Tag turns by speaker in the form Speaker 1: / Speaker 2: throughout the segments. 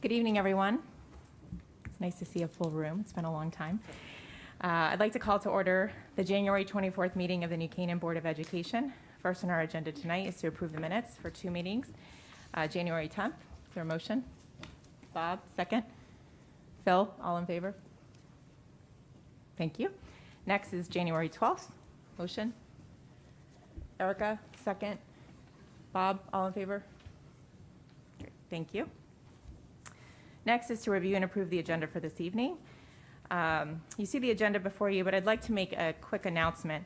Speaker 1: Good evening, everyone. It's nice to see a full room. It's been a long time. I'd like to call to order the January 24th meeting of the New Canaan Board of Education. First on our agenda tonight is to approve the minutes for two meetings. January 10th, is there a motion? Bob, second. Phil, all in favor? Thank you. Next is January 12th. Motion? Erica, second. Bob, all in favor? Great. Thank you. Next is to review and approve the agenda for this evening. You see the agenda before you, but I'd like to make a quick announcement.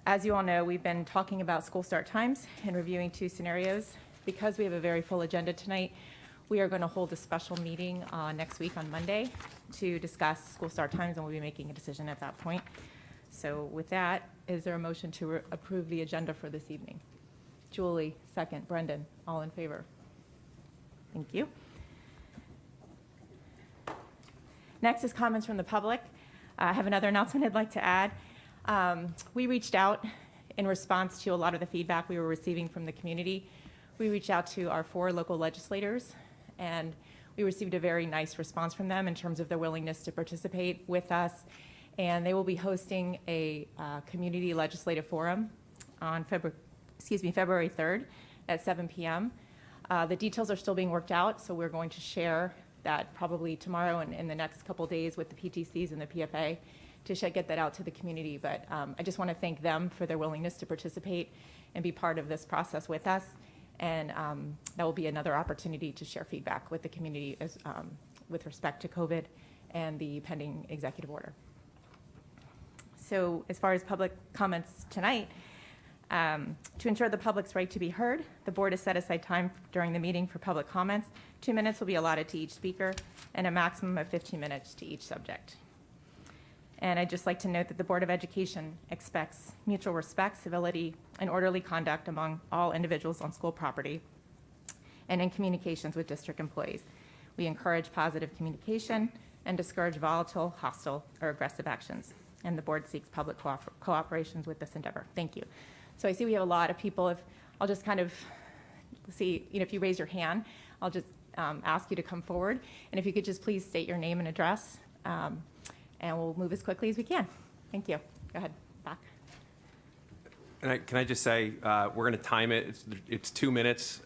Speaker 1: As you all know, we've been talking about school start times and reviewing two scenarios. Because we have a very full agenda tonight, we are going to hold a special meeting next week on Monday to discuss school start times, and we'll be making a decision at that point. So with that, is there a motion to approve the agenda for this evening? Julie, second. Brendan, all in favor? Thank you. Next is comments from the public. I have another announcement I'd like to add. We reached out in response to a lot of the feedback we were receiving from the community. We reached out to our 4 local legislators, and we received a very nice response from them in terms of their willingness to participate with us. And they will be hosting a community legislative forum on February 3rd at 7 p.m. The details are still being worked out, so we're going to share that probably tomorrow and in the next couple days with the PTCs and the PFA to get that out to the community. But I just want to thank them for their willingness to participate and be part of this process with us. And that will be another opportunity to share feedback with the community as, with respect to COVID and the pending executive order. So as far as public comments tonight, to ensure the public's right to be heard, the board has set aside time during the meeting for public comments. 2 minutes will be allotted to each speaker and a maximum of 15 minutes to each subject. And I'd just like to note that the Board of Education expects mutual respect, civility, and orderly conduct among all individuals on school property and in communications with district employees. We encourage positive communication and discourage volatile, hostile, or aggressive actions. And the board seeks public cooperations with this endeavor. Thank you. So I see we have a lot of people. I'll just kind of see, if you raise your hand, I'll just ask you to come forward. And if you could just please state your name and address, and we'll move as quickly as we can. Thank you. Go ahead, back.
Speaker 2: And can I just say, we're going to time it. It's 2 minutes.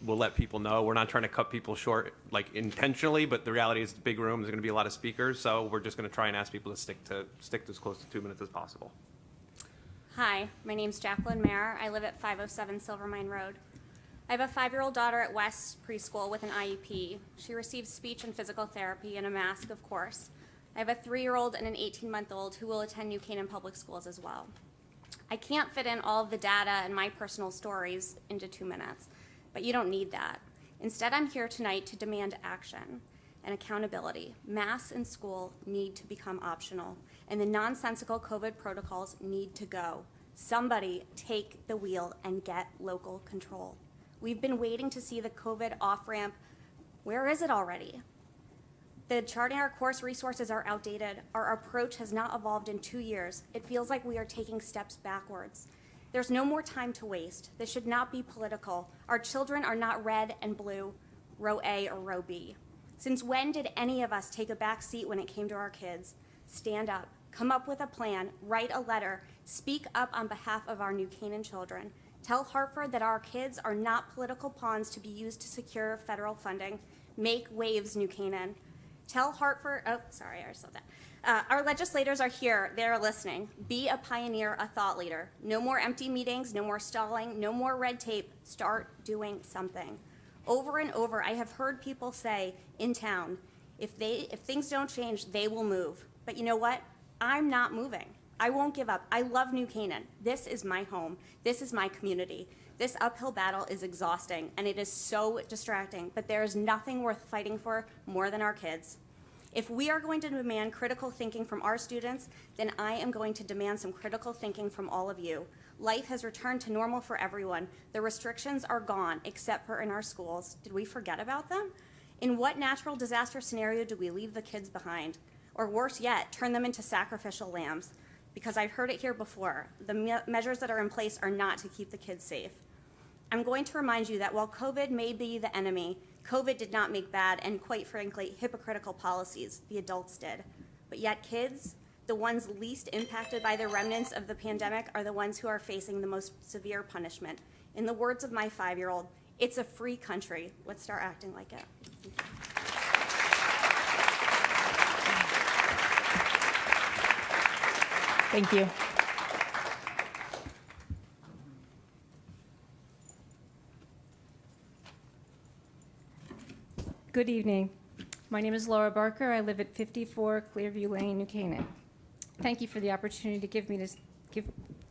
Speaker 2: We'll let people know. We're not trying to cut people short, like intentionally, but the reality is, it's a big room. There's going to be a lot of speakers, so we're just going to try and ask people to stick to as close to 2 minutes as possible.
Speaker 3: Hi, my name's Jacqueline Mayer. I live at 507 Silvermine Road. I have a 5-year-old daughter at West Preschool with an IEP. She receives speech and physical therapy and a mask, of course. I have a 3-year-old and an 18-month-old who will attend New Canaan Public Schools as well. I can't fit in all of the data and my personal stories into 2 minutes, but you don't need that. Instead, I'm here tonight to demand action and accountability. Masks in school need to become optional, and the nonsensical COVID protocols need to go. Somebody take the wheel and get local control. We've been waiting to see the COVID off-ramp. Where is it already? The charting our course resources are outdated. Our approach has not evolved in 2 years. It feels like we are taking steps backwards. There's no more time to waste. This should not be political. Our children are not red and blue, row A or row B. Since when did any of us take a back seat when it came to our kids? Stand up, come up with a plan, write a letter, speak up on behalf of our New Canaan children. Tell Hartford that our kids are not political pawns to be used to secure federal funding. Make waves, New Canaan. Tell Hartford, oh, sorry, I said that. Our legislators are here, they're listening. Be a pioneer, a thought leader. No more empty meetings, no more stalling, no more red tape. Start doing something. Over and over, I have heard people say in town, if things don't change, they will move. But you know what? I'm not moving. I won't give up. I love New Canaan. This is my home. This is my community. This uphill battle is exhausting, and it is so distracting, but there is nothing worth fighting for more than our kids. If we are going to demand critical thinking from our students, then I am going to demand some critical thinking from all of you. Life has returned to normal for everyone. The restrictions are gone, except for in our schools. Did we forget about them? In what natural disaster scenario do we leave the kids behind? Or worse yet, turn them into sacrificial lambs? Because I've heard it here before. The measures that are in place are not to keep the kids safe. I'm going to remind you that while COVID may be the enemy, COVID did not make bad and, quite frankly, hypocritical policies. The adults did. But yet kids, the ones least impacted by the remnants of the pandemic, are the ones who are facing the most severe punishment. In the words of my 5-year-old, it's a free country. Let's start acting like it.
Speaker 1: Thank you.
Speaker 4: Good evening. My name is Laura Barker. I live at 54 Clearview Lane, New Canaan. Thank you for the opportunity to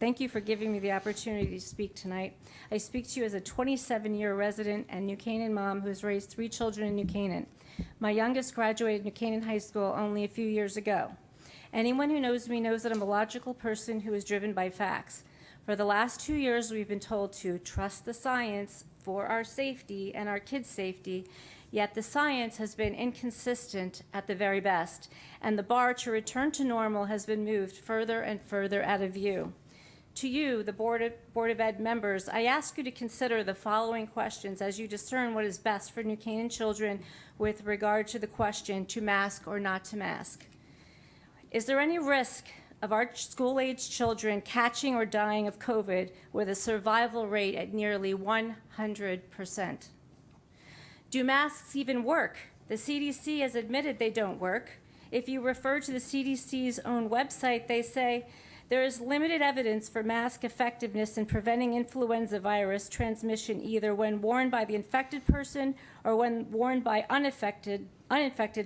Speaker 4: thank you for giving me the opportunity to speak tonight. I speak to you as a 27-year resident and New Canaan mom who has raised 3 children in New Canaan. My youngest graduated New Canaan High School only a few years ago. Anyone who knows me knows that I'm a logical person who is driven by facts. For the last 2 years, we've been told to trust the science for our safety and our kids' safety, yet the science has been inconsistent at the very best, and the bar to return to normal has been moved further and further out of view. To you, the Board of Ed members, I ask you to consider the following questions as you discern what is best for New Canaan children with regard to the question to mask or not to mask. Is there any risk of our school-aged children catching or dying of COVID with a survival rate at nearly 100%? Do masks even work? The CDC has admitted they don't work. If you refer to the CDC's own website, they say there is limited evidence for mask effectiveness in preventing influenza virus transmission either when worn by the infected person or when worn by uninfected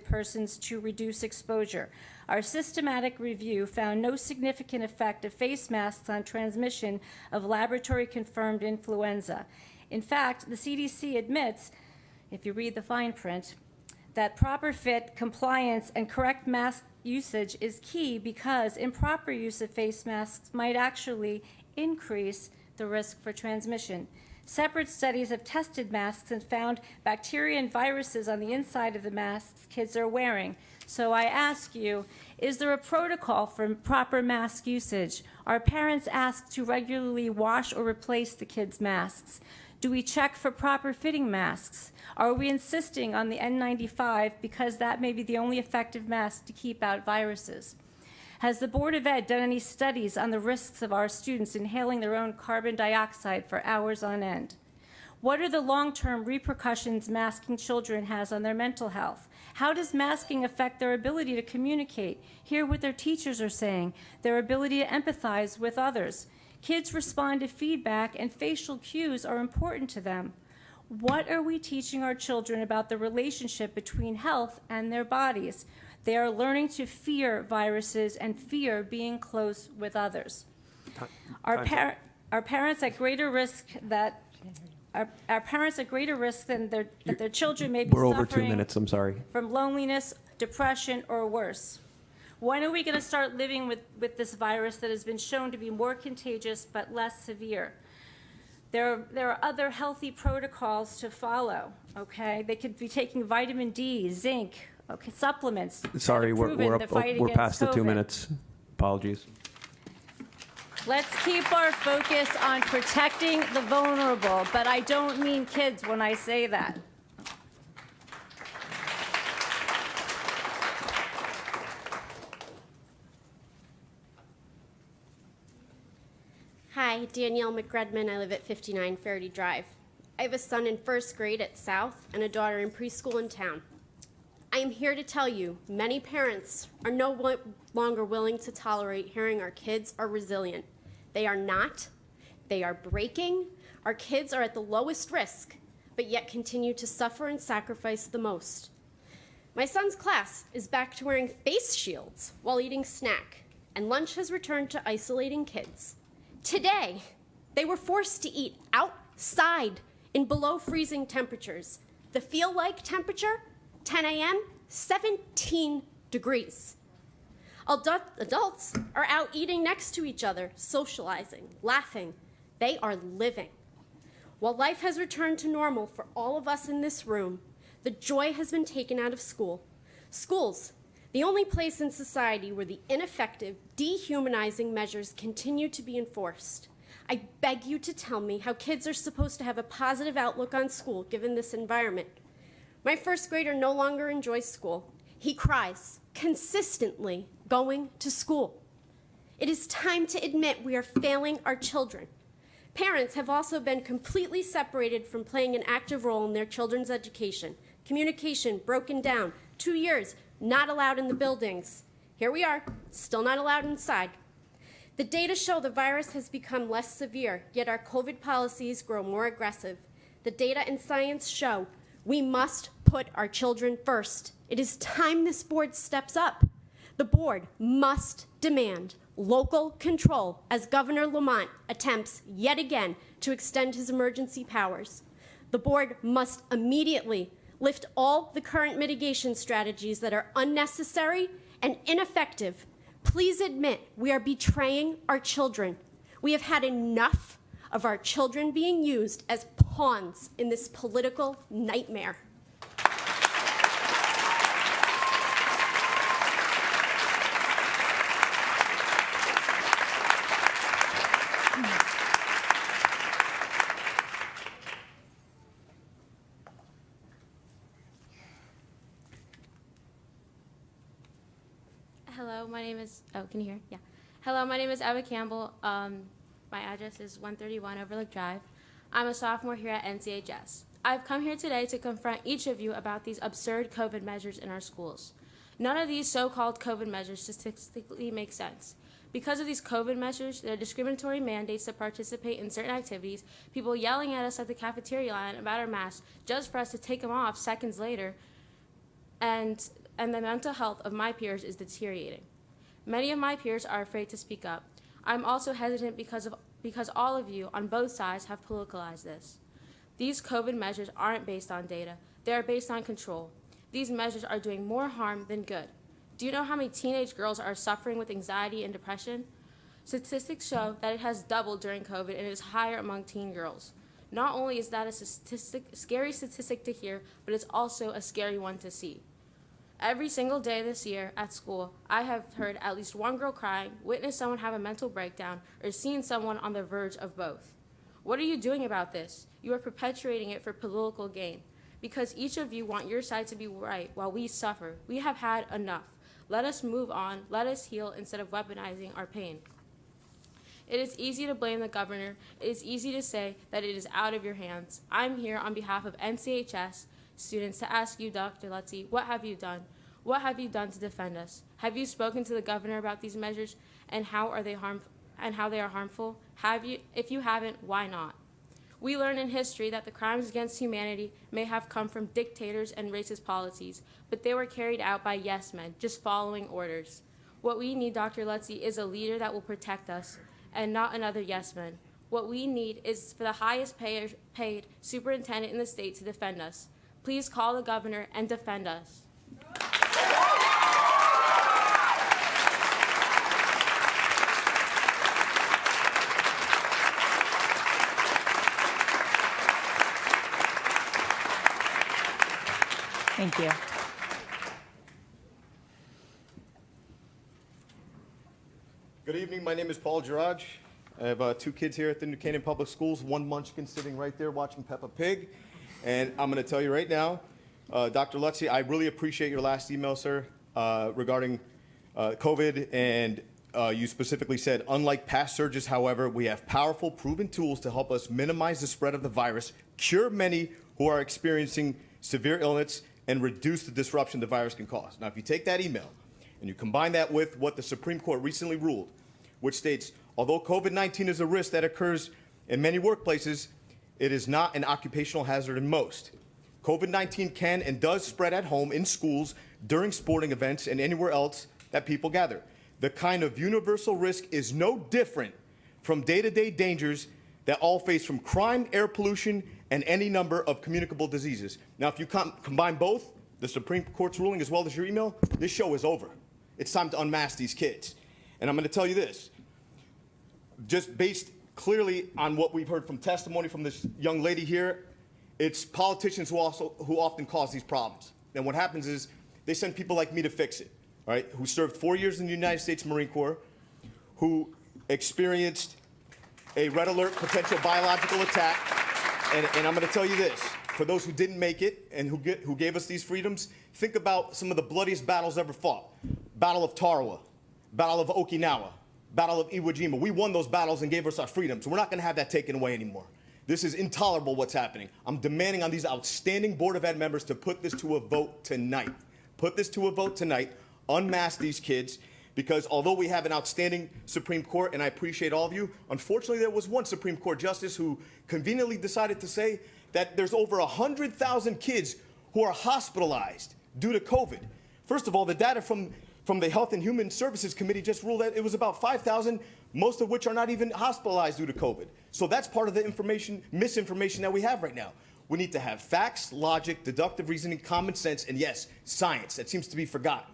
Speaker 4: persons to reduce exposure. Our systematic review found no significant effect of face masks on transmission of laboratory-confirmed influenza. In fact, the CDC admits, if you read the fine print, that proper fit, compliance, and correct mask usage is key because improper use of face masks might actually increase the risk for transmission. Separate studies have tested masks and found bacteria and viruses on the inside of the masks kids are wearing. So I ask you, is there a protocol for proper mask usage? Are parents asked to regularly wash or replace the kids' masks? Do we check for proper fitting masks? Are we insisting on the N95 because that may be the only effective mask to keep out viruses? Has the Board of Ed done any studies on the risks of our students inhaling their own carbon dioxide for hours on end? What are the long-term repercussions masking children has on their mental health? How does masking affect their ability to communicate, hear what their teachers are saying, their ability to empathize with others? Kids respond to feedback, and facial cues are important to them. What are we teaching our children about the relationship between health and their bodies? They are learning to fear viruses and fear being close with others. Are parents at greater risk that their children may be
Speaker 2: We're over 2
Speaker 4: suffering
Speaker 2: minutes, I'm sorry.
Speaker 4: from loneliness, depression, or worse? When are we going to start living with this virus that has been shown to be more contagious but less severe? There are other healthy protocols to follow, okay? They could be taking vitamin D, zinc, okay, supplements.
Speaker 2: Sorry, we're past the 2
Speaker 4: COVID.
Speaker 2: minutes. Apologies.
Speaker 4: Let's keep our focus on protecting the vulnerable, but I don't mean kids when I say that.
Speaker 5: Hi, Danielle McGrath. I live at 59 Faraday Drive. I have a son in first grade at South and a daughter in preschool in town. I am here to tell you many parents are no longer willing to tolerate hearing our kids are resilient. They are not. They are breaking. Our kids are at the lowest risk, but yet continue to suffer and sacrifice the most. My son's class is back to wearing face shields while eating snack, and lunch has returned to isolating kids. Today, they were forced to eat outside in below freezing temperatures. The feel-like temperature, 10 a.m., 17 degrees. Adults are out eating next to each other, socializing, laughing. They are living. While life has returned to normal for all of us in this room, the joy has been taken out of school. Schools, the only place in society where the ineffective, dehumanizing measures continue to be enforced. I beg you to tell me how kids are supposed to have a positive outlook on school given this environment. My first grader no longer enjoys school. He cries consistently going to school. It is time to admit we are failing our children. Parents have also been completely separated from playing an active role in their children's education. Communication broken down. 2 years, not allowed in the buildings. Here we are, still not allowed inside. The data show the virus has become less severe, yet our COVID policies grow more aggressive. The data and science show we must put our children first. It is time this board steps up. The board must demand local control as Governor Lamont attempts yet again to extend his emergency powers. The board must immediately lift all the current mitigation strategies that are unnecessary and ineffective. Please admit we are betraying our children. We have had enough of our children being used as pawns in this political nightmare.
Speaker 6: Hello, my name is, can you hear? Yeah. Hello, my name is Eva Campbell. My address is 131 Overlook Drive. I'm a sophomore here at NCHS. I've come here today to confront each of you about these absurd COVID measures in our schools. None of these so-called COVID measures statistically make sense. Because of these COVID measures, there are discriminatory mandates to participate in certain activities, people yelling at us at the cafeteria line about our masks just for us to take them off seconds later, and the mental health of my peers is deteriorating. Many of my peers are afraid to speak up. I'm also hesitant because all of you on both sides have politicalized this. These COVID measures aren't based on data. They are based on control. These measures are doing more harm than good. Do you know how many teenage girls are suffering with anxiety and depression? Statistics show that it has doubled during COVID and it is higher among teen girls. Not only is that a scary statistic to hear, but it's also a scary one to see. Every single day this year at school, I have heard at least one girl crying, witnessed someone have a mental breakdown, or seen someone on the verge of both. What are you doing about this? You are perpetuating it for political gain. Because each of you want your side to be right while we suffer. We have had enough. Let us move on. Let us heal instead of weaponizing our pain. It is easy to blame the governor. It is easy to say that it is out of your hands. I'm here on behalf of NCHS students to ask you, Dr. Lutzy, what have you done? What have you done to defend us? Have you spoken to the governor about these measures and how they are harmful? If you haven't, why not? We learn in history that the crimes against humanity may have come from dictators and racist policies, but they were carried out by yes men, just following orders. What we need, Dr. Lutzy, is a leader that will protect us and not another yes man. What we need is for the highest paid superintendent in the state to defend us. Please call the governor and defend us.
Speaker 1: Thank you.
Speaker 7: Good evening. My name is Paul Girage. I have 2 kids here at the New Canaan Public Schools, one munchkin sitting right there watching Peppa Pig. And I'm going to tell you right now, Dr. Lutzy, I really appreciate your last email, sir, regarding COVID. And you specifically said, unlike past surges, however, we have powerful, proven tools to help us minimize the spread of the virus, cure many who are experiencing severe illness, and reduce the disruption the virus can cause. Now, if you take that email and you combine that with what the Supreme Court recently ruled, which states, although COVID-19 is a risk that occurs in many workplaces, it is not an occupational hazard in most. COVID-19 can and does spread at home, in schools, during sporting events, and anywhere else that people gather. The kind of universal risk is no different from day-to-day dangers that all face, from crime, air pollution, and any number of communicable diseases. Now, if you combine both, the Supreme Court's ruling as well as your email, this show is over. It's time to unmask these kids. And I'm going to tell you this, just based clearly on what we've heard from testimony from this young lady here, it's politicians who often cause these problems. And what happens is they send people like me to fix it, all right, who served 4 years in the United States Marine Corps, who experienced a red alert potential biological attack. And I'm going to tell you this, for those who didn't make it and who gave us these freedoms, think about some of the bloodiest battles ever fought. Battle of Tarawa, Battle of Okinawa, Battle of Iwo Jima. We won those battles and gave us our freedoms. We're not going to have that taken away anymore. This is intolerable what's happening. I'm demanding on these outstanding Board of Ed members to put this to a vote tonight. Put this to a vote tonight. Unmask these kids. Because although we have an outstanding Supreme Court, and I appreciate all of you, unfortunately there was one Supreme Court justice who conveniently decided to say that there's over 100,000 kids who are hospitalized due to COVID. First of all, the data from the Health and Human Services Committee just ruled that it was about 5,000, most of which are not even hospitalized due to COVID. So that's part of the misinformation that we have right now. We need to have facts, logic, deductive reasoning, common sense, and yes, science. That seems to be forgotten.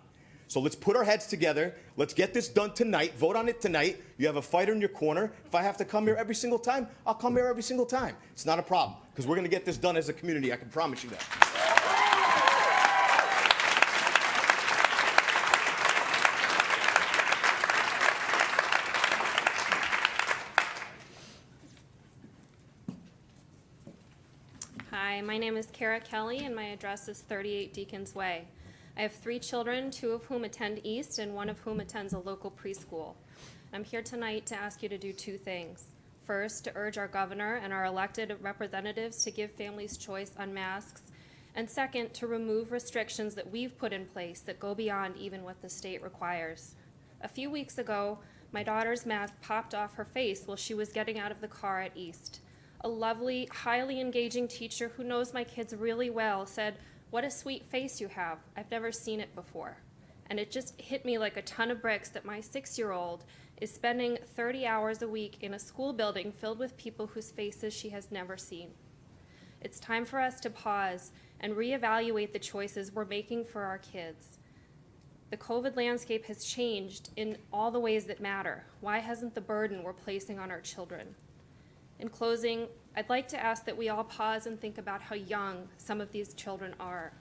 Speaker 7: So let's put our heads together. Let's get this done tonight. Vote on it tonight. You have a fighter in your corner. If I have to come here every single time, I'll come here every single time. It's not a problem, because we're going to get this done as a community. I can promise you that.
Speaker 8: Hi, my name is Cara Kelly, and my address is 38 Deacons Way. I have 3 children, 2 of whom attend East and 1 of whom attends a local preschool. I'm here tonight to ask you to do 2 things. First, to urge our governor and our elected representatives to give families choice on masks. And second, to remove restrictions that we've put in place that go beyond even what the state requires. A few weeks ago, my daughter's mask popped off her face while she was getting out of the car at East. A lovely, highly engaging teacher who knows my kids really well said, "What a sweet face you have. I've never seen it before." And it just hit me like a ton of bricks that my 6-year-old is spending 30 hours a week in a school building filled with people whose faces she has never seen. It's time for us to pause and reevaluate the choices we're making for our kids. The COVID landscape has changed in all the ways that matter. Why hasn't the burden we're placing on our children? In closing, I'd like to ask that we all pause and think about how young some of these children are.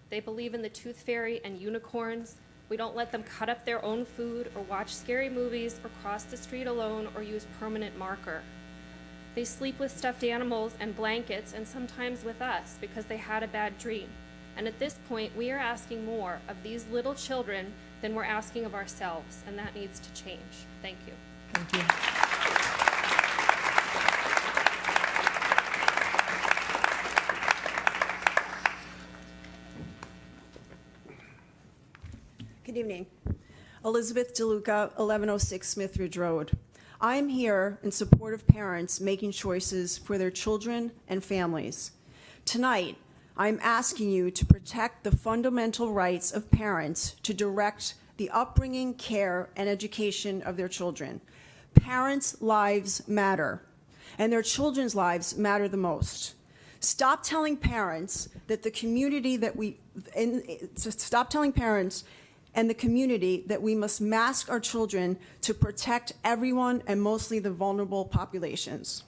Speaker 8: They believe in the tooth fairy and unicorns. We don't let them cut up their own food or watch scary movies or cross the street alone or use permanent marker. They sleep with stuffed animals and blankets and sometimes with us because they had a bad dream. And at this point, we are asking more of these little children than we're asking of ourselves, and that needs to change. Thank you.
Speaker 1: Thank you.
Speaker 9: Good evening. Elizabeth DeLuca, 1106 Smith Ridge Road. I am here in support of parents making choices for their children and families. Tonight, I'm asking you to protect the fundamental rights of parents to direct the upbringing, care, and education of their children. Parents' lives matter, and their children's lives matter the most. Stop telling parents that the community that and the community that we must mask our children to protect everyone and mostly the vulnerable populations.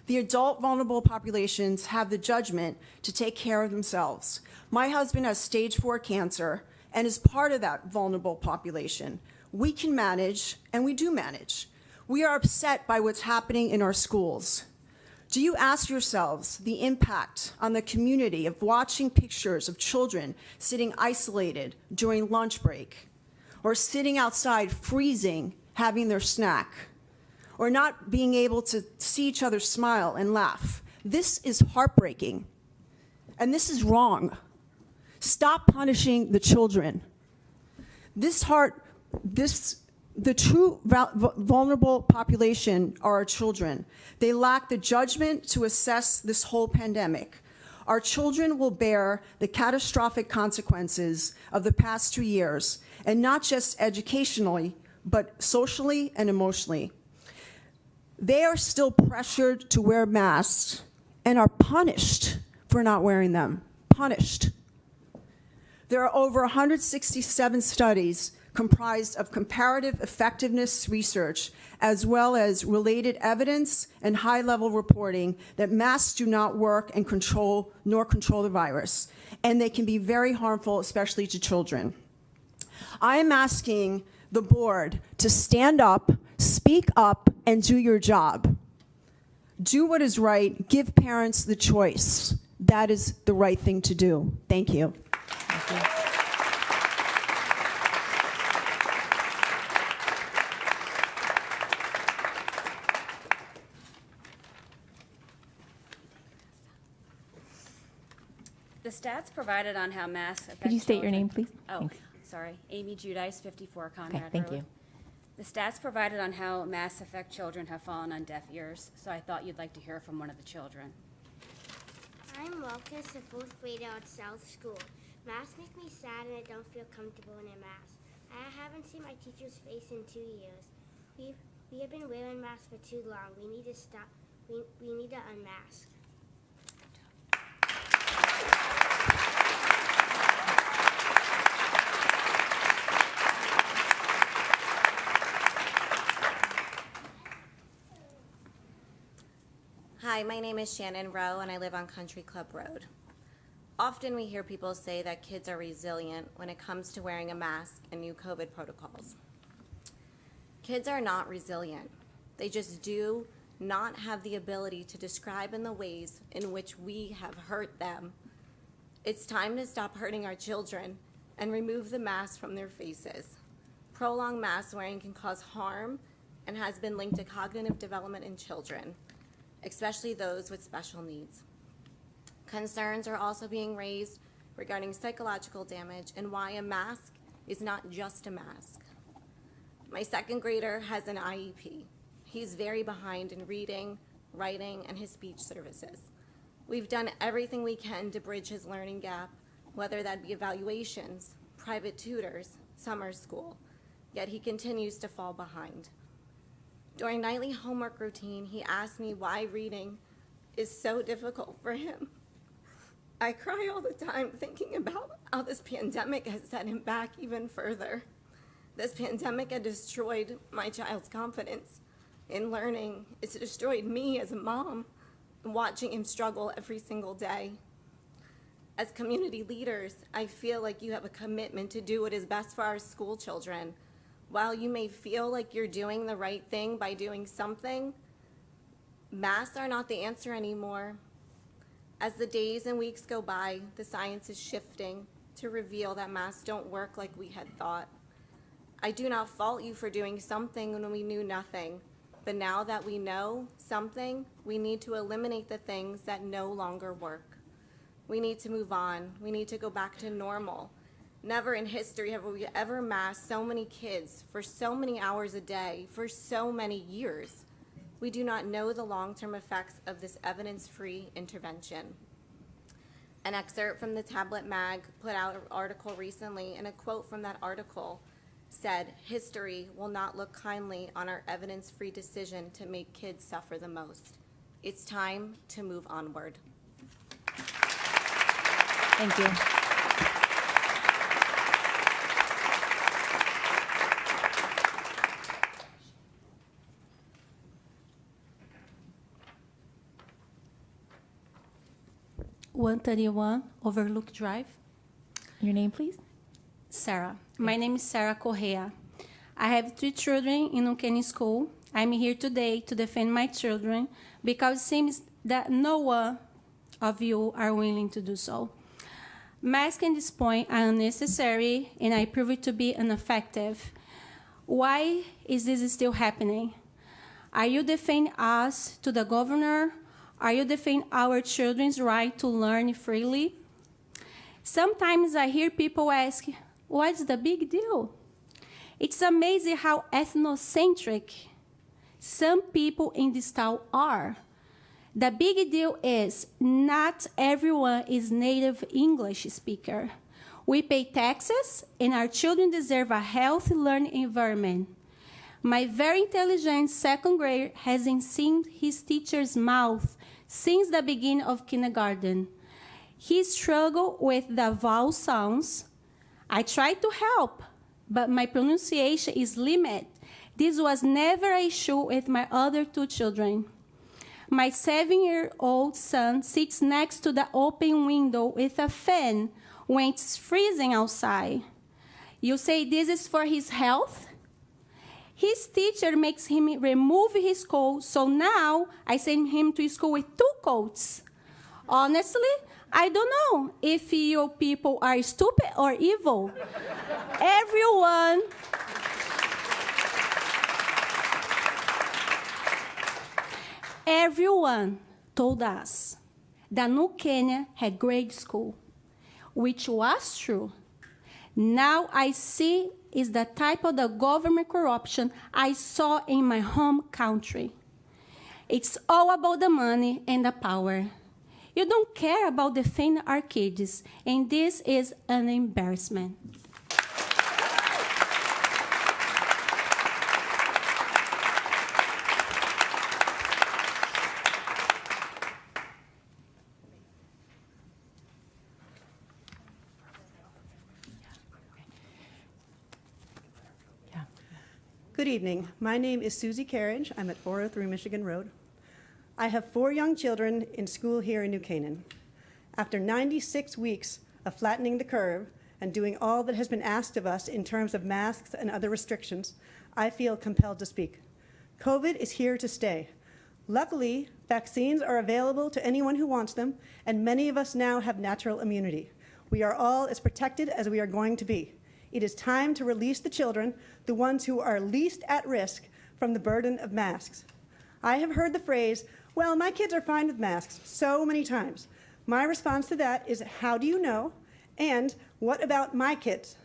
Speaker 9: The adult vulnerable populations have the judgment to take care of themselves. My husband has stage 4 cancer and is part of that vulnerable population. We can manage, and we do manage. We are upset by what's happening in our schools. Do you ask yourselves the impact on the community of watching pictures of children sitting isolated during lunch break, or sitting outside freezing, having their snack, or not being able to see each other smile and laugh? This is heartbreaking, and this is wrong. Stop punishing the children. The true vulnerable population are our children. They lack the judgment to assess this whole pandemic. Our children will bear the catastrophic consequences of the past 2 years, and not just educationally, but socially and emotionally. They are still pressured to wear masks and are punished for not wearing them. Punished. There are over 167 studies comprised of comparative effectiveness research, as well as related evidence and high-level reporting that masks do not work and control the virus, and they can be very harmful, especially to children. I am asking the board to stand up, speak up, and do your job. Do what is right. Give parents the choice. that is the right thing to do. Thank you.
Speaker 1: Thank you.
Speaker 10: The stats provided on how masks affect
Speaker 1: Could you state your
Speaker 10: children-
Speaker 1: name, please?
Speaker 10: Oh,
Speaker 1: Thanks.
Speaker 10: sorry. Amy Giudice, 54 Conrad
Speaker 1: Okay,
Speaker 10: Road.
Speaker 1: thank you.
Speaker 10: The stats provided on how masks affect children have fallen on deaf ears, so I thought you'd like to hear from one of the children.
Speaker 11: I'm Marcus, a fourth grader at South School. Masks make me sad and I don't feel comfortable in a mask. I haven't seen my teacher's face in 2 years. We have been wearing masks for too long. We need to stop. We need to unmask.
Speaker 12: Hi, my name is Shannon Rowe, and I live on Country Club Road. Often we hear people say that kids are resilient when it comes to wearing a mask and new COVID protocols. Kids are not resilient. They just do not have the ability to describe in the ways in which we have hurt them. It's time to stop hurting our children and remove the mask from their faces. Prolonged mask wearing can cause harm and has been linked to cognitive development in children, especially those with special needs. Concerns are also being raised regarding psychological damage and why a mask is not just a mask. My second grader has an IEP. He's very behind in reading, writing, and his speech services. We've done everything we can to bridge his learning gap, whether that be evaluations, private tutors, summer school, yet he continues to fall behind. During nightly homework routine, he asked me why reading is so difficult for him. I cry all the time thinking about how this pandemic has set him back even further. This pandemic had destroyed my child's confidence in learning. It's destroyed me as a mom, watching him struggle every single day. As community leaders, I feel like you have a commitment to do what is best for our school children. While you may feel like you're doing the right thing by doing something, masks are not the answer anymore. As the days and weeks go by, the science is shifting to reveal that masks don't work like we had thought. I do not fault you for doing something when we knew nothing, but now that we know something, we need to eliminate the things that no longer work. We need to move on. We need to go back to normal. Never in history have we ever masked so many kids for so many hours a day for so many years. We do not know the long-term effects of this evidence-free intervention. An excerpt from the Tablet Mag put out an article recently, and a quote from that article said, "History will not look kindly on our evidence-free decision to make kids suffer the most. It's time to move onward."
Speaker 1: Thank you.
Speaker 13: (131) Overlook Drive.
Speaker 1: Your name, please?
Speaker 13: Sarah. My name is Sarah Cohea. I have 3 children in Canaan school. I'm here today to defend my children because it seems that no one of you are willing to do so. Masks at this point are unnecessary, and I prove it to be ineffective. Why is this still happening? Are you defending us to the governor? Are you defending our children's right to learn freely? Sometimes I hear people ask, what's the big deal? It's amazing how ethnocentric some people in this town are. The big deal is not everyone is native English speaker. We pay taxes, and our children deserve a healthy learning environment. My very intelligent second grader hasn't seen his teacher's mouth since the beginning of kindergarten. He struggled with the vowel sounds. I tried to help, but my pronunciation is limited. This was never an issue with my other 2 children. My 7-year-old son sits next to the open window with a fan when it's freezing outside. You say this is for his health? His teacher makes him remove his coat, so now I send him to school with 2 coats. Honestly, I don't know if you people are stupid or evil. Everyone told us that New Kenya had grade school, which was true. Now I see is the type of the government corruption I saw in my home country. It's all about the money and the power. You don't care about defending our kids, and this is an embarrassment.
Speaker 14: Good evening. My name is Susie Carriage. I'm at 403 Michigan Road. I have 4 young children in school here in New Canaan. After 96 weeks of flattening the curve and doing all that has been asked of us in terms of masks and other restrictions, I feel compelled to speak. COVID is here to stay. Luckily, vaccines are available to anyone who wants them, and many of us now have natural immunity. We are all as protected as we are going to be. It is time to release the children, the ones who are least at risk, from the burden of masks. I have heard the phrase, well, my kids are fine with masks, so many times. My response to that is, how do you know? And what about my kids?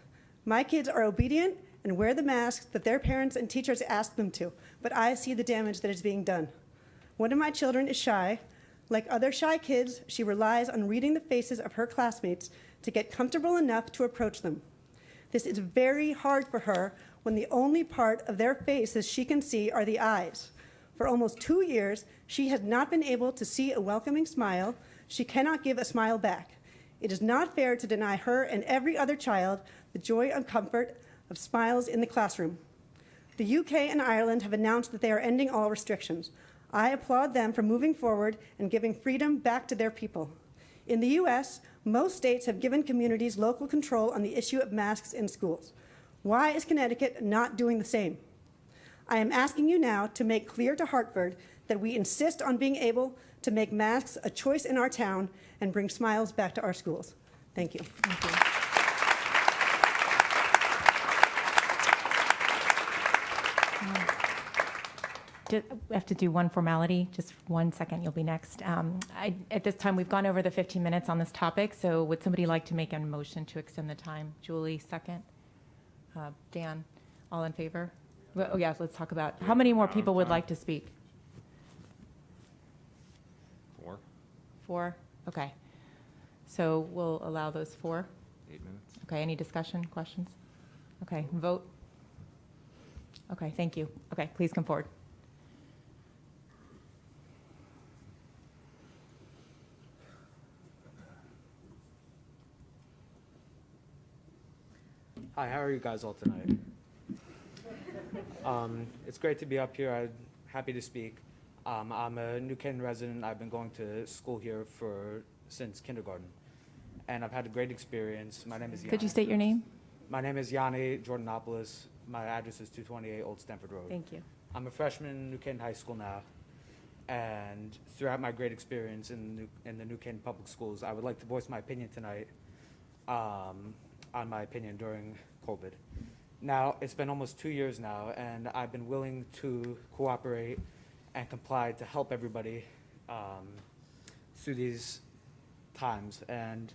Speaker 14: My kids are obedient and wear the masks that their parents and teachers ask them to, but I see the damage that is being done. One of my children is shy. Like other shy kids, she relies on reading the faces of her classmates to get comfortable enough to approach them. This is very hard for her when the only part of their faces she can see are the eyes. For almost 2 years, she has not been able to see a welcoming smile. She cannot give a smile back. It is not fair to deny her and every other child the joy and comfort of smiles in the classroom. The UK and Ireland have announced that they are ending all restrictions. I applaud them for moving forward and giving freedom back to their people. In the US, most states have given communities local control on the issue of masks in schools. Why is Connecticut not doing the same? I am asking you now to make clear to Hartford that we insist on being able to make masks a choice in our town and bring smiles back to our schools. Thank you.
Speaker 1: Thank you. We have to do one formality, just 1 second, you'll be next. At this time, we've gone over the 15 minutes on this topic, so would somebody like to make a motion to extend the time? Julie, second. Dan, all in favor? Oh, yeah, let's talk about, how many more people would like to speak?
Speaker 15: 4.
Speaker 1: 4? Okay. So we'll allow those 4?
Speaker 15: 8 minutes.
Speaker 1: Okay, any discussion, questions? Okay, vote? Okay, thank you. Okay, please come forward.
Speaker 16: Hi, how are you guys all tonight? It's great to be up here. I'm happy to speak. I'm a New Canaan resident. I've been going to school here since kindergarten, and I've had a great experience. My name is Yanni.
Speaker 1: Could you state your name?
Speaker 16: My name is Yanni Jordan. My address is 228 Old Stamford Road.
Speaker 1: Thank you.
Speaker 16: I'm a freshman in New Canaan High School now, and throughout my great experience in the New Canaan Public Schools, I would like to voice my opinion tonight on my opinion during COVID. Now, it's been almost 2 years now, and I've been willing to cooperate and comply to help everybody through these times. And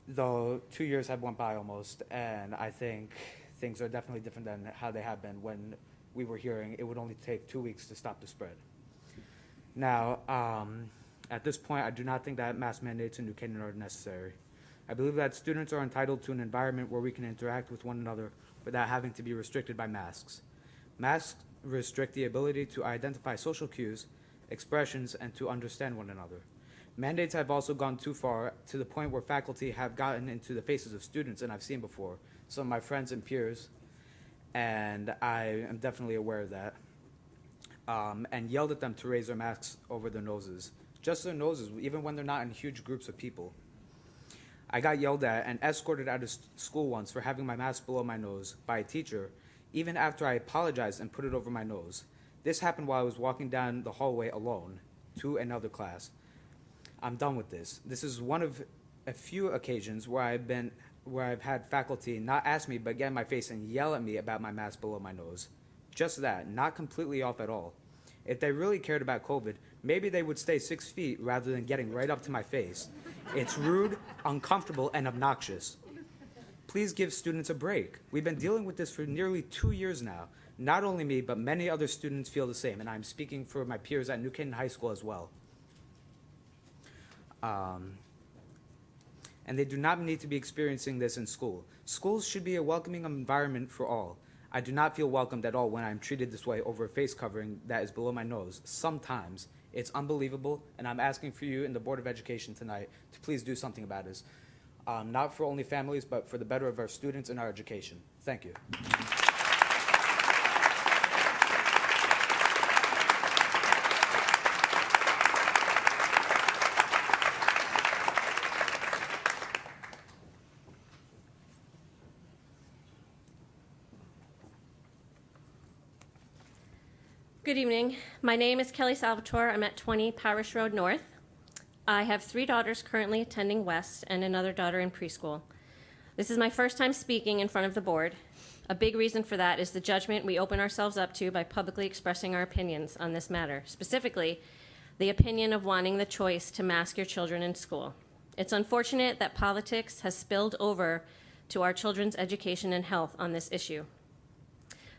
Speaker 16: though 2 years have went by almost, and I think things are definitely different than how they have been when we were hearing it would only take 2 weeks to stop the spread. Now, at this point, I do not think that mask mandates in New Canaan are necessary. I believe that students are entitled to an environment where we can interact with one another without having to be restricted by masks. Masks restrict the ability to identify social cues, expressions, and to understand one another. Mandates have also gone too far to the point where faculty have gotten into the faces of students, and I've seen before, some of my friends and peers, and I am definitely aware of that, and yelled at them to raise their masks over their noses, just their noses, even when they're not in huge groups of people. I got yelled at and escorted out of school once for having my mask below my nose by a teacher, even after I apologized and put it over my nose. This happened while I was walking down the hallway alone to another class. I'm done with this. This is one of a few occasions where I've had faculty not ask me but get in my face and yell at me about my mask below my nose. Just that, not completely off at all. If they really cared about COVID, maybe they would stay 6 feet rather than getting right up to my face. It's rude, uncomfortable, and obnoxious. Please give students a break. We've been dealing with this for nearly 2 years now. Not only me, but many other students feel the same, and I'm speaking for my peers at New Canaan High School as well. And they do not need to be experiencing this in school. Schools should be a welcoming environment for all. I do not feel welcomed at all when I'm treated this way over a face covering that is below my nose. Sometimes it's unbelievable, and I'm asking for you in the Board of Education tonight to please do something about this. Not for only families, but for the better of our students and our education. Thank you.
Speaker 17: Good evening. My name is Kelly Salvatore. I'm at 20 Parish Road North. I have 3 daughters currently attending West and another daughter in preschool. This is my first time speaking in front of the board. A big reason for that is the judgment we open ourselves up to by publicly expressing our opinions on this matter, specifically the opinion of wanting the choice to mask your children in school. It's unfortunate that politics has spilled over to our children's education and health on this issue.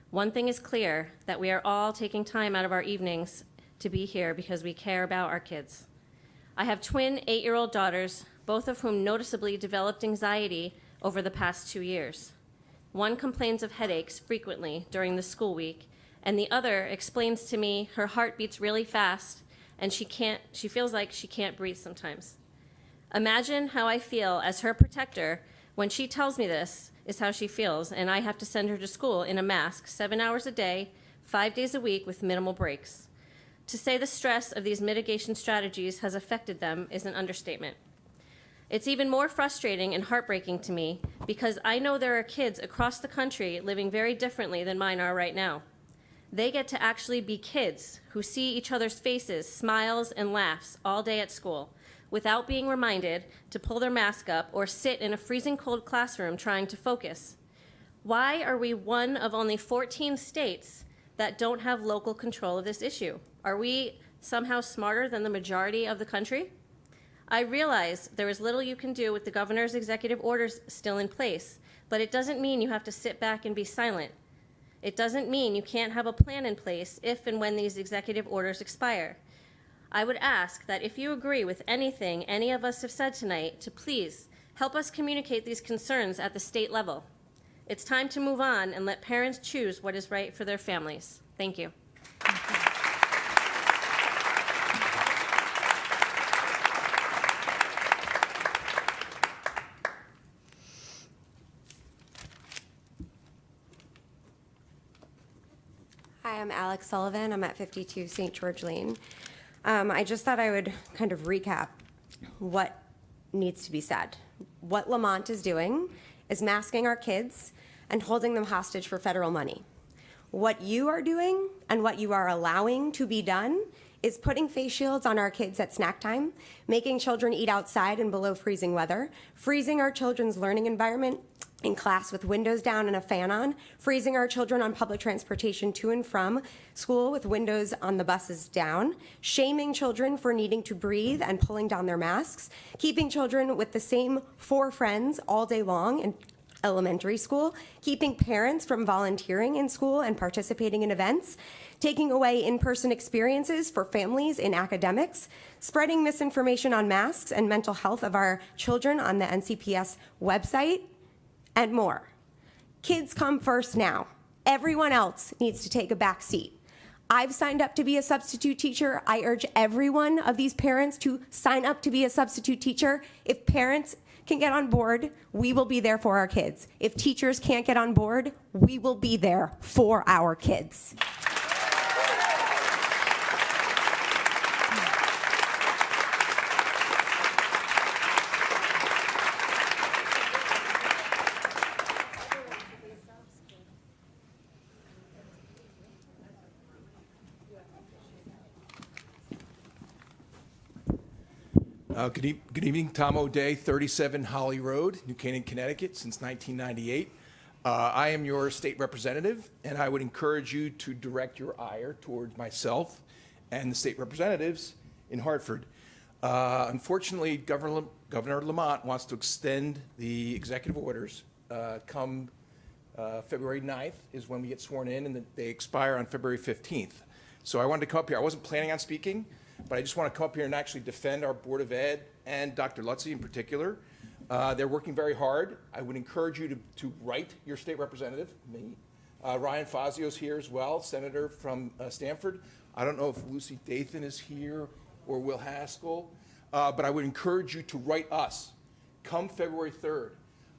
Speaker 17: One thing is clear, that we are all taking time out of our evenings to be here because we care about our kids. I have twin 8-year-old daughters, both of whom noticeably developed anxiety over the past 2 years. One complains of headaches frequently during the school week, and the other explains to me her heart beats really fast and she feels like she can't breathe sometimes. Imagine how I feel as her protector when she tells me this is how she feels, and I have to send her to school in a mask 7 hours a day, 5 days a week with minimal breaks. To say the stress of these mitigation strategies has affected them is an understatement. It's even more frustrating and heartbreaking to me because I know there are kids across the country living very differently than mine are right now. They get to actually be kids who see each other's faces, smiles, and laughs all day at school, without being reminded to pull their mask up or sit in a freezing cold classroom trying to focus. Why are we one of only 14 states that don't have local control of this issue? Are we somehow smarter than the majority of the country? I realize there is little you can do with the governor's executive orders still in place, but it doesn't mean you have to sit back and be silent. It doesn't mean you can't have a plan in place if and when these executive orders expire. I would ask that if you agree with anything any of us have said tonight, to please help us communicate these concerns at the state level. It's time to move on and let parents choose what is right for their families. Thank you.
Speaker 18: Hi, I'm Alex Sullivan. I'm at 52 St. George Lane. I just thought I would kind of recap what needs to be said. What Lamont is doing is masking our kids and holding them hostage for federal money. What you are doing and what you are allowing to be done is putting face shields on our kids at snack time, making children eat outside in below freezing weather, freezing our children's learning environment in class with windows down and a fan on, freezing our children on public transportation to and from school with windows on the buses down, shaming children for needing to breathe and pulling down their masks, keeping children with the same 4 friends all day long in elementary school, keeping parents from volunteering in school and participating in events, taking away in-person experiences for families in academics, spreading misinformation on masks and mental health of our children on the NCPS website, and more. Kids come first now. Everyone else needs to take a back seat. I've signed up to be a substitute teacher. I urge every one of these parents to sign up to be a substitute teacher. If parents can get on board, we will be there for our kids. If teachers can't get on board, we will be there for our kids.
Speaker 19: Good evening, Tom ODay, 37 Holly Road, New Canaan, Connecticut, since 1998. I am your state representative, and I would encourage you to direct your ire towards myself and the state representatives in Hartford. Unfortunately, Governor Lamont wants to extend the executive orders come February 9th is when we get sworn in, and they expire on February 15th. So I wanted to come up here. I wasn't planning on speaking, but I just want to come up here and actually defend our Board of Ed and Dr. Lutzy in particular. They're working very hard. I would encourage you to write your state representative, me. Ryan Fazio's here as well, senator from Stamford. I don't know if Lucy Dathan is here or Will Haskell, but I would encourage you to write us. Come February 3rd.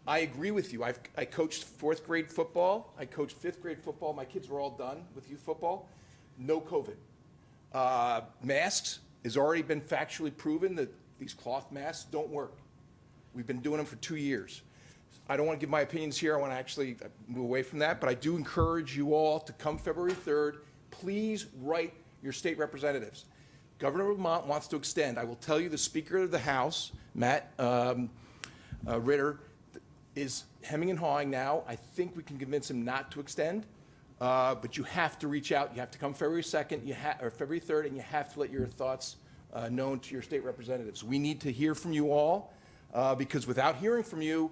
Speaker 19: I agree with you. I coached 4th grade football. I coached 5th grade football. My kids were all done with youth football. No COVID. Masks has already been factually proven that these cloth masks don't work. We've been doing them for 2 years. I don't want to give my opinions here. I want to actually move away from that, but I do encourage you all to come February 3rd. Please write your state representatives. Governor Lamont wants to extend. I will tell you the Speaker of the House, Matt Ritter, is hemming and hawing now. I think we can convince him not to extend, but you have to reach out. You have to come February 2nd or February 3rd, and you have to let your thoughts known to your state representatives. We need to hear from you all, because without hearing from you,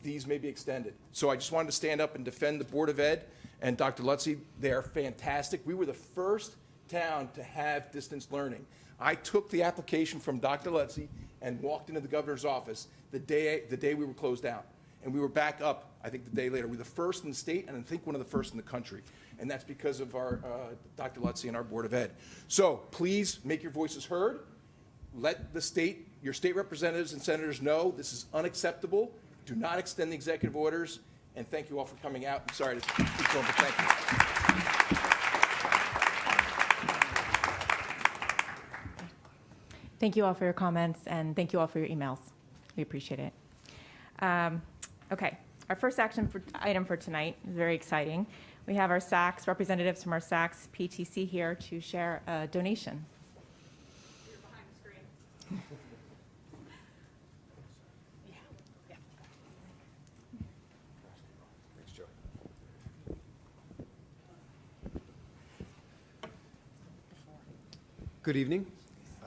Speaker 19: these may be extended. So I just wanted to stand up and defend the Board of Ed and Dr. Lutzy. They are fantastic. We were the first town to have distance learning. I took the application from Dr. Lutzy and walked into the governor's office the day we were closed down. And we were back up, I think, the day later. We were the first in the state, and I think one of the first in the country. And that's because of our Dr. Lutzy and our Board of Ed. So please make your voices heard. Let your state representatives and senators know this is unacceptable. Do not extend the executive orders. And thank you all for coming out. I'm sorry to keep going, but thank you.
Speaker 1: Thank you all for your comments, and thank you all for your emails. We appreciate it. Okay, our first item for tonight is very exciting. We have our SACS representatives from our SACS PTC here to share a donation. You're behind the screen.
Speaker 20: Thanks, Joe. Good evening.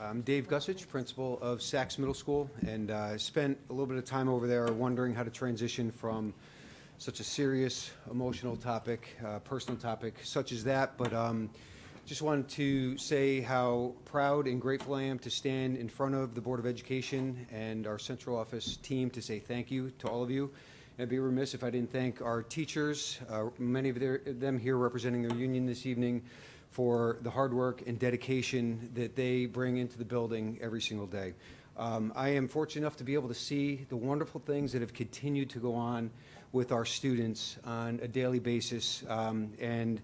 Speaker 20: I'm Dave Gussich, principal of Sachs Middle School, and I spent a little bit of time over there wondering how to transition from such a serious, emotional topic, personal topic such as that, but just wanted to say how proud and grateful I am to stand in front of the Board of Education and our central office team to say thank you to all of you. I'd be remiss if I didn't thank our teachers, many of them here representing their union this evening, for the hard work and dedication that they bring into the building every single day. I am fortunate enough to be able to see the wonderful things that have continued to go on with our students on a daily basis. And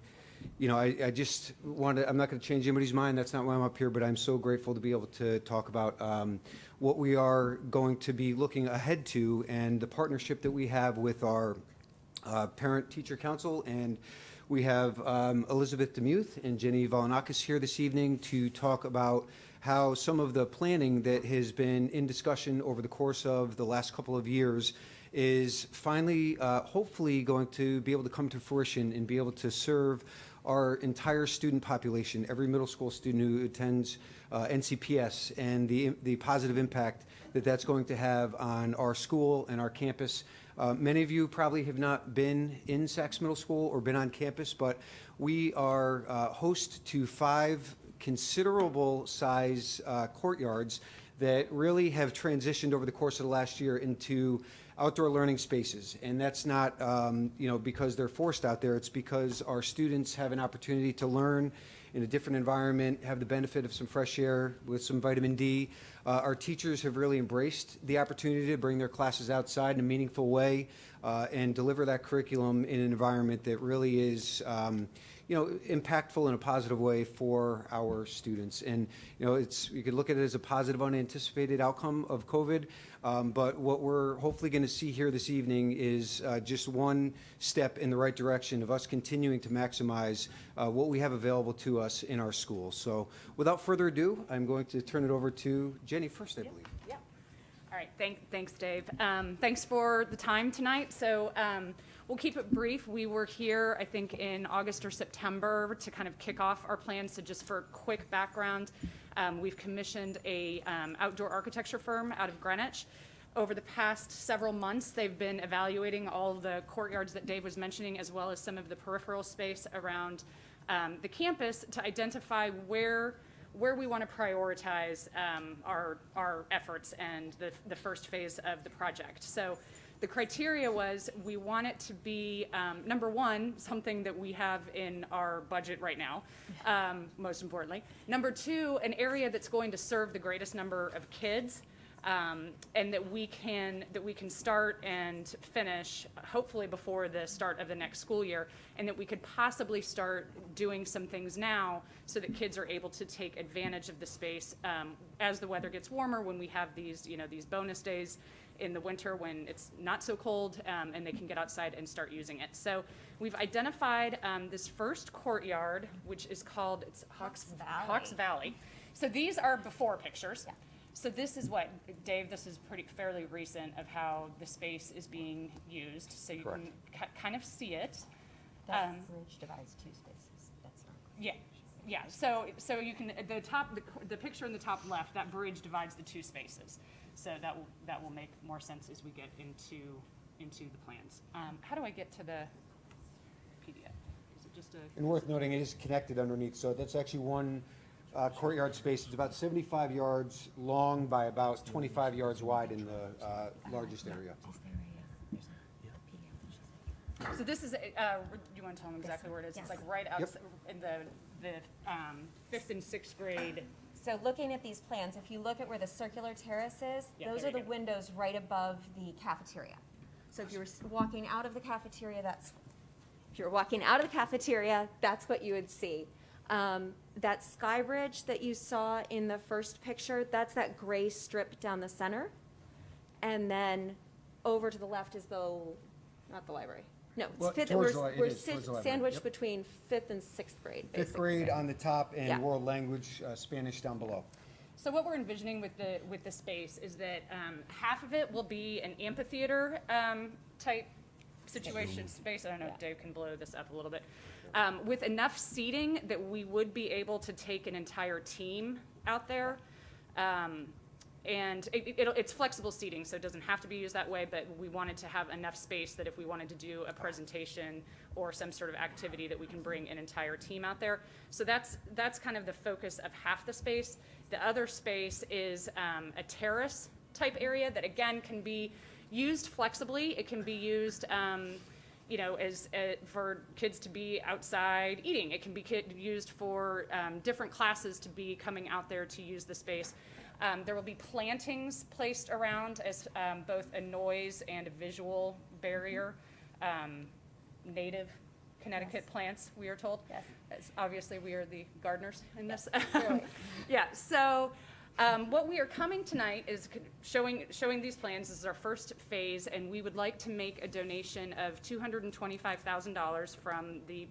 Speaker 20: you know, I just want to, I'm not going to change anybody's mind. That's not why I'm up here, but I'm so grateful to be able to talk about what we are going to be looking ahead to and the partnership that we have with our Parent-Teacher Council. And we have Elizabeth Demuth and Jenny Valanakis here this evening to talk about how some of the planning that has been in discussion over the course of the last couple of years is finally, hopefully, going to be able to come to fruition and be able to serve our entire student population, every middle school student who attends NCPS, and the positive impact that that's going to have on our school and our campus. Many of you probably have not been in Sachs Middle School or been on campus, but we are host to 5 considerable size courtyards that really have transitioned over the course of the last year into outdoor learning spaces. And that's not because they're forced out there. It's because our students have an opportunity to learn in a different environment, have the benefit of some fresh air with some vitamin D. Our teachers have really embraced the opportunity to bring their classes outside in a meaningful way and deliver that curriculum in an environment that really is impactful in a positive way for our students. And you could look at it as a positive unanticipated outcome of COVID, but what we're hopefully going to see here this evening is just one step in the right direction of us continuing to maximize what we have available to us in our schools. So without further ado, I'm going to turn it over to Jenny first, I believe.
Speaker 21: All right, thanks, Dave. Thanks for the time tonight. So we'll keep it brief. We were here, I think, in August or September to kind of kick off our plans. So just for quick background, we've commissioned a outdoor architecture firm out of Greenwich. Over the past several months, they've been evaluating all the courtyards that Dave was mentioning, as well as some of the peripheral space around the campus to identify where we want to prioritize our efforts and the first phase of the project. So the criteria was we want it to be, number one, something that we have in our budget right now, most importantly. Number two, an area that's going to serve the greatest number of kids, and that we can start and finish hopefully before the start of the next school year, and that we could possibly start doing some things now so that kids are able to take advantage of the space as the weather gets warmer, when we have these bonus days in the winter when it's not so cold, and they can get outside and start using it. So we've identified this first courtyard, which is called Hawks Valley. So these are before pictures. Yeah. So this is what, Dave, this is fairly recent of how the space is being used. So you can kind of see it.
Speaker 22: That bridge divides two spaces. That's not clear.
Speaker 21: Yeah. So you can, the picture in the top left, that bridge divides the two spaces. So that will make more sense as we get into the plans. How do I get to the PDF? Is it just a?
Speaker 20: And worth noting, it is connected underneath, so that's actually one courtyard space. It's about 75 yards long by about 25 yards wide in the largest area.
Speaker 21: So this is, you want to tell them exactly where it is? It's like right outside in the 5th and 6th grade.
Speaker 12: So looking at these plans, if you look at where the circular terrace is, those
Speaker 21: there
Speaker 12: are the
Speaker 21: you go.
Speaker 12: windows right above the cafeteria. So if you were walking out of the cafeteria, that's what you would see. That sky bridge that you saw in the first picture, that's that gray strip down the center. And then over to the left is not the library. No, it's
Speaker 20: Well,
Speaker 12: fifth.
Speaker 20: towards
Speaker 12: We're
Speaker 20: towards the library,
Speaker 12: sandwiched
Speaker 20: yep.
Speaker 12: between 5th and 6th grade.
Speaker 20: Fifth
Speaker 12: basically.
Speaker 20: grade on the top and
Speaker 12: Yeah.
Speaker 20: world language, Spanish down below.
Speaker 21: So what we're envisioning with the space is that half of it will be an amphitheater type situation space. I don't know if Dave can blow this up a little bit. With enough seating that we would be able to take an entire team out there. And it's flexible seating, so it doesn't have to be used that way, but we wanted to have enough space that if we wanted to do a presentation or some sort of activity, that we can bring an entire team out there. So that's kind of the focus of half the space. The other space is a terrace type area that again can be used flexibly. It can be used for kids to be outside eating. It can be used for different classes to be coming out there to use the space. There will be plantings placed around as both a noise and a visual barrier. Native Connecticut plants, we are told.
Speaker 12: Yes.
Speaker 21: Obviously, we are the gardeners in this. Yeah, so what we are coming tonight is showing these plans. This is our first phase, and we would like to make a donation of $225,000 from the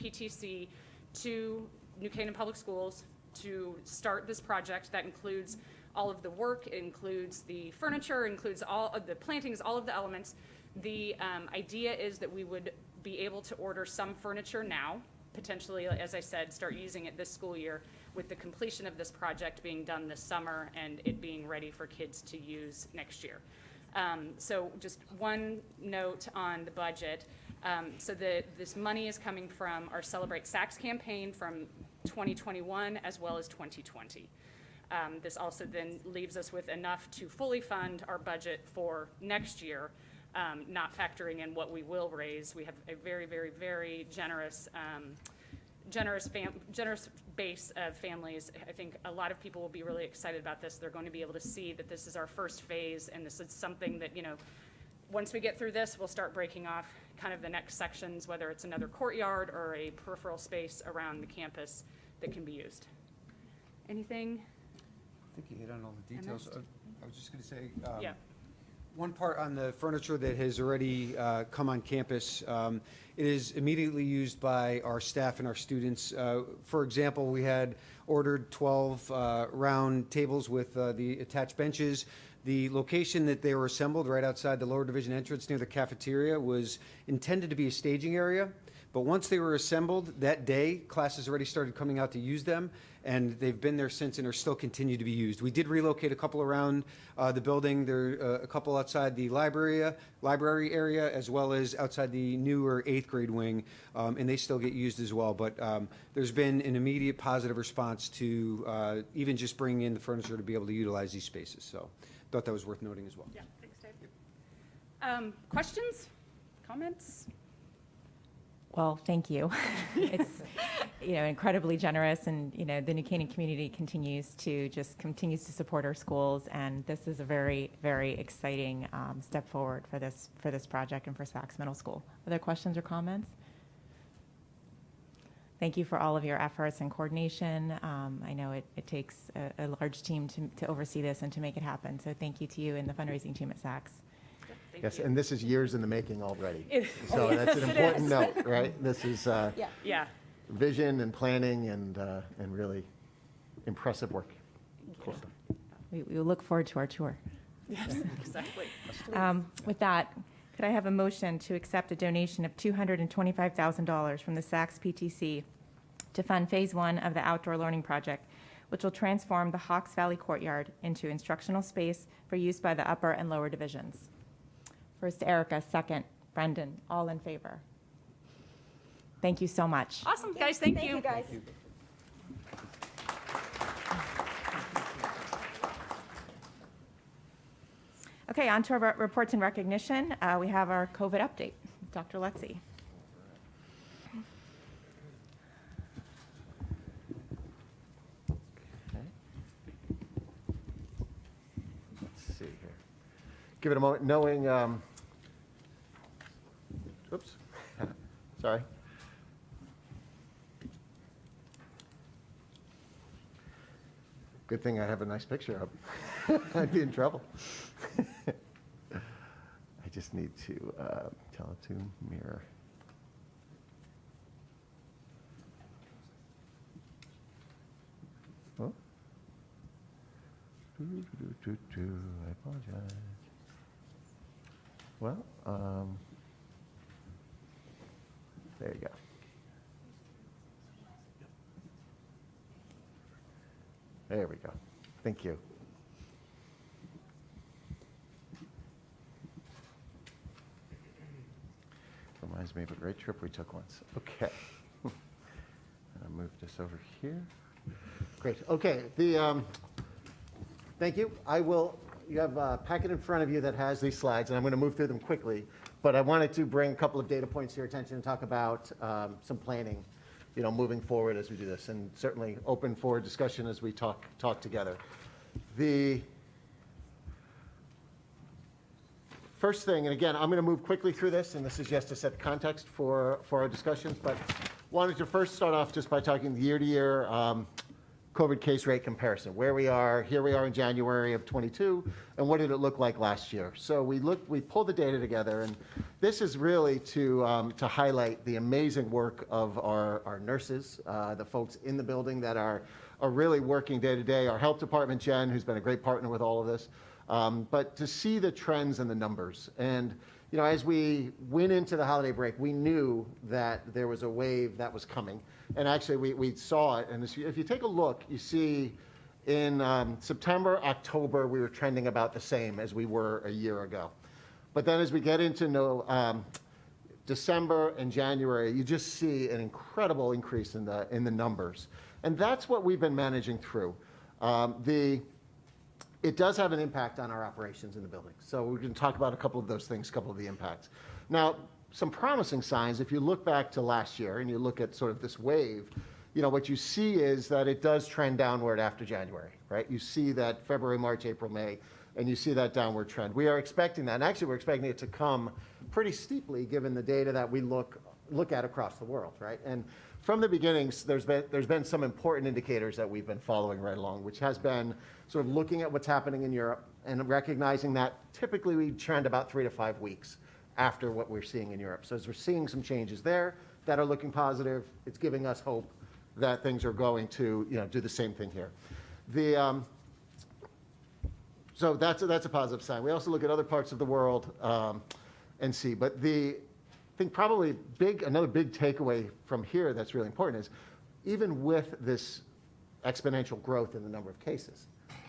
Speaker 21: PTC to New Canaan Public Schools to start this project. That includes all of the work, it includes the furniture, includes all of the plantings, all of the elements. The idea is that we would be able to order some furniture now, potentially, as I said, start using it this school year, with the completion of this project being done this summer and it being ready for kids to use next year. So just one note on the budget. So this money is coming from our Celebrate Saks campaign from 2021 as well as 2020. This also then leaves us with enough to fully fund our budget for next year, not factoring in what we will raise. We have a very, very, very generous base of families. I think a lot of people will be really excited about this. They're going to be able to see that this is our first phase, and this is something that, once we get through this, we'll start breaking off kind of the next sections, whether it's another courtyard or a peripheral space around the campus that can be used. Anything?
Speaker 20: I think you hit on all the details. I was just going to say,
Speaker 21: Yeah.
Speaker 20: one part on the furniture that has already come on campus, it is immediately used by our staff and our students. For example, we had ordered 12 round tables with the attached benches. The location that they were assembled right outside the lower division entrance near the cafeteria was intended to be a staging area. But once they were assembled that day, classes already started coming out to use them, and they've been there since and are still continue to be used. We did relocate a couple around the building. There are a couple outside the library area, as well as outside the newer 8th grade wing, and they still get used as well. But there's been an immediate positive response to even just bringing in the furniture to be able to utilize these spaces. So thought that was worth noting as well.
Speaker 21: Yeah, thanks, Dave. Questions, comments?
Speaker 1: Well, thank you. It's, incredibly generous, and, the New Canaan community continues to support our schools, and this is a very, very exciting step forward for this project and for Saks Middle School. Other questions or comments? Thank you for all of your efforts and coordination. I know it takes a large team to oversee this and to make it happen, so thank you to you and the fundraising team at Saks.
Speaker 2: Yes, and this is years in the making already.
Speaker 21: So
Speaker 2: that's an important note, right? This is
Speaker 21: Yeah.
Speaker 2: vision and planning and really impressive work. Cool stuff.
Speaker 1: We look forward to our tour.
Speaker 21: Yes, exactly.
Speaker 1: With that, could I have a motion to accept a donation of $225,000 from the Saks PTC to fund Phase 1 of the Outdoor Learning Project, which will transform the Hawks Valley Courtyard into instructional space for use by the upper and lower divisions? First, Erica. Second, Brendan. All in favor? Thank you so much.
Speaker 21: Awesome, guys. Thank you.
Speaker 12: guys.
Speaker 1: Okay, on to our reports and recognition. We have our COVID update. Dr. Lutzy.
Speaker 2: Let's see here. Give it a moment, knowing, oops, sorry. Good thing I have a nice picture up. I'd be in trouble. I just need to tell it to mirror. Oh. I apologize. Well, there you go. There we go. Thank you. Reminds me of a great trip we took once. Okay. I'll move this over here. Great. Okay. Thank you. You have a packet in front of you that has these slides, and I'm going to move through them quickly. But I wanted to bring a couple of data points to your attention and talk about some planning, moving forward as we do this, and certainly open for discussion as we talk together. The first thing, and again, I'm going to move quickly through this, and this is just to set the context for our discussions, but wanted to first start off just by talking the year-to-year COVID case rate comparison. Here we are in January of 22, and what did it look like last year? So we pulled the data together, and this is really to highlight the amazing work of our nurses, the folks in the building that are really working day to day. Our health department, Jen, who's been a great partner with all of this, but to see the trends and the numbers. And as we went into the holiday break, we knew that there was a wave that was coming. And actually, we saw it. And if you take a look, you see in September, October, we were trending about the same as we were a year ago. But then as we get into December and January, you just see an incredible increase in the numbers. And that's what we've been managing through. It does have an impact on our operations in the building. So we're going to talk about a couple of those things, a couple of the impacts. Now, some promising signs, if you look back to last year and you look at sort of this wave, what you see is that it does trend downward after January, right? You see that February, March, April, May, and you see that downward trend. We are expecting that, and actually we're expecting it to come pretty steeply given the data that we look at across the world, right? And from the beginnings, there's been some important indicators that we've been following right along, which has been sort of looking at what's happening in Europe and recognizing that typically we trend about 3 to 5 weeks after what we're seeing in Europe. So as we're seeing some changes there that are looking positive, it's giving us hope that things are going to do the same thing here. So that's a positive sign. We also look at other parts of the world and see. But I think probably another big takeaway from here that's really important is even with this exponential growth in the number of cases,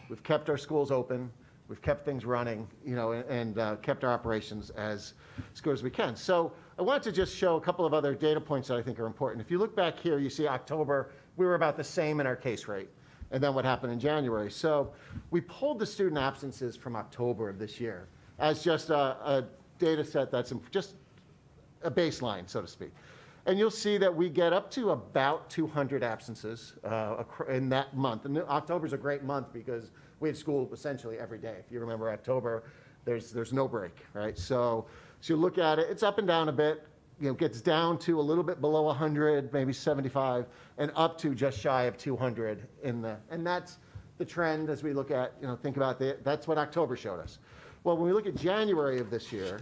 Speaker 2: we've kept our schools open, we've kept things running, and kept our operations as good as we can. So I want to just show a couple of other data points that I think are important. If you look back here, you see October, we were about the same in our case rate. And then what happened in January. So we pulled the student absences from October of this year as just a data set that's just a baseline, so to speak. And you'll see that we get up to about 200 absences in that month. And October's a great month because we had school essentially every day. If you remember October, there's no break, right? So you look at it, it's up and down a bit. Gets down to a little bit below 100, maybe 75, and up to just shy of 200 and that's the trend as we look at, think about that's what October showed us. Well, when we look at January of this year,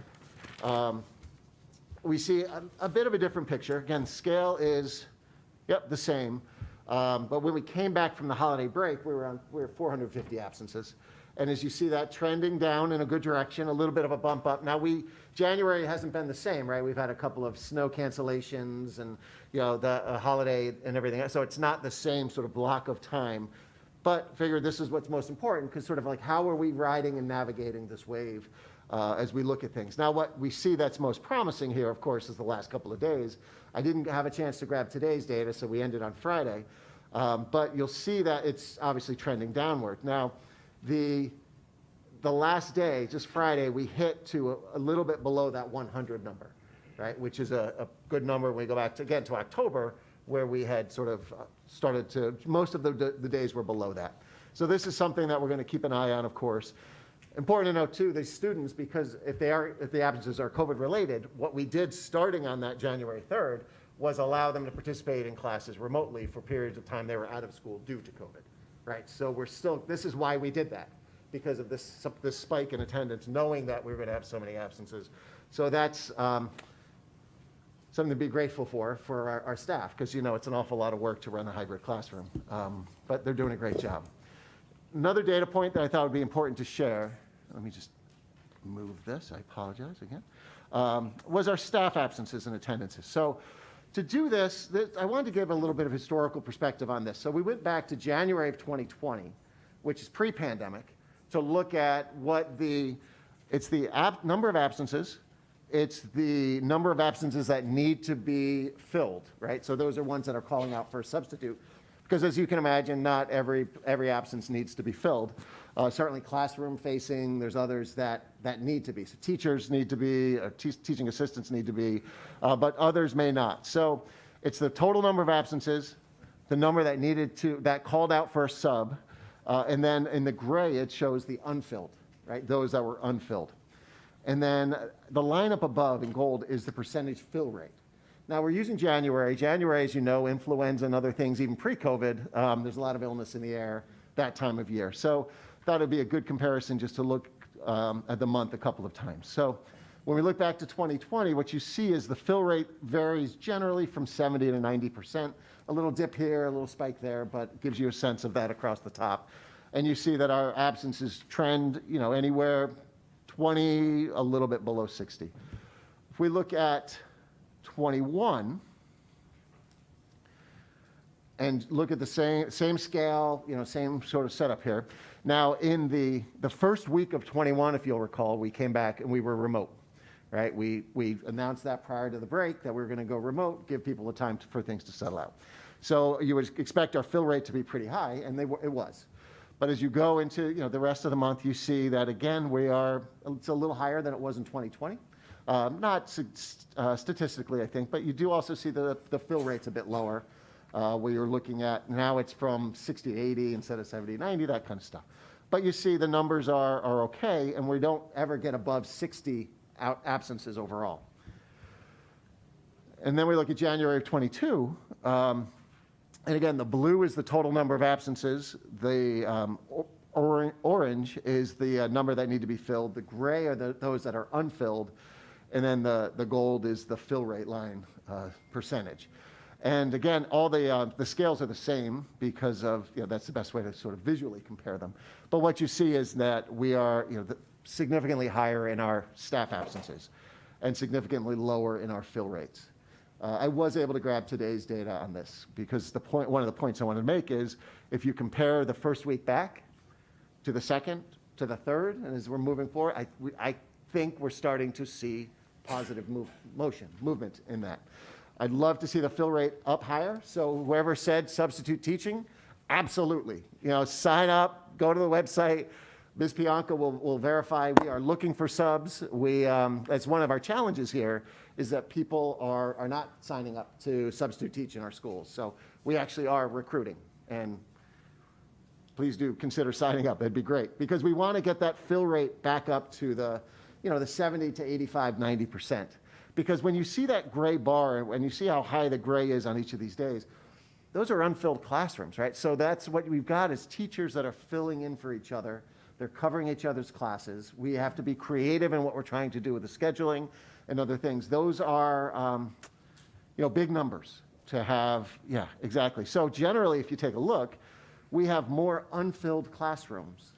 Speaker 2: we see a bit of a different picture. Again, scale is, the same. But when we came back from the holiday break, we were 450 absences. And as you see that trending down in a good direction, a little bit of a bump up. Now January hasn't been the same, right? We've had a couple of snow cancellations and, the holiday and everything. So it's not the same sort of block of time, but figure this is what's most important because sort of like how are we riding and navigating this wave as we look at things. Now what we see that's most promising here, of course, is the last couple of days. I didn't have a chance to grab today's data, so we ended on Friday. But you'll see that it's obviously trending downward. Now, the last day, just Friday, we hit to a little bit below that 100 number, right? Which is a good number when we go back to October, where we had sort of started to, most of the days were below that. So this is something that we're going to keep an eye on, of course. Important to note too, the students, because if the absences are COVID related, what we did starting on that January 3rd was allow them to participate in classes remotely for periods of time they were out of school due to COVID. Right, so this is why we did that, because of this spike in attendance, knowing that we were going to have so many absences. So that's something to be grateful for our staff, because it's an awful lot of work to run a hybrid classroom, but they're doing a great job. Another data point that I thought would be important to share, let me just move this, I apologize again, was our staff absences and attendances. So to do this, I wanted to give a little bit of historical perspective on this. So we went back to January of 2020, which is pre-pandemic, to look at it's the number of absences, it's the number of absences that need to be filled, right? So those are ones that are calling out for a substitute. Because as you can imagine, not every absence needs to be filled. Certainly classroom facing, there's others that need to be. So teachers need to be, teaching assistants need to be, but others may not. So it's the total number of absences, the number that called out for a sub, and then in the gray it shows the unfilled, right? Those that were unfilled. And then the line up above in gold is the percentage fill rate. Now we're using January. January, as you know, influenza and other things, even pre-COVID, there's a lot of illness in the air that time of year. So thought it'd be a good comparison just to look at the month a couple of times. So when we look back to 2020, what you see is the fill rate varies generally from 70 to 90%. A little dip here, a little spike there, but gives you a sense of that across the top. And you see that our absences trend, anywhere 20, a little bit below 60. If we look at 21 and look at the same scale, same sort of setup here. Now in the first week of 21, if you'll recall, we came back and we were remote, right? We announced that prior to the break that we were going to go remote, give people the time for things to settle out. So you would expect our fill rate to be pretty high, and it was. But as you go into the rest of the month, you see that again it's a little higher than it was in 2020. Not statistically, I think, but you do also see the fill rate's a bit lower, where you're looking at now it's from 60 to 80 instead of 70 to 90, that kind of stuff. But you see the numbers are okay, and we don't ever get above 60 absences overall. And then we look at January of 22, and again, the blue is the total number of absences. The orange is the number that need to be filled. The gray are those that are unfilled. And then the gold is the fill rate line percentage. And again, all the scales are the same because of, that's the best way to sort of visually compare them. But what you see is that we are, significantly higher in our staff absences and significantly lower in our fill rates. I was able to grab today's data on this because one of the points I wanted to make is if you compare the first week back to the second to the third, and as we're moving forward, I think we're starting to see positive movement in that. I'd love to see the fill rate up higher. So whoever said substitute teaching, absolutely. Sign up, go to the website. Ms. Pianca will verify. We are looking for subs. That's one of our challenges here is that people are not signing up to substitute teach in our schools. So we actually are recruiting, and please do consider signing up. It'd be great because we want to get that fill rate back up to the 70 to 85, 90%. Because when you see that gray bar, and you see how high the gray is on each of these days, those are unfilled classrooms, right? So that's what we've got is teachers that are filling in for each other. They're covering each other's classes. We have to be creative in what we're trying to do with the scheduling and other things. Those are, big numbers to have. Yeah, exactly. So generally, if you take a look, we have more unfilled classrooms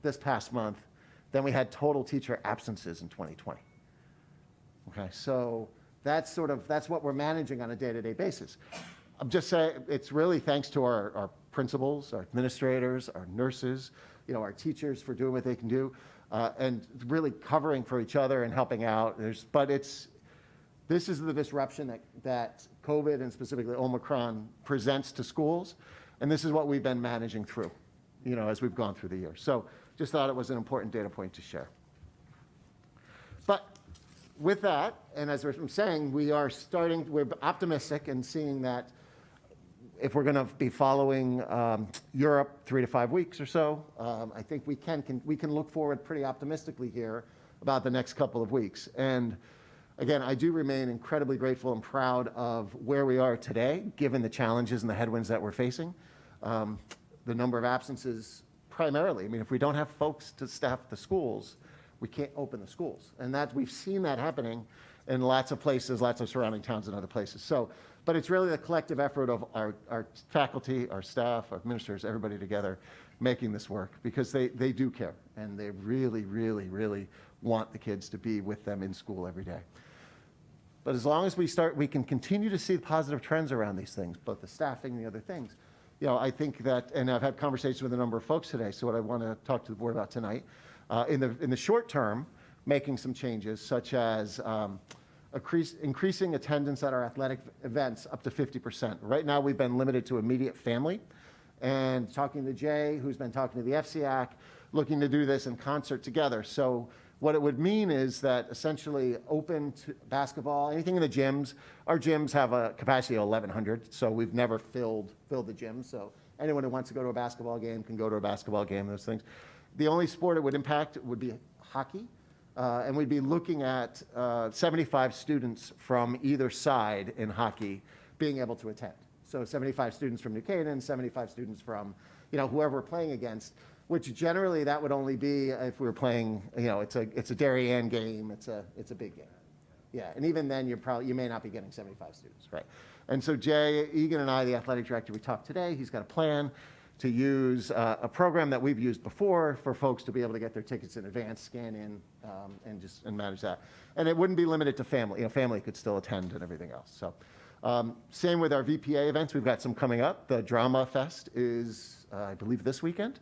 Speaker 2: this past month than we had total teacher absences in 2020. Okay, so that's what we're managing on a day-to-day basis. I'm just saying it's really thanks to our principals, our administrators, our nurses, our teachers for doing what they can do, and really covering for each other and helping out. This is the disruption that COVID and specifically Omicron presents to schools, and this is what we've been managing through, as we've gone through the year. So just thought it was an important data point to share. But with that, and as I'm saying, we're optimistic and seeing that if we're going to be following Europe 3 to 5 weeks or so, I think we can look forward pretty optimistically here about the next couple of weeks. And again, I do remain incredibly grateful and proud of where we are today, given the challenges and the headwinds that we're facing. The number of absences primarily, if we don't have folks to staff the schools, we can't open the schools. And we've seen that happening in lots of places, lots of surrounding towns and other places. But it's really the collective effort of our faculty, our staff, our administrators, everybody together making this work because they do care and they really, really, really want the kids to be with them in school every day. But as long as we can continue to see positive trends around these things, both the staffing and the other things. I think that, and I've had conversations with a number of folks today, so what I want to talk to the board about tonight, in the short term, making some changes such as increasing attendance at our athletic events up to 50%. Right now, we've been limited to immediate family, and talking to Jay, who's been talking to the FCAC, looking to do this in concert together. So what it would mean is that essentially open to basketball, anything in the gyms. Our gyms have a capacity of 1,100, so we've never filled the gym. So anyone who wants to go to a basketball game can go to a basketball game, those things. The only sport it would impact would be hockey. And we'd be looking at 75 students from either side in hockey being able to attend. So 75 students from New Canaan, 75 students from, whoever we're playing against, which generally that would only be if we were playing, it's a Darien game, it's a big game. Yeah, and even then you may not be getting 75 students, right? And so Jay Egan and I, the athletic director, we talked today, he's got a plan to use a program that we've used before for folks to be able to get their tickets in advance, scan in, and manage that. And it wouldn't be limited to family. Family could still attend and everything else. So same with our VPA events. We've got some coming up. The Drama Fest is, I believe, this weekend,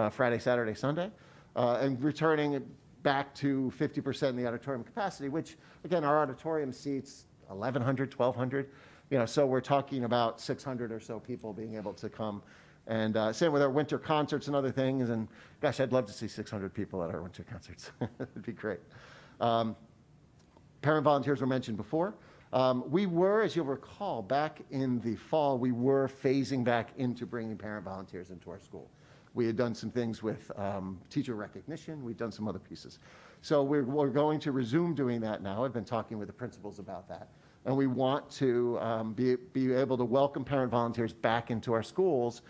Speaker 2: Friday, Saturday, Sunday, and returning back to 50% in the auditorium capacity, which, again, our auditorium seats 1,100, 1,200. So we're talking about 600 or so people being able to come. And same with our winter concerts and other things. And gosh, I'd love to see 600 people at our winter concerts. It'd be great. Parent volunteers were mentioned before. We were, as you'll recall, back in the fall, we were phasing back into bringing parent volunteers into our school. We had done some things with teacher recognition. We've done some other pieces. So we're going to resume doing that now. I've been talking with the principals about that. And we want to be able to welcome parent volunteers back into our schools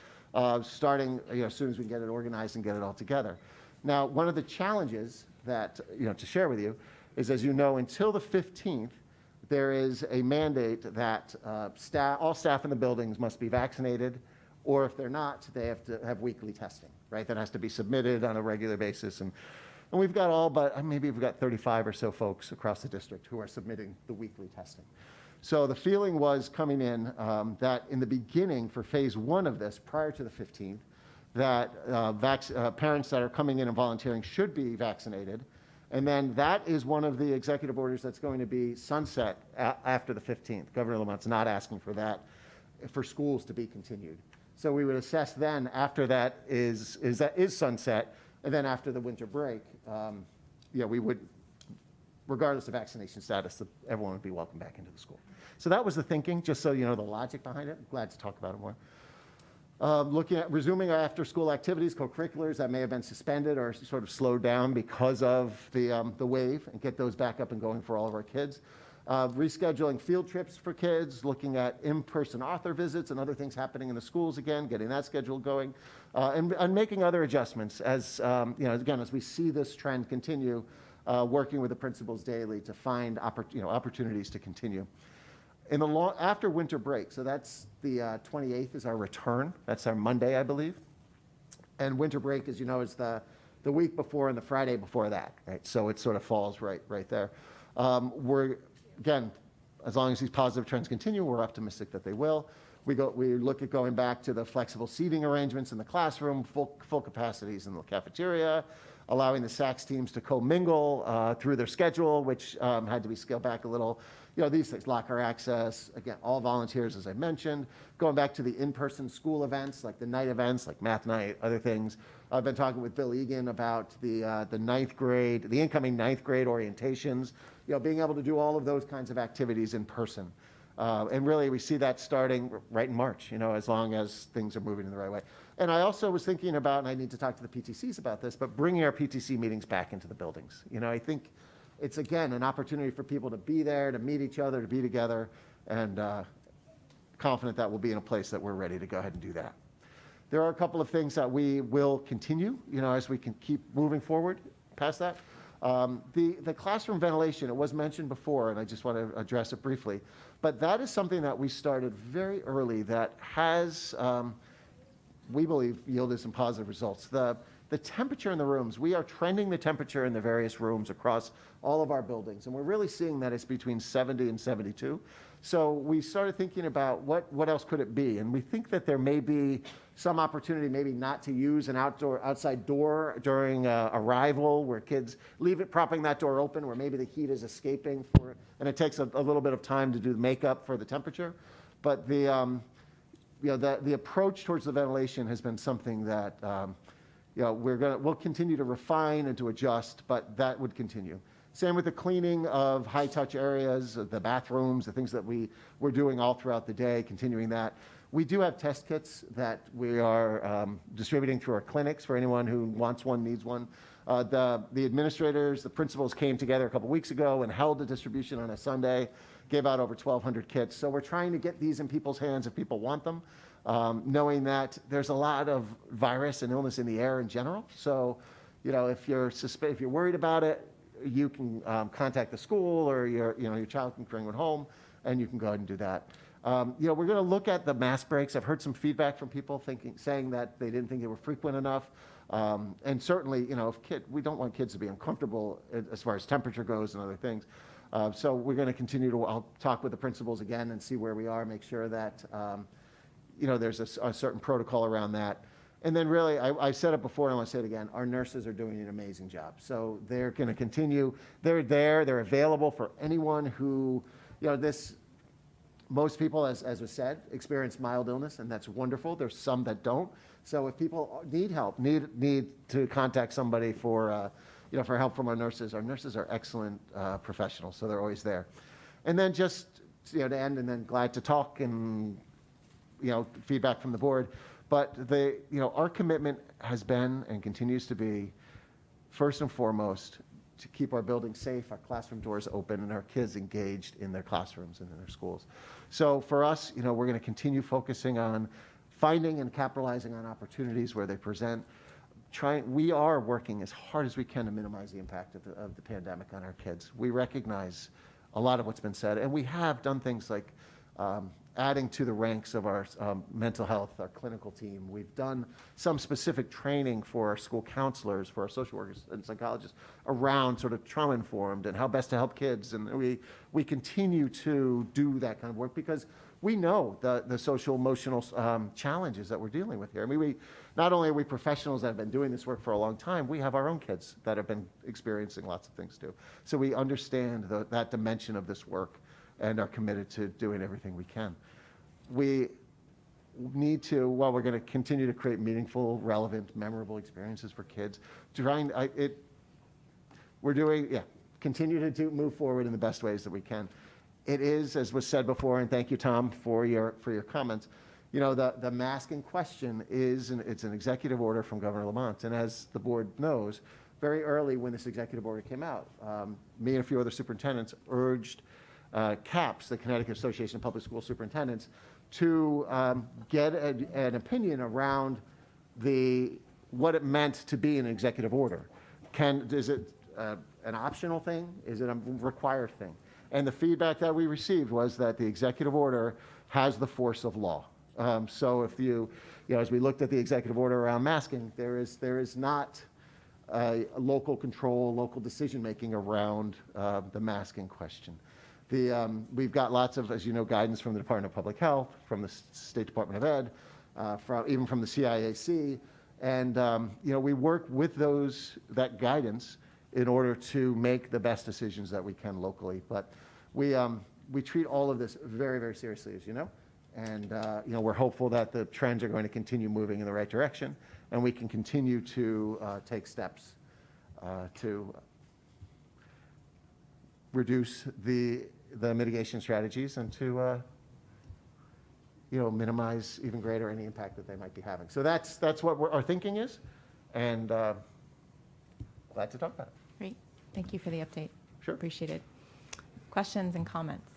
Speaker 2: starting as soon as we can get it organized and get it all together. Now, one of the challenges that, to share with you is, as you know, until the 15th, there is a mandate that all staff in the buildings must be vaccinated, or if they're not, they have to have weekly testing, right? That has to be submitted on a regular basis. And we've got all but maybe we've got 35 or so folks across the district who are submitting the weekly testing. So the feeling was coming in that in the beginning for phase 1 of this, prior to the 15th, that parents that are coming in and volunteering should be vaccinated. And then that is one of the executive orders that's going to be sunset after the 15th. Governor Lamont's not asking for that, for schools to be continued. So we would assess then after that is sunset, and then after the winter break, we would, regardless of vaccination status, everyone would be welcome back into the school. So that was the thinking, just so you know the logic behind it. I'm glad to talk about it more. Looking at resuming our after-school activities, co-curriculars that may have been suspended or sort of slowed down because of the wave, and get those back up and going for all of our kids. Rescheduling field trips for kids, looking at in-person author visits and other things happening in the schools again, getting that schedule going, and making other adjustments as, again, as we see this trend continue, working with the principals daily to find opportunities to continue. In the after winter break, so that's the 28th is our return. That's our Monday, I believe. And winter break, as you know, is the week before and the Friday before that, right? So it sort of falls right there. We're, again, as long as these positive trends continue, we're optimistic that they will. We look at going back to the flexible seating arrangements in the classroom, full capacities in the cafeteria, allowing the SACS teams to co-mingle through their schedule, which had to be scaled back a little. These things, locker access, again, all volunteers, as I mentioned. Going back to the in-person school events, like the night events, like math night, other things. I've been talking with Bill Egan about the ninth grade, the incoming ninth grade orientations, being able to do all of those kinds of activities in person. And really, we see that starting right in March, as long as things are moving in the right way. And I also was thinking about, and I need to talk to the PTCs about this, but bringing our PTC meetings back into the buildings. I think it's, again, an opportunity for people to be there, to meet each other, to be together, and confident that we'll be in a place that we're ready to go ahead and do that. There are a couple of things that we will continue, as we can keep moving forward past that. The classroom ventilation, it was mentioned before, and I just want to address it briefly, but that is something that we started very early that has, we believe, yielded some positive results. The temperature in the rooms, we are trending the temperature in the various rooms across all of our buildings, and we're really seeing that it's between 70 and 72. So we started thinking about what else could it be, and we think that there may be some opportunity maybe not to use an outside door during arrival, where kids leave it, propping that door open, where maybe the heat is escaping, and it takes a little bit of time to do the makeup for the temperature. But the approach towards the ventilation has been something that we'll continue to refine and to adjust, but that would continue. Same with the cleaning of high-touch areas, the bathrooms, the things that we're doing all throughout the day, continuing that. We do have test kits that we are distributing through our clinics for anyone who wants one, needs one. The administrators, the principals came together a couple weeks ago and held a distribution on a Sunday, gave out over 1,200 kits. So we're trying to get these in people's hands if people want them, knowing that there's a lot of virus and illness in the air in general. So, if you're worried about it, you can contact the school, or your child can bring it home, and you can go ahead and do that. We're going to look at the mask breaks. I've heard some feedback from people saying that they didn't think they were frequent enough. And certainly, we don't want kids to be uncomfortable as far as temperature goes and other things. So we're going to continue I'll talk with the principals again and see where we are, make sure that, there's a certain protocol around that. And then really, I said it before and I want to say it again, our nurses are doing an amazing job. So they're going to continue. They're there. They're available for anyone who, most people, as was said, experience mild illness, and that's wonderful. There's some that don't. So if people need help, need to contact somebody for help from our nurses are excellent professionals, so they're always there. And then just, to end, and then glad to talk and, feedback from the board. But our commitment has been and continues to be, first and foremost, to keep our buildings safe, our classroom doors open, and our kids engaged in their classrooms and in their schools. So for us, we're going to continue focusing on finding and capitalizing on opportunities where they present. We are working as hard as we can to minimize the impact of the pandemic on our kids. We recognize a lot of what's been said. And we have done things like adding to the ranks of our mental health, our clinical team. We've done some specific training for our school counselors, for our social workers and psychologists around sort of trauma-informed and how best to help kids. And we continue to do that kind of work because we know the social emotional challenges that we're dealing with here. I mean, not only are we professionals that have been doing this work for a long time, we have our own kids that have been experiencing lots of things too. So we understand that dimension of this work and are committed to doing everything we can. We need to, while we're going to continue to create meaningful, relevant, memorable experiences for kids, continue to move forward in the best ways that we can. It is, as was said before, and thank you, Tom, for your comments. You know, the mask in question it's an executive order from Governor Lamont, and as the board knows, very early when this executive order came out, me and a few other superintendents urged CAPS, the Connecticut Association of Public School Superintendents, to get an opinion around what it meant to be an executive order. Is it an optional thing? Is it a required thing? And the feedback that we received was that the executive order has the force of law. So if as we looked at the executive order around masking, there is not a local control, local decision-making around the masking question. We've got lots of, as you know, guidance from the Department of Public Health, from the State Department of Ed, even from the CIAC, and we work with that guidance in order to make the best decisions that we can locally. But we treat all of this very, very seriously, as you know, and we're hopeful that the trends are going to continue moving in the right direction, and we can continue to take steps to reduce the mitigation strategies and to minimize even greater any impact that they might be having. So that's what our thinking is, and glad to talk about it.
Speaker 1: Great. Thank you for the update.
Speaker 2: Sure.
Speaker 1: Appreciate it. Questions and comments?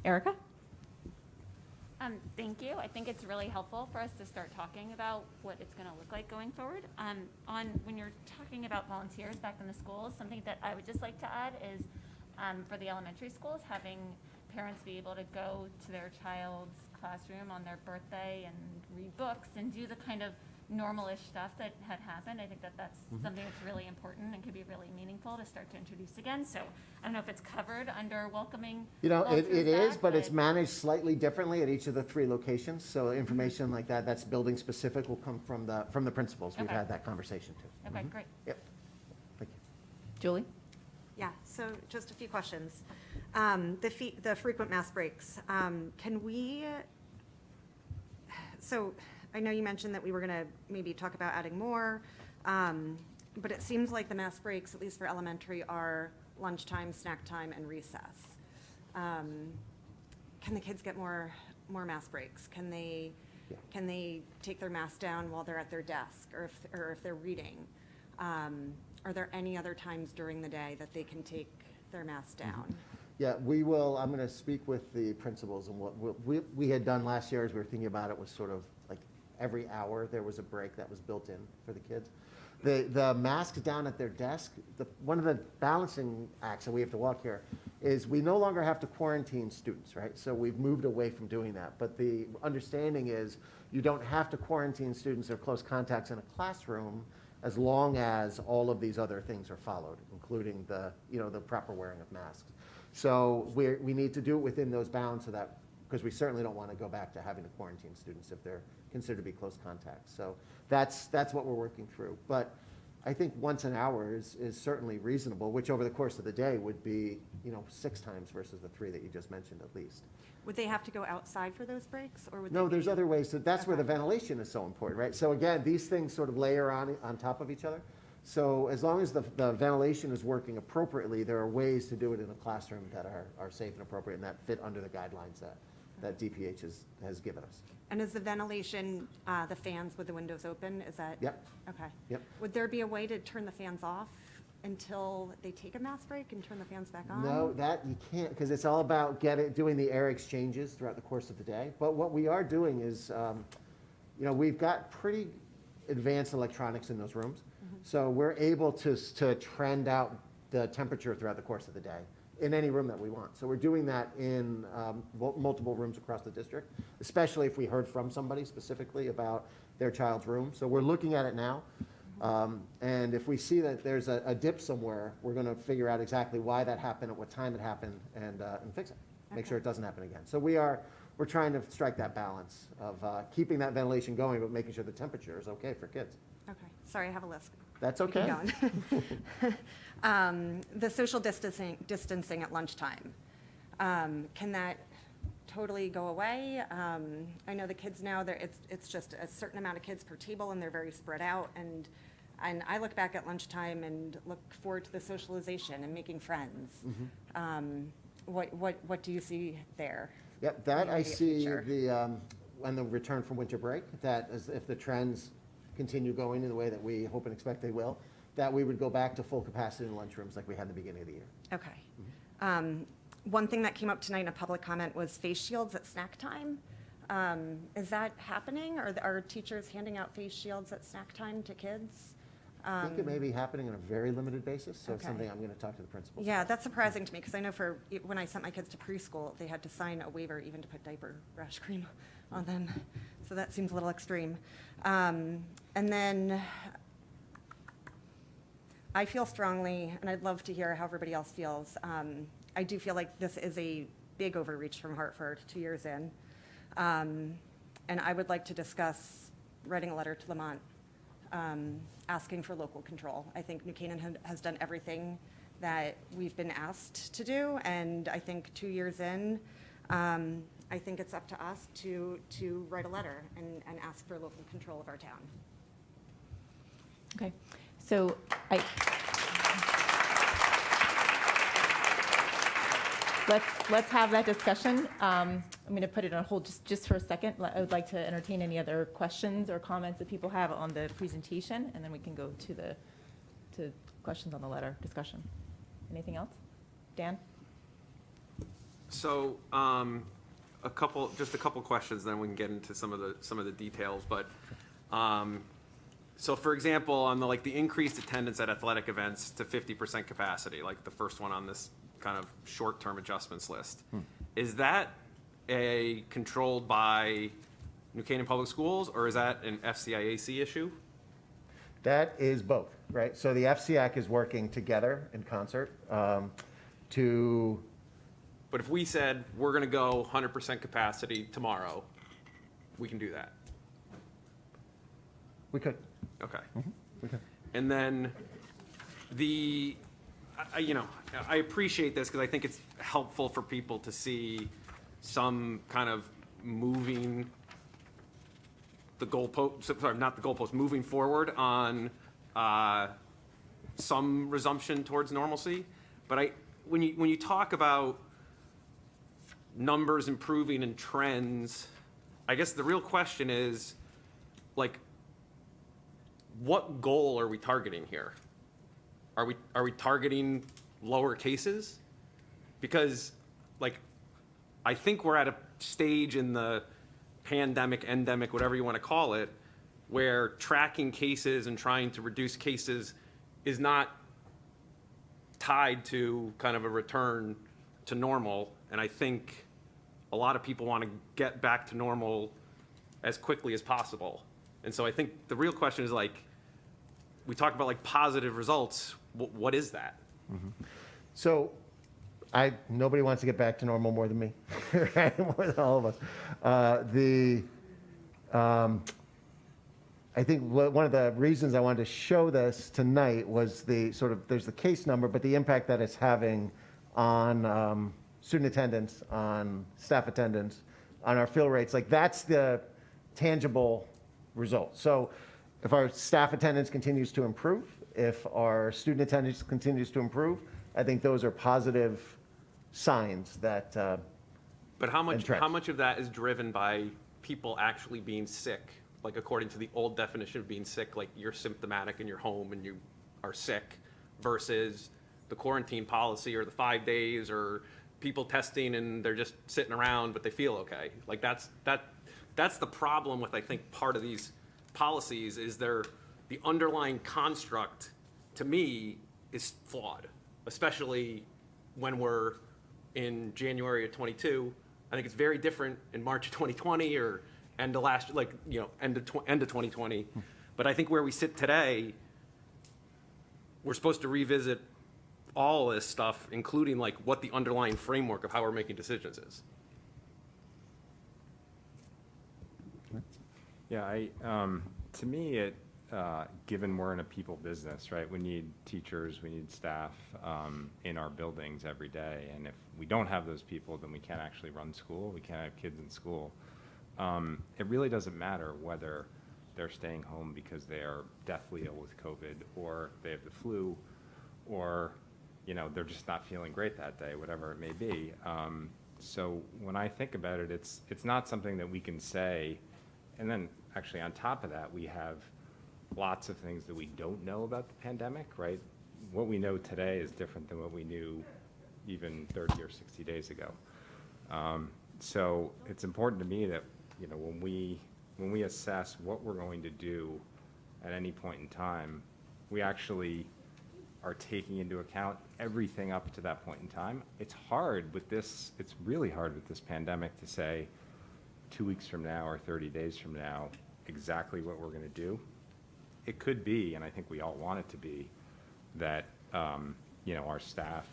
Speaker 1: Erica?
Speaker 3: Thank you. I think it's really helpful for us to start talking about what it's going to look like going forward. When you're talking about volunteers back in the schools, something that I would just like to add is for the elementary schools, having parents be able to go to their child's classroom on their birthday and read books and do the kind of normal-ish stuff that had happened. I think that's something that's really important and could be really meaningful to start to introduce again. So I don't know if it's covered under welcoming.
Speaker 2: It is, but it's managed slightly differently at each of the 3 locations. So information like that's building specific will come from the principals. We've had that conversation too.
Speaker 3: Okay, great.
Speaker 2: Yep. Thank you.
Speaker 1: Julie?
Speaker 4: Yeah, so just a few questions. The frequent mask breaks. So I know you mentioned that we were going to maybe talk about adding more, but it seems like the mask breaks, at least for elementary, are lunchtime, snack time, and recess. Can the kids get more mask breaks? Can they take their mask down while they're at their desk, or if they're reading? Are there any other times during the day that they can take their mask down?
Speaker 2: Yeah, we will. I'm going to speak with the principals, and what we had done last year as we were thinking about it was sort of like every hour there was a break that was built in for the kids. The masks down at their desk, one of the balancing acts that we have to walk here is we no longer have to quarantine students, right? So we've moved away from doing that. But the understanding is you don't have to quarantine students or close contacts in a classroom as long as all of these other things are followed, including the proper wearing of masks. So we need to do it within those bounds, so that, because we certainly don't want to go back to having to quarantine students if they're considered to be close contacts. So that's what we're working through. But I think once an hour is certainly reasonable, which over the course of the day would be 6 times versus the 3 that you just mentioned at least.
Speaker 4: Would they have to go outside for those breaks, or would
Speaker 2: No,
Speaker 4: they
Speaker 2: there's other ways to, that's where the ventilation is so important, right? So again, these things sort of layer on top of each other. So as long as the ventilation is working appropriately, there are ways to do it in a classroom that are safe and appropriate and that fit under the guidelines that DPH has given us.
Speaker 4: And is the ventilation, the fans with the windows open, is that?
Speaker 2: Yep.
Speaker 4: Okay.
Speaker 2: Yep.
Speaker 4: Would there be a way to turn the fans off until they take a mask break and turn the fans back on?
Speaker 2: No, that you can't, because it's all about doing the air exchanges throughout the course of the day. But what we are doing is, we've got pretty advanced electronics in those rooms. So we're able to trend out the temperature throughout the course of the day in any room that we want. So we're doing that in multiple rooms across the district, especially if we heard from somebody specifically about their child's room. So we're looking at it now. And if we see that there's a dip somewhere, we're going to figure out exactly why that happened, at what time it happened, and fix it. Make sure it doesn't happen again. So we're trying to strike that balance of keeping that ventilation going, but making sure the temperature is okay for kids.
Speaker 4: Okay, sorry, I have a list.
Speaker 2: That's
Speaker 4: We can
Speaker 2: okay.
Speaker 4: go on. The social distancing at lunchtime. Can that totally go away? I know the kids now, it's just a certain amount of kids per table, and they're very spread out. And I look back at lunchtime and look forward to the socialization and making friends. What do you see there?
Speaker 2: Yeah,
Speaker 4: in
Speaker 2: that
Speaker 4: the
Speaker 2: I
Speaker 4: immediate
Speaker 2: see
Speaker 4: future?
Speaker 2: when the return from winter break, that as if the trends continue going in the way that we hope and expect they will, that we would go back to full capacity in lunchrooms like we had in the beginning of the year.
Speaker 4: Okay. One thing that came up tonight in a public comment was face shields at snack time. Is that happening? Are teachers handing out face shields at snack time to kids?
Speaker 2: I think it may be happening on a very limited basis, so it's
Speaker 4: Okay.
Speaker 2: something I'm going to talk to the principals.
Speaker 4: Yeah, that's surprising to me, because I know when I sent my kids to preschool, they had to sign a waiver even to put diaper rash cream on them. So that seems a little extreme. And then I feel strongly, and I'd love to hear how everybody else feels. I do feel like this is a big overreach from Hartford 2 years in. And I would like to discuss writing a letter to Lamont, asking for local control. I think New Canaan has done everything that we've been asked to do, and I think 2 years in, I think it's up to us to write a letter and ask for local control of our town.
Speaker 1: Okay, so let's have that discussion. I'm going to put it on hold just for a second. I would like to entertain any other questions or comments that people have on the presentation, and then we can go to questions on the letter discussion. Anything else? Dan?
Speaker 5: So, a couple questions, then we can get into some of the details. But, so for example, on the increased attendance at athletic events to 50% capacity, like the first one on this kind of short-term adjustments list, is that controlled by New Canaan Public Schools, or is that an FCIAC issue?
Speaker 2: That is both, right? So the FCIAC is working together in concert to.
Speaker 5: But if we said we're going to go 100% capacity tomorrow, we can do that.
Speaker 2: We could.
Speaker 5: Okay.
Speaker 2: We could.
Speaker 5: And then I appreciate this because I think it's helpful for people to see some kind of moving the goalpost, sorry, not the goalpost, moving forward on some resumption towards normalcy. But when you talk about numbers improving and trends, I guess the real question is, what goal are we targeting here? Are we targeting lower cases? Because, I think we're at a stage in the pandemic, endemic, whatever you want to call it, where tracking cases and trying to reduce cases is not tied to kind of a return to normal. And I think a lot of people want to get back to normal as quickly as possible. And so I think the real question is, we talk about positive results. What is that?
Speaker 2: So nobody wants to get back to normal more than me, right? More than all of us. I think one of the reasons I wanted to show this tonight was there's the case number, but the impact that it's having on student attendance, on staff attendance, on our fill rates. That's the tangible result. So if our staff attendance continues to improve, if our student attendance continues to improve, I think those are positive signs that.
Speaker 5: But how much of that is driven by people actually being sick? According to the old definition of being sick, you're symptomatic in your home and you are sick, versus the quarantine policy or the 5 days or people testing and they're just sitting around but they feel okay. That's the problem with, I think, part of these policies is the underlying construct, to me, is flawed. especially when we're in January of 22. I think it's very different in March of 2020 or end of last, like, you know, end of 2020. But I think where we sit today, we're supposed to revisit all this stuff, including like what the underlying framework of how we're making decisions is.
Speaker 15: Yeah, to me, given we're in a people business, right? We need teachers, we need staff in our buildings every day, and if we don't have those people, then we can't actually run school. We can't have kids in school. It really doesn't matter whether they're staying home because they are deathly ill with COVID, or they have the flu, or they're just not feeling great that day, whatever it may be. So when I think about it, it's not something that we can say. And then actually on top of that, we have lots of things that we don't know about the pandemic, right? What we know today is different than what we knew even 30 or 60 days ago. So it's important to me that, when we assess what we're going to do at any point in time, we actually are taking into account everything up to that point in time. It's really hard with this pandemic to say 2 weeks from now or 30 days from now exactly what we're going to do. It could be, and I think we all want it to be, that our staff,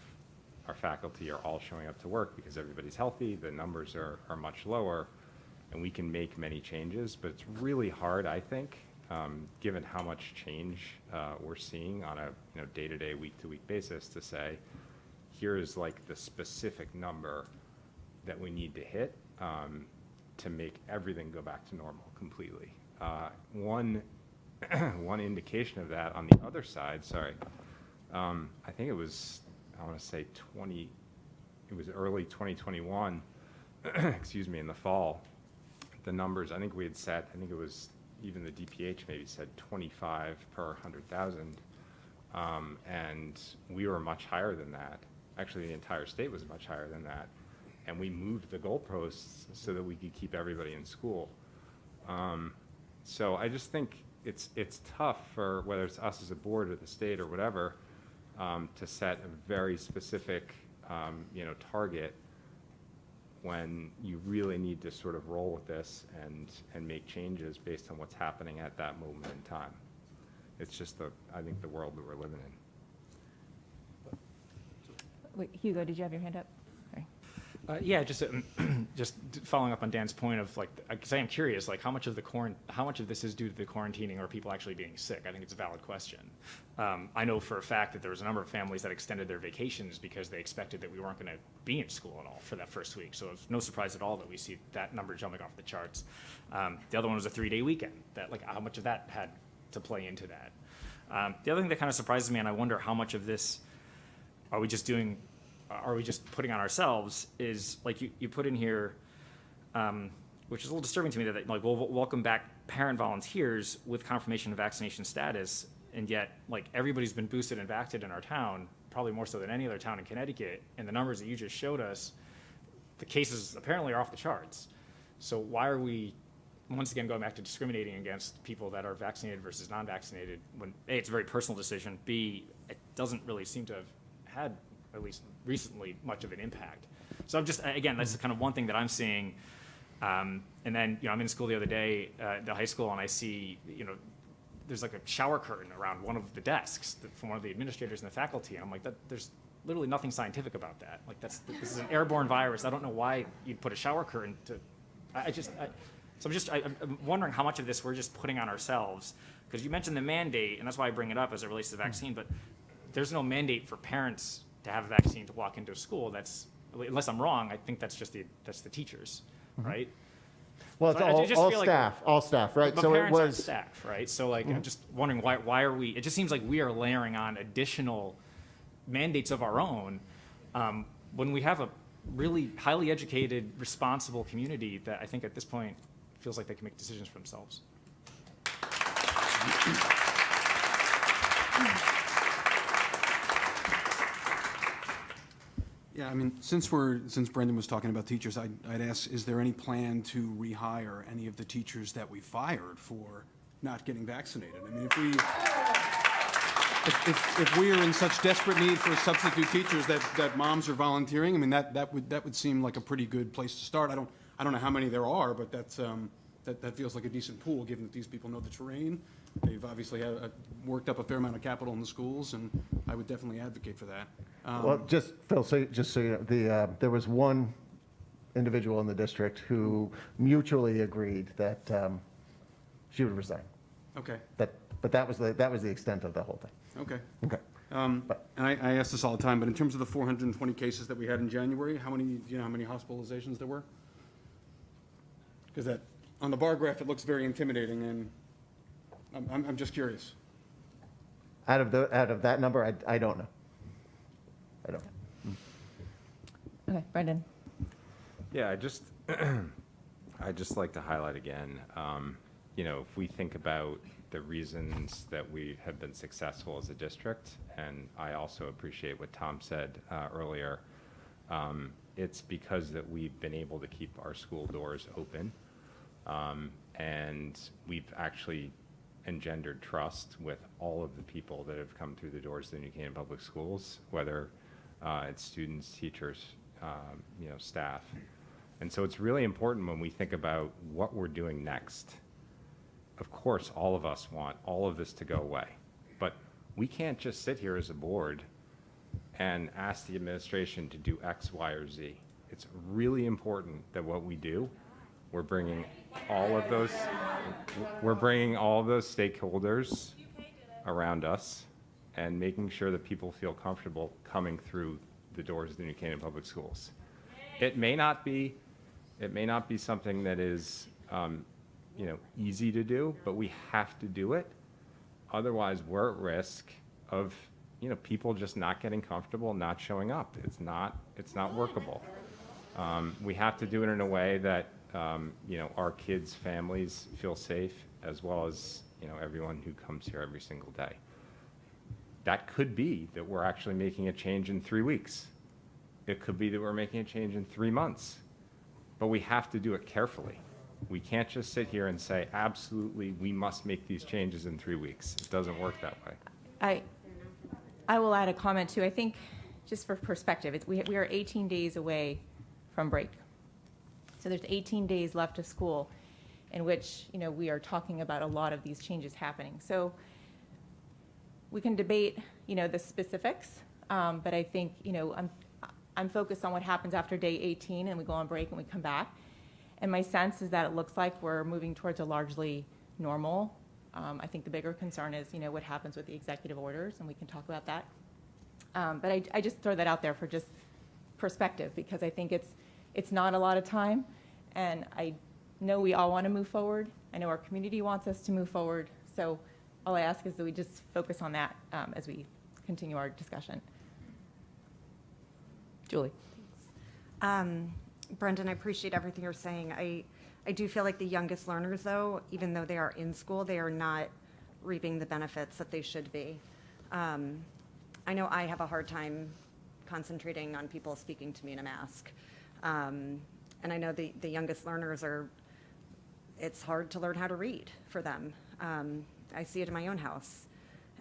Speaker 15: our faculty are all showing up to work because everybody's healthy, the numbers are much lower, and we can make many changes. But it's really hard, I think, given how much change we're seeing on a day-to-day, week-to-week basis, to say, here is like the specific number that we need to hit to make everything go back to normal completely. One indication of that on the other side, I think it was, I want to say it was early 2021, excuse me, in the fall. The numbers, I think we had set, I think it was even the DPH maybe said 25 per 100,000. And we were much higher than that. Actually, the entire state was much higher than that. And we moved the goalposts so that we could keep everybody in school. So I just think it's tough for, whether it's us as a board or the state or whatever, to set a very specific target when you really need to sort of roll with this and make changes based on what's happening at that moment in time. It's just I think the world that we're living in.
Speaker 1: Wait, Hugo, did you have your hand up? Sorry.
Speaker 6: Yeah, just following up on Dan's point of because I am curious, how much of this is due to the quarantining or people actually being sick? I think it's a valid question. I know for a fact that there was a number of families that extended their vacations because they expected that we weren't going to be in school at all for that first week. So it's no surprise at all that we see that number jumping off the charts. The other one was a 3-day weekend. That how much of that had to play into that? The other thing that kind of surprises me, and I wonder how much of this are we just putting on ourselves, is you put in here, which is a little disturbing to me, that we'll welcome back parent volunteers with confirmation of vaccination status, and yet everybody's been boosted and vaccinated in our town, probably more so than any other town in Connecticut, and the numbers that you just showed us, the cases apparently are off the charts. So why are we once again going back to discriminating against people that are vaccinated versus non-vaccinated when A, it's a very personal decision, B, it doesn't really seem to have had, at least recently, much of an impact. So I'm just, again, that's kind of one thing that I'm seeing. And then, I'm in school the other day, the high school, and I see, there's a shower curtain around one of the desks from one of the administrators and the faculty. And I'm like, there's literally nothing scientific about that. This is an airborne virus. I don't know why you'd put a shower curtain to, I'm wondering how much of this we're just putting on ourselves. Because you mentioned the mandate, and that's why I bring it up as it relates to the vaccine, but there's no mandate for parents to have a vaccine to walk into a school. That's, unless I'm wrong, I think that's the teachers, right?
Speaker 2: Well, it's all staff, right?
Speaker 6: But
Speaker 2: So
Speaker 6: parents
Speaker 2: it
Speaker 6: aren't
Speaker 2: was
Speaker 6: staff, right? So I'm just wondering why are we? It just seems like we are layering on additional mandates of our own when we have a really highly educated, responsible community that I think at this point feels like they can make decisions for themselves.
Speaker 7: Yeah, I mean, since Brendan was talking about teachers, I'd ask, is there any plan to rehire any of the teachers that we fired for not getting vaccinated? I mean, if we... if we are in such desperate need for substitute teachers that moms are volunteering, I mean, that would seem like a pretty good place to start. I don't know how many there are, but that feels like a decent pool, given that these people know the terrain. They've obviously worked up a fair amount of capital in the schools, and I would definitely advocate for that.
Speaker 2: Well, just, Phil, just so you know, there was one individual in the district who mutually agreed that she would resign.
Speaker 7: Okay.
Speaker 2: But that was the extent of the whole thing.
Speaker 7: Okay.
Speaker 2: Okay.
Speaker 7: And I ask this all the time, but in terms of the 420 cases that we had in January, do you know how many hospitalizations there were? Because that, on the bar graph, it looks very intimidating, and I'm just curious.
Speaker 2: Out of that number, I don't know. I don't.
Speaker 1: Okay, Brendan.
Speaker 15: Yeah, I just like to highlight again, if we think about the reasons that we have been successful as a district, and I also appreciate what Tom said earlier, it's because that we've been able to keep our school doors open, and we've actually engendered trust with all of the people that have come through the doors of the New Canaan Public Schools, whether it's students, teachers, staff. And so it's really important when we think about what we're doing next. Of course, all of us want all of this to go away, but we can't just sit here as a board and ask the administration to do X, Y, or Z. It's really important that what we do, we're bringing all of those stakeholders around us and making sure that people feel comfortable coming through the doors of the New Canaan Public Schools. It may not be something that is, easy to do, but we have to do it. Otherwise, we're at risk of, people just not getting comfortable, not showing up. It's not workable. We have to do it in a way that, our kids' families feel safe, as well as, everyone who comes here every single day. That could be that we're actually making a change in 3 weeks. It could be that we're making a change in 3 months, but we have to do it carefully. We can't just sit here and say, absolutely, we must make these changes in 3 weeks. It doesn't work that way.
Speaker 1: I will add a comment too. I think, just for perspective, we are 18 days away from break. So there's 18 days left of school in which, we are talking about a lot of these changes happening. So we can debate, the specifics, but I think, I'm focused on what happens after day 18 and we go on break and we come back. And my sense is that it looks like we're moving towards a largely normal. I think the bigger concern is, what happens with the executive orders, and we can talk about that. But I just throw that out there for just perspective, because I think it's not a lot of time, and I know we all want to move forward. I know our community wants us to move forward. So all I ask is that we just focus on that as we continue our discussion. Julie.
Speaker 4: Brendan, I appreciate everything you're saying. I do feel like the youngest learners, though, even though they are in school, they are not reaping the benefits that they should be. I know I have a hard time concentrating on people speaking to me in a mask. And I know the youngest learners it's hard to learn how to read for them. I see it in my own house.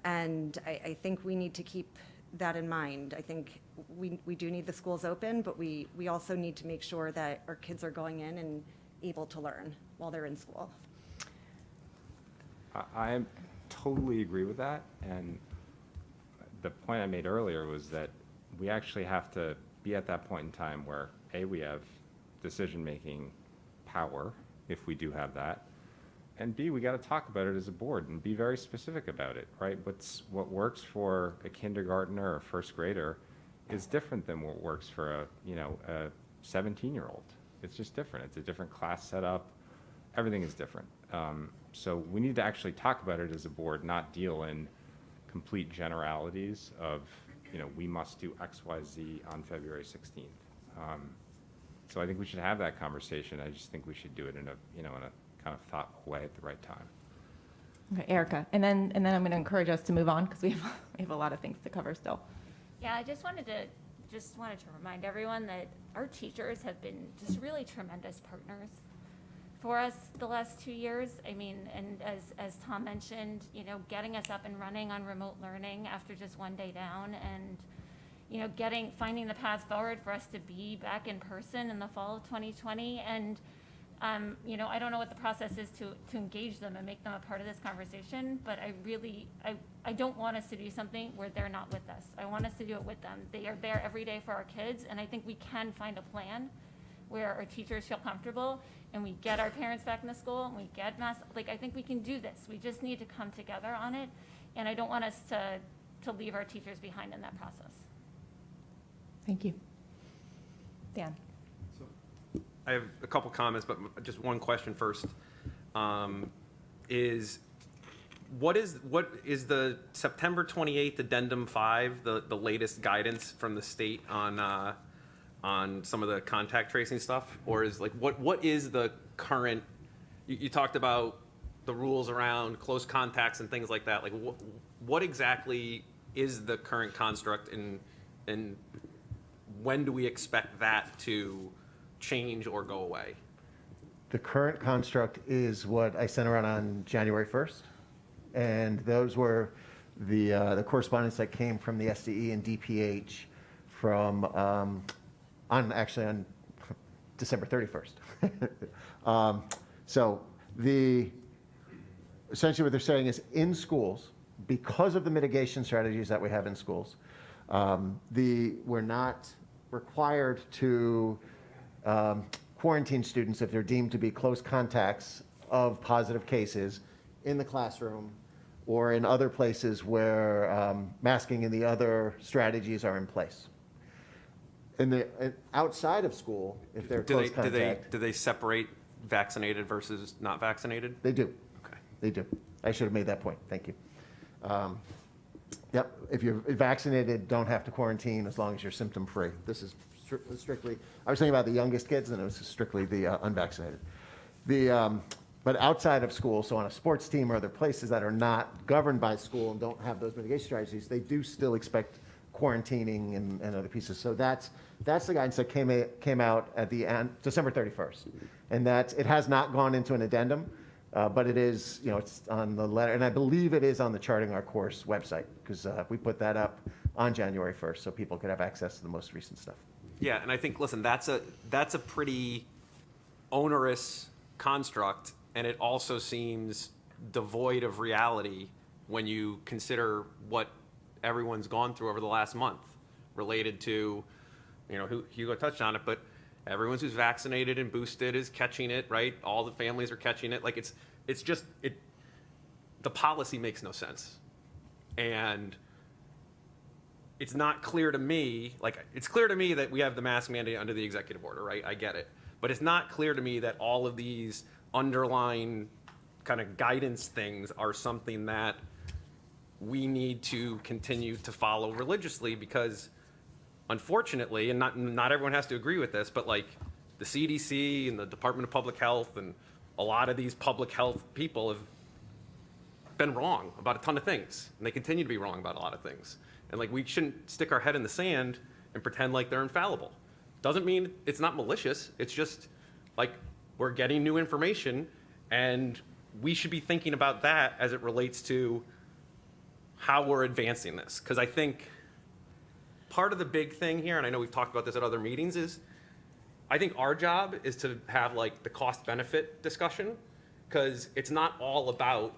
Speaker 4: And I think we need to keep that in mind. I think we do need the schools open, but we also need to make sure that our kids are going in and able to learn while they're in school.
Speaker 15: I totally agree with that. And the point I made earlier was that we actually have to be at that point in time where, A, we have decision-making power, if we do have that, and B, we got to talk about it as a board and be very specific about it, right? What works for a kindergartner or a first grader is different than what works for a 17-year-old. It's just different. It's a different class setup. Everything is different. So we need to actually talk about it as a board, not deal in complete generalities of, we must do X, Y, Z on February 16th. So I think we should have that conversation. I just think we should do it in a kind of thoughtful way at the right time.
Speaker 1: Okay, Erica, and then I'm going to encourage us to move on, because we have a lot of things to cover still.
Speaker 3: Yeah, I just wanted to remind everyone that our teachers have been just really tremendous partners. for us the last 2 years. I mean, and as Tom mentioned, you know, getting us up and running on remote learning after just one day down, and, you know, finding the path forward for us to be back in person in the fall of 2020. And, you know, I don't know what the process is to engage them and make them a part of this conversation, but I don't want us to do something where they're not with us. I want us to do it with them. They are there every day for our kids, and I think we can find a plan where our teachers feel comfortable and we get our parents back in the school and we get I think we can do this. We just need to come together on it, and I don't want us to leave our teachers behind in that process.
Speaker 1: Thank you. Dan?
Speaker 5: I have a couple comments, but just one question first. Is what is the September 28th Addendum 5, the latest guidance from the state on some of the contact tracing stuff? Or is what is the current, you talked about the rules around close contacts and things like that. Like what exactly is the current construct, and when do we expect that to change or go away?
Speaker 2: The current construct is what I sent around on January 1st. And those were the correspondence that came from the SDE and DPH from, on December 31st. So essentially what they're saying is in schools, because of the mitigation strategies that we have in schools, we're not required to quarantine students if they're deemed to be close contacts of positive cases in the classroom or in other places where masking and the other strategies are in place. Outside of school, if they're close contact.
Speaker 5: Do they separate vaccinated versus not vaccinated?
Speaker 2: They do.
Speaker 5: Okay.
Speaker 2: They do. I should have made that point. Thank you. Yep. If you're vaccinated, don't have to quarantine as long as you're symptom-free. This is strictly, I was thinking about the youngest kids, and it was strictly the unvaccinated. But outside of school, so on a sports team or other places that are not governed by school and don't have those mitigation strategies, they do still expect quarantining and other pieces. So that's the guidance that came out at the end, December 31st. And it has not gone into an addendum, but it is, it's on the letter, and I believe it is on the Charting Our Course website, because we put that up on January 1st so people could have access to the most recent stuff.
Speaker 5: Yeah, and I think, listen, that's a pretty onerous construct, and it also seems devoid of reality when you consider what everyone's gone through over the last month related to, Hugo touched on it, but everyone who's vaccinated and boosted is catching it, right? All the families are catching it. Like the policy makes no sense. And it's not clear to me, it's clear to me that we have the mask mandate under the executive order, right? I get it. But it's not clear to me that all of these underlying kind of guidance things are something that we need to continue to follow religiously, because unfortunately, and not everyone has to agree with this, but the CDC and the Department of Public Health and a lot of these public health people have been wrong about a ton of things, and they continue to be wrong about a lot of things. And we shouldn't stick our head in the sand and pretend like they're infallible. Doesn't mean it's not malicious. It's just we're getting new information, and we should be thinking about that as it relates to how we're advancing this. Because I think part of the big thing here, and I know we've talked about this at other meetings, is I think our job is to have the cost benefit discussion, because it's not all about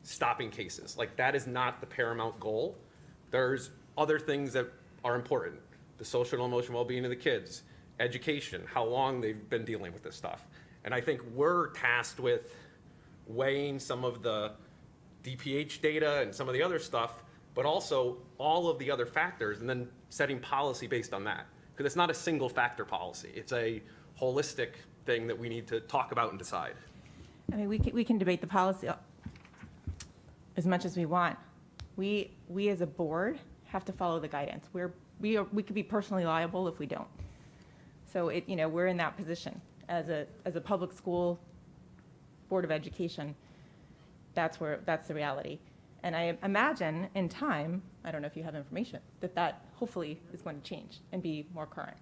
Speaker 5: stopping cases. That is not the paramount goal. There's other things that are important. The social and emotional well-being of the kids, education, how long they've been dealing with this stuff. And I think we're tasked with weighing some of the DPH data and some of the other stuff, but also all of the other factors, and then setting policy based on that. Because it's not a single factor policy. It's a holistic thing that we need to talk about and decide.
Speaker 1: I mean, we can debate the policy as much as we want. We as a board have to follow the guidance. We could be personally liable if we don't. So we're in that position as a public school board of education. That's the reality. And I imagine in time, I don't know if you have information, that hopefully is going to change and be more current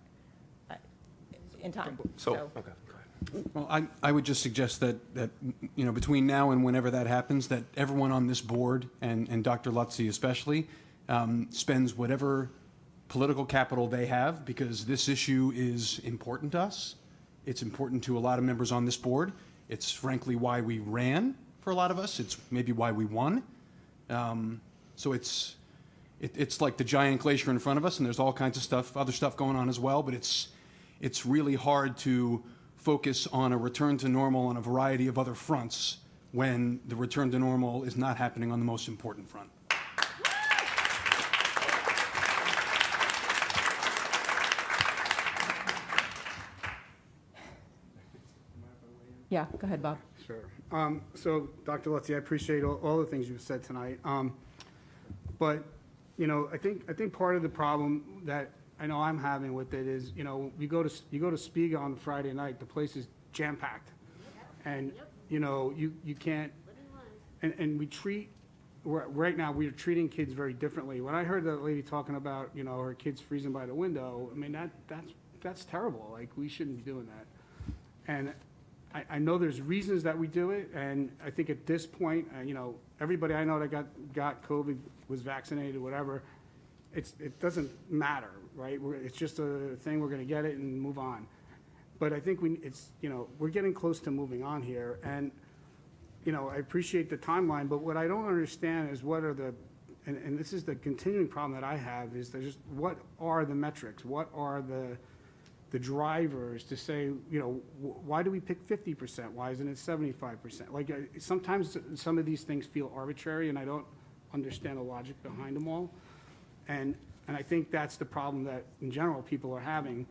Speaker 1: in time.
Speaker 5: Okay, go ahead.
Speaker 7: Well, I would just suggest that, you know, between now and whenever that happens, that everyone on this board, and Dr. Lutzy especially, spends whatever political capital they have, because this issue is important to us. It's important to a lot of members on this board. It's frankly why we ran for a lot of us. It's maybe why we won. So it's like the giant glacier in front of us, and there's all kinds of stuff, other stuff going on as well, but it's really hard to focus on a return to normal on a variety of other fronts when the return to normal is not happening on the most important front.
Speaker 1: Yeah, go ahead, Bob.
Speaker 8: Sure. So, Dr. Lutzy, I appreciate all the things you've said tonight. But, you know, I think part of the problem that I know I'm having with it is, you know, you go to Spiga on Friday night, the place is jam-packed. And, you know, you can't, and we treat, right now, we are treating kids very differently. When I heard that lady talking about, you know, her kids freezing by the window, I mean, that's terrible. Like, we shouldn't be doing that. And I know there's reasons that we do it, and I think at this point, you know, everybody I know that got COVID, was vaccinated, whatever, it doesn't matter, right? It's just a thing, we're gonna get it and move on. But I think you know, we're getting close to moving on here, and, you know, I appreciate the timeline, but what I don't understand is what are the, and this is the continuing problem that I have, is there's just, what are the metrics? What are the drivers to say, you know, why do we pick 50%? Why isn't it 75%? Like, sometimes some of these things feel arbitrary, and I don't understand the logic behind them all. And I think that's the problem that, in general, people are having,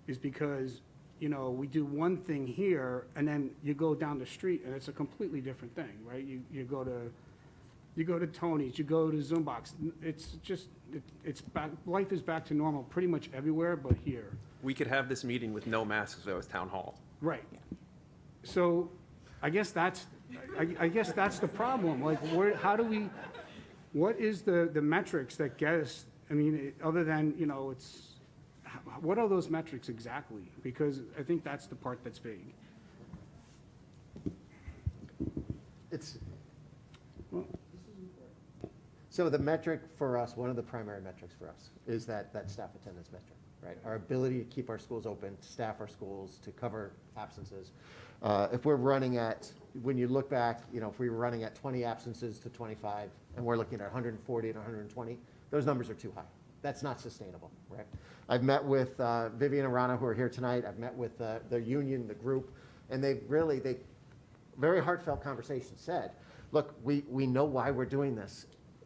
Speaker 8: is because, you know, we do one thing here, and then you go down the street, and it's a completely different thing, right? You go to Tony's, you go to Zoombox. It's just, it's back, life is back to normal pretty much everywhere but here.
Speaker 5: We could have this meeting with no masks if it was town hall.
Speaker 8: Right. So I guess that's the problem. Like, what is the metrics that get us, I mean, other than, you know, what are those metrics exactly? Because I think that's the part that's vague.
Speaker 2: So the metric for us, one of the primary metrics for us, is that staff attendance metric, right? Our ability to keep our schools open, to staff our schools, to cover absences. If we're running at, when you look back, you know, if we were running at 20 absences to 25, and we're looking at 140 to 120, those numbers are too high. That's not sustainable, right? I've met with Vivian and Rana, who are here tonight. I've met with the union, the group, and they very heartfelt conversations said, look, we know why we're doing this.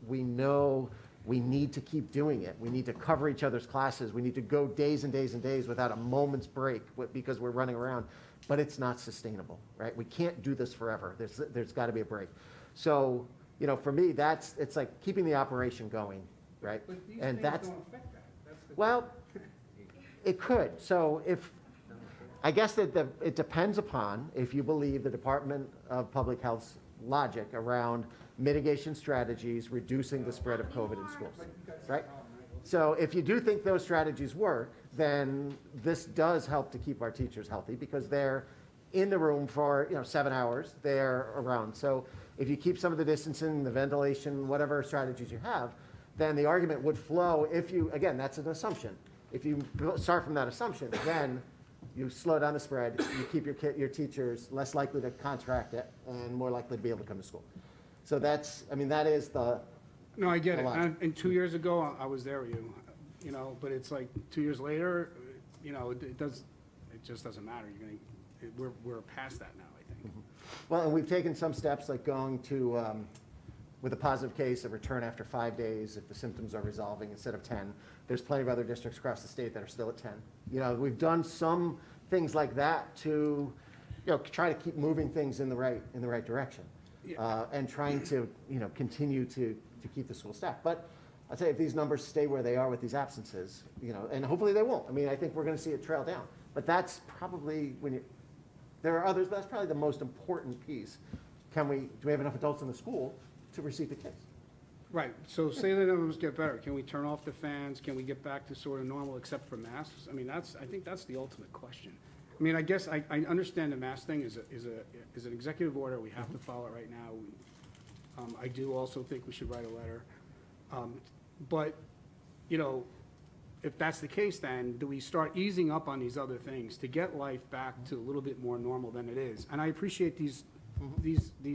Speaker 2: We know we need to keep doing it. We need to cover each other's classes. We need to go days and days and days without a moment's break because we're running around, but it's not sustainable, right? We can't do this forever. There's got to be a break. So, you know, for me, it's like keeping the operation going, right?
Speaker 8: But these
Speaker 2: and
Speaker 8: things
Speaker 2: that's,
Speaker 8: don't affect that. That's the
Speaker 2: well, it could. So I guess that it depends upon if you believe the Department of Public Health's logic around mitigation strategies, reducing the spread of COVID in schools, right? So if you do think those strategies work, then this does help to keep our teachers healthy because they're in the room for, you know, 7 hours, they're around. So if you keep some of the distancing, the ventilation, whatever strategies you have, then the argument would flow if you, again, that's an assumption. If you start from that assumption, then you slow down the spread, you keep your teachers less likely to contract it and more likely to be able to come to school. So that's, I mean, that is the.
Speaker 8: No, I get it. And 2 years ago, I was there with you, you know, but it's like 2 years later, you know, it just doesn't matter. We're past that now, I think.
Speaker 2: Well, and we've taken some steps like going to, with a positive case, a return after 5 days if the symptoms are resolving instead of 10. There's plenty of other districts across the state that are still at 10. You know, we've done some things like that to, you know, try to keep moving things in the right direction. And trying to, you know, continue to keep the school staffed. But I'd say if these numbers stay where they are with these absences, you know, and hopefully they won't. I mean, I think we're going to see it trail down. But that's probably there are others, but that's probably the most important piece. Do we have enough adults in the school to receive the kids?
Speaker 8: Right. So say the numbers get better. Can we turn off the fans? Can we get back to sort of normal except for masks? I mean, I think that's the ultimate question. I mean, I guess I understand the mask thing is an executive order. We have to follow it right now. I do also think we should write a letter. But, you know, if that's the case, then do we start easing up on these other things to get life back to a little bit more normal than it is? And I appreciate these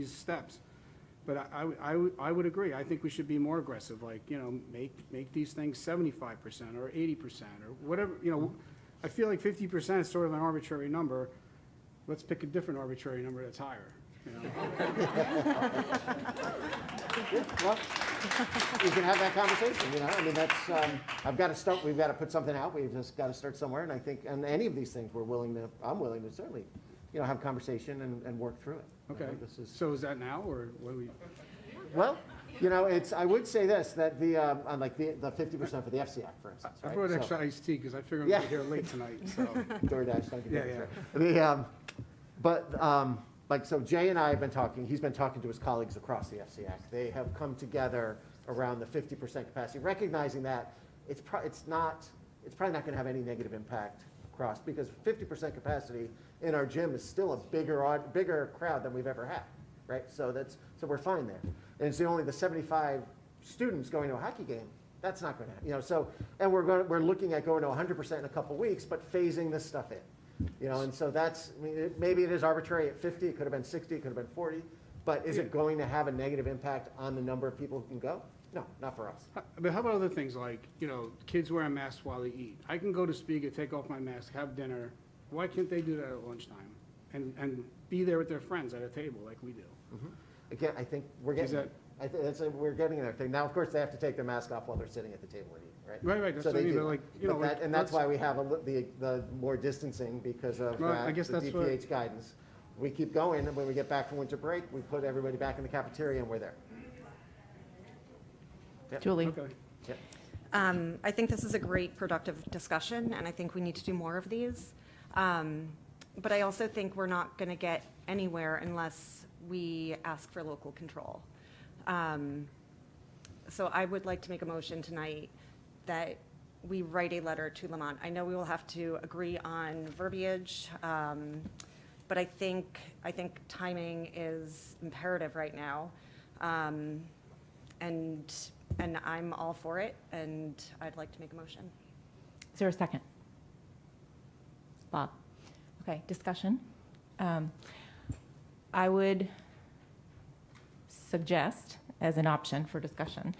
Speaker 8: steps. But I would agree. I think we should be more aggressive, like, you know, make these things 75% or 80% or whatever, you know. I feel like 50% is sort of an arbitrary number. Let's pick a different arbitrary number that's higher, you know.
Speaker 2: Well, we can have that conversation, you know. I mean, that's, we've got to put something out. We've just got to start somewhere. And I think, and any of these things, I'm willing to certainly, you know, have conversation and work through it.
Speaker 8: Okay. So is that now, or what do we?
Speaker 2: Well, you know, I would say this, that like the 50% for the FCAC, for instance,
Speaker 8: I
Speaker 2: right?
Speaker 8: brought
Speaker 2: So-
Speaker 8: extra iced tea because I figured
Speaker 2: Yeah.
Speaker 8: we'd be here late tonight, so.
Speaker 2: DoorDash, thank you.
Speaker 8: Yeah,
Speaker 2: yeah. Like, so Jay and I have been talking, he's been talking to his colleagues across the FCAC. They have come together around the 50% capacity, recognizing that it's probably not going to have any negative impact across, because 50% capacity in our gym is still a bigger crowd than we've ever had, right? So we're fine there. And it's only the 75 students going to a hockey game. That's not going to happen, you know. So, and we're looking at going to 100% in a couple weeks, but phasing this stuff in. You know, and so that's, I mean, maybe it is arbitrary at 50, it could have been 60, it could have been 40, but is it going to have a negative impact on the number of people who can go? No, not for us.
Speaker 8: But how about other things like, you know, kids wearing masks while they eat? I can go to Spiga, take off my mask, have dinner. Why can't they do that at lunchtime? And be there with their friends at a table like we do?
Speaker 2: Again, I think we're getting there. We're getting there. Now, of course, they have to take their mask off while they're sitting at the table and eating, right?
Speaker 8: Right, that's
Speaker 2: So
Speaker 8: what I
Speaker 2: they
Speaker 8: mean,
Speaker 2: do.
Speaker 8: but like, you know, like,
Speaker 2: And that's why we have the more distancing, because of
Speaker 8: Well, I guess
Speaker 2: the
Speaker 8: that's what-
Speaker 2: DPH guidance. We keep going, and when we get back from winter break, we put everybody back in the cafeteria, and we're there. Yep.
Speaker 1: Julie?
Speaker 8: Okay.
Speaker 2: Yep.
Speaker 4: I think this is a great productive discussion, and I think we need to do more of these. But I also think we're not going to get anywhere unless we ask for local control. So I would like to make a motion tonight that we write a letter to Lamont. I know we will have to agree on verbiage, but I think timing is imperative right now. And I'm all for it, and I'd like to make a motion.
Speaker 1: Is there a second? Bob? Okay, discussion. I would suggest, as an option for discussion,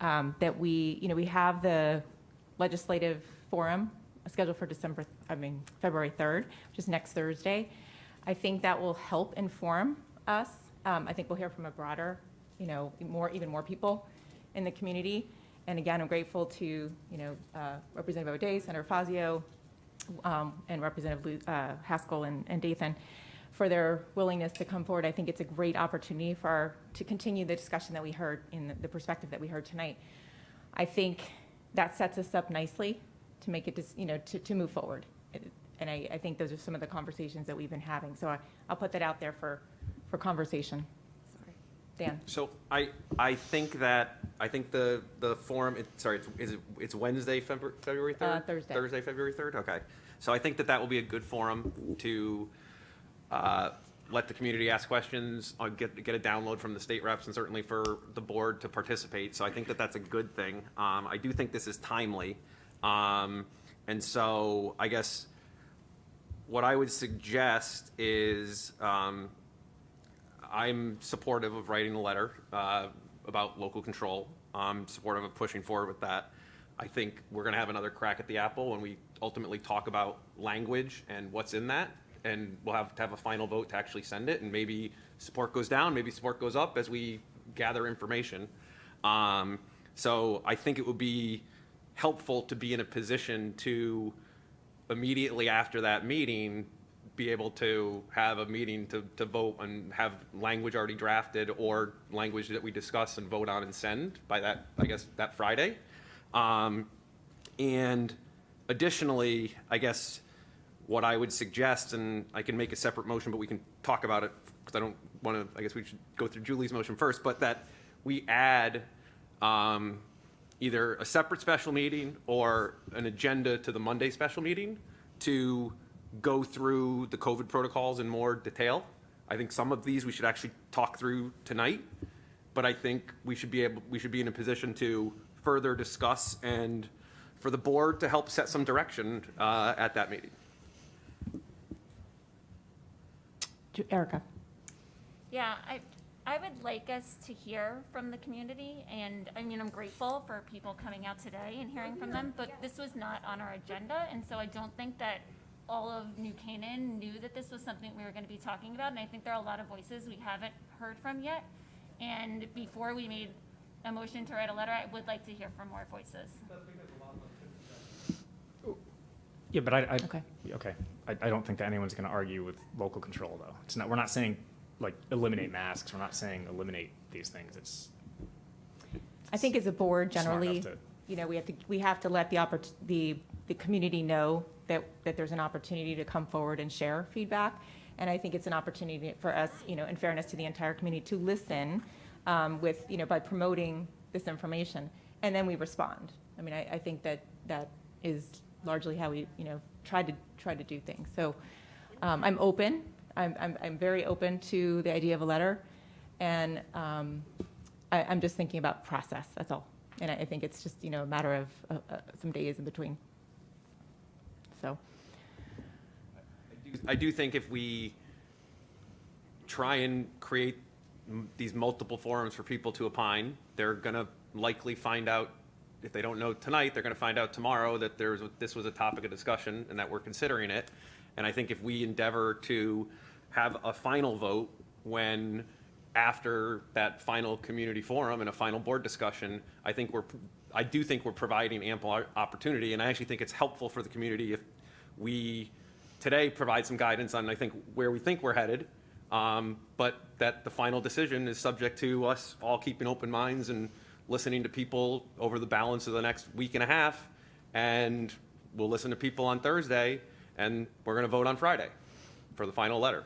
Speaker 1: that we have the legislative forum scheduled for February 3rd, which is next Thursday. I think that will help inform us. I think we'll hear from a broader, even more people in the community. And again, I'm grateful to, Representative ODay, Senator Fazio, and Representative Haskell and Dathan for their willingness to come forward. I think it's a great opportunity to continue the discussion that we heard in the perspective that we heard tonight. I think that sets us up nicely to make it, to move forward. And I think those are some of the conversations that we've been having. So I'll put that out there for conversation. Sorry. Dan?
Speaker 5: So I think the forum, it's Wednesday, February 3rd?
Speaker 1: Thursday.
Speaker 5: Thursday, February 3rd? Okay. So I think that will be a good forum to let the community ask questions, get a download from the state reps, and certainly for the board to participate. So I think that's a good thing. I do think this is timely. And so I guess what I would suggest is I'm supportive of writing a letter about local control. I'm supportive of pushing forward with that. I think we're going to have another crack at the apple when we ultimately talk about language and what's in that. And we'll have to have a final vote to actually send it. And maybe support goes down, maybe support goes up as we gather information. So I think it would be helpful to be in a position to immediately after that meeting be able to have a meeting to vote and have language already drafted or language that we discuss and vote on and send by that Friday. And additionally, I guess what I would suggest, and I can make a separate motion, but we can talk about it because I don't want to, I guess we should go through Julie's motion first, but that we add either a separate special meeting or an agenda to the Monday special meeting to go through the COVID protocols in more detail. I think some of these we should actually talk through tonight, but I think we should be in a position to further discuss and for the board to help set some direction at that meeting.
Speaker 1: Erica.
Speaker 3: Yeah, I would like us to hear from the community, and I mean, I'm grateful for people coming out today and hearing from them, but this was not on our agenda, and so I don't think that all of New Canaan knew that this was something we were going to be talking about, and I think there are a lot of voices we haven't heard from yet. And before we made a motion to write a letter, I would like to hear from more voices.
Speaker 6: Yeah, but I don't think that anyone's going to argue with local control, though. It's not. We're not saying like eliminate masks. We're not saying eliminate these things.
Speaker 1: I think as a board,
Speaker 6: smart
Speaker 1: generally,
Speaker 6: enough to-
Speaker 1: you know, we have to let the community know that there's an opportunity to come forward and share feedback. And I think it's an opportunity for us, you know, in fairness to the entire community, to listen with, you know, by promoting this information, and then we respond. I mean, I think that is largely how we, you know, try to do things. So I'm open. I'm very open to the idea of a letter, and I'm just thinking about process. That's all. And I think it's just, you know, a matter of some days in between. So.
Speaker 5: I do think if we try and create these multiple forums for people to opine, they're going to likely find out, if they don't know tonight, they're going to find out tomorrow that this was a topic of discussion and that we're considering it. And I think if we endeavor to have a final vote when after that final community forum and a final board discussion, I do think we're providing ample opportunity, and I actually think it's helpful for the community if we today provide some guidance on, I think, where we think we're headed, but that the final decision is subject to us all keeping open minds and listening to people over the balance of the next week and a half, and we'll listen to people on Thursday, and we're going to vote on Friday for the final letter.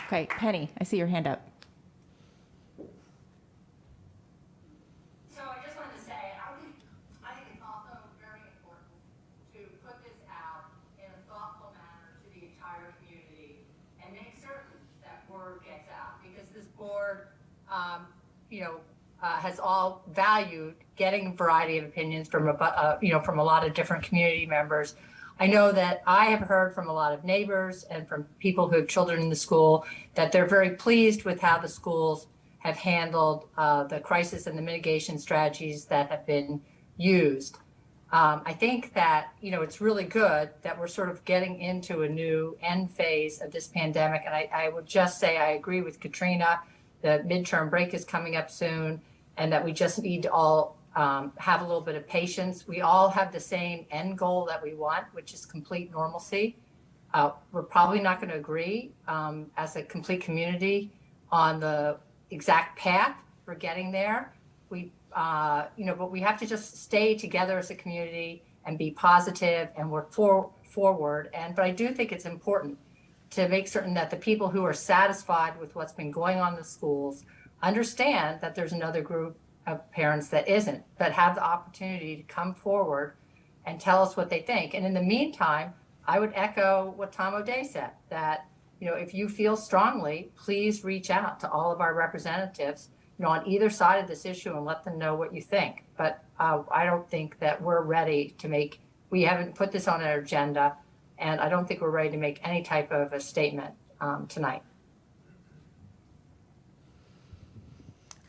Speaker 1: Okay, Penny, I see your hand up.
Speaker 9: So I just wanted to say, I think it's also very important to put this out in a thoughtful manner to the entire community and make certain that word gets out, because this board, has all valued getting a variety of opinions from from a lot of different community members. I know that I have heard from a lot of neighbors and from people who have children in the school that they're very pleased with how the schools have handled the crisis and the mitigation strategies that have been used. I think that, it's really good that we're sort of getting into a new end phase of this pandemic. And I would just say I agree with Katrina. The midterm break is coming up soon, and that we just need to all have a little bit of patience. We all have the same end goal that we want, which is complete normalcy. We're probably not going to agree as a complete community on the exact path for getting there. But we have to just stay together as a community and be positive and work forward. But I do think it's important to make certain that the people who are satisfied with what's been going on in the schools understand that there's another group of parents that isn't, but have the opportunity to come forward and tell us what they think. And in the meantime, I would echo what Tom ODay said, that, if you feel strongly, please reach out to all of our representatives, on either side of this issue and let them know what you think. But I don't think that we're ready to we haven't put this on our agenda, and I don't think we're ready to make any type of a statement tonight.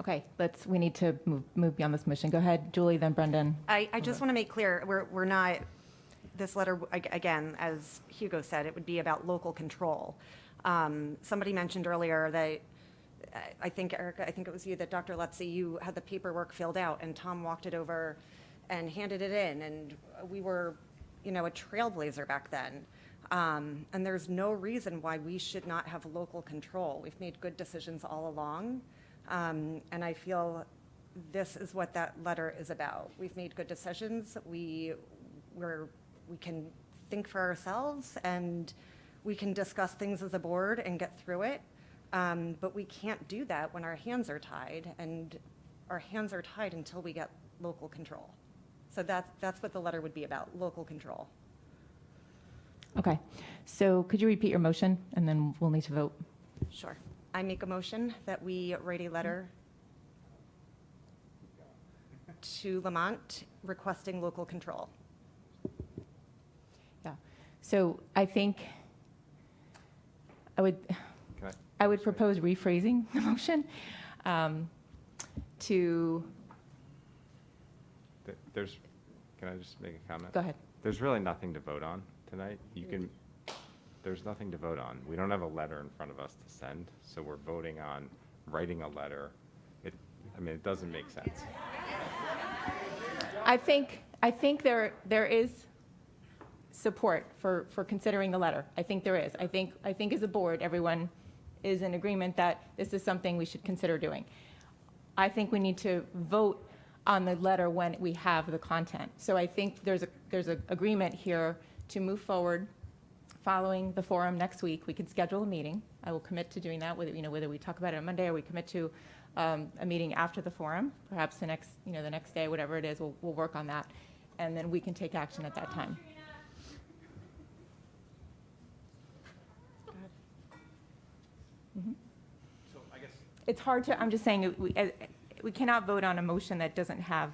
Speaker 1: Okay, we need to move beyond this motion. Go ahead, Julie, then Brendan.
Speaker 4: I just want to make clear, we're not, this letter, again, as Hugo said, it would be about local control. Somebody mentioned earlier that, I think, Erica, I think it was you, that Dr. Lutzy, you had the paperwork filled out and Tom walked it over and handed it in, and we were, a trailblazer back then. And there's no reason why we should not have local control. We've made good decisions all along. And I feel this is what that letter is about. We've made good decisions. We can think for ourselves, and we can discuss things as a board and get through it. But we can't do that when our hands are tied, and our hands are tied until we get local control. So that's what the letter would be about, local control.
Speaker 1: Okay, so could you repeat your motion, and then we'll need to vote?
Speaker 4: Sure. I make a motion that we write a letter to Lamont requesting local control.
Speaker 1: Yeah, so I think I would propose rephrasing the motion to,
Speaker 15: Can I just make a comment?
Speaker 1: Go ahead.
Speaker 15: There's really nothing to vote on tonight. There's nothing to vote on. We don't have a letter in front of us to send, so we're voting on writing a letter. It doesn't make sense.
Speaker 1: I think there is support for considering the letter. I think there is. I think as a board, everyone is in agreement that this is something we should consider doing. I think we need to vote on the letter when we have the content. So I think there's an agreement here to move forward following the forum next week. We could schedule a meeting. I will commit to doing that, whether we talk about it on Monday or we commit to a meeting after the forum, perhaps the next day, whatever it is, we'll work on that. And then we can take action at that time. Mm-hmm.
Speaker 5: So I guess
Speaker 1: It's hard to, I'm just saying, we cannot vote on a motion that doesn't have,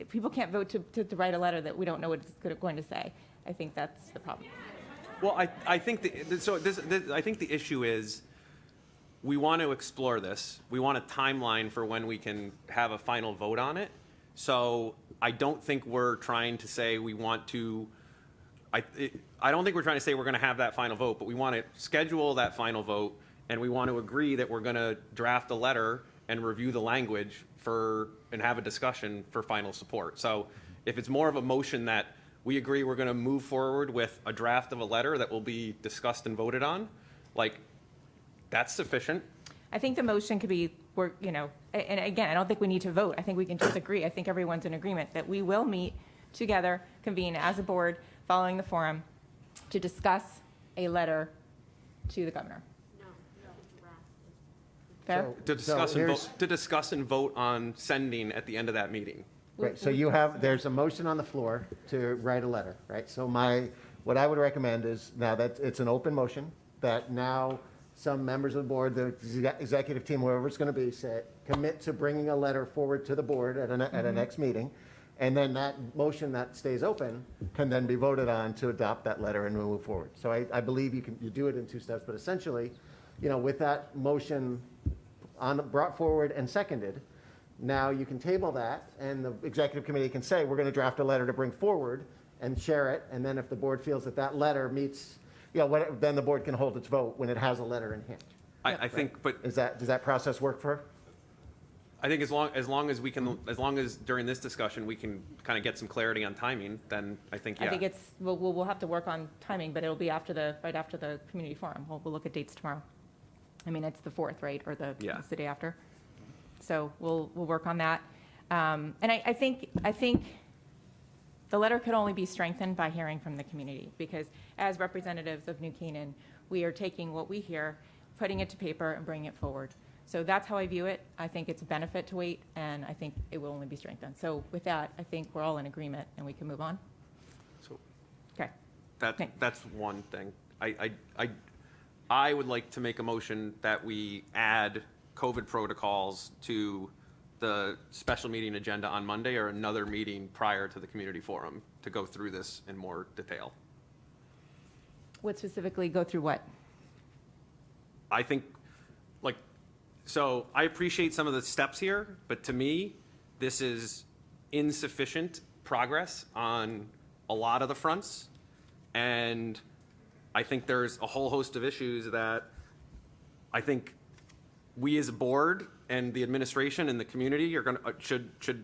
Speaker 1: people can't vote to write a letter that we don't know what it's going to say. I think that's the problem.
Speaker 5: Well, I think I think the issue is we want to explore this. We want a timeline for when we can have a final vote on it. So I don't think we're trying to say we want to. I don't think we're trying to say we're going to have that final vote, but we want to schedule that final vote, and we want to agree that we're going to draft a letter and review the language and have a discussion for final support. So if it's more of a motion that we agree we're going to move forward with a draft of a letter that will be discussed and voted on, that's sufficient.
Speaker 1: I think the motion could be, and again, I don't think we need to vote. I think we can just agree. I think everyone's in agreement that we will meet together, convene as a board following the forum to discuss a letter to the governor. Fair?
Speaker 5: To discuss and vote on sending at the end of that meeting.
Speaker 2: Right, so there's a motion on the floor to write a letter, right? So what I would recommend is, now that it's an open motion, that now some members of the board, the executive team, whoever it's going to be, commit to bringing a letter forward to the board at a next meeting. And then that motion that stays open can then be voted on to adopt that letter and move forward. So I believe you do it in two steps, but essentially, with that motion brought forward and seconded, now you can table that, and the executive committee can say, we're going to draft a letter to bring forward and share it, and then if the board feels that letter meets, then the board can hold its vote when it has a letter in hand.
Speaker 5: I think, but
Speaker 2: does that process work for her?
Speaker 5: I think as long as during this discussion we can kind of get some clarity on timing, then I think, yeah.
Speaker 1: I think we'll have to work on timing, but it'll be right after the community forum. We'll look at dates tomorrow. It's the 4th, right, or it's the day after. So we'll work on that. And I think the letter could only be strengthened by hearing from the community, because as representatives of New Canaan, we are taking what we hear, putting it to paper, and bringing it forward. So that's how I view it. I think it's a benefit to wait, and I think it will only be strengthened. So with that, I think we're all in agreement, and we can move on.
Speaker 5: So
Speaker 1: Okay.
Speaker 5: that's one thing. I would like to make a motion that we add COVID protocols to the special meeting agenda on Monday, or another meeting prior to the community forum, to go through this in more detail.
Speaker 1: What specifically, go through what?
Speaker 5: I think, so I appreciate some of the steps here, but to me, this is insufficient progress on a lot of the fronts. And I think there's a whole host of issues that I think we as a board and the administration and the community are should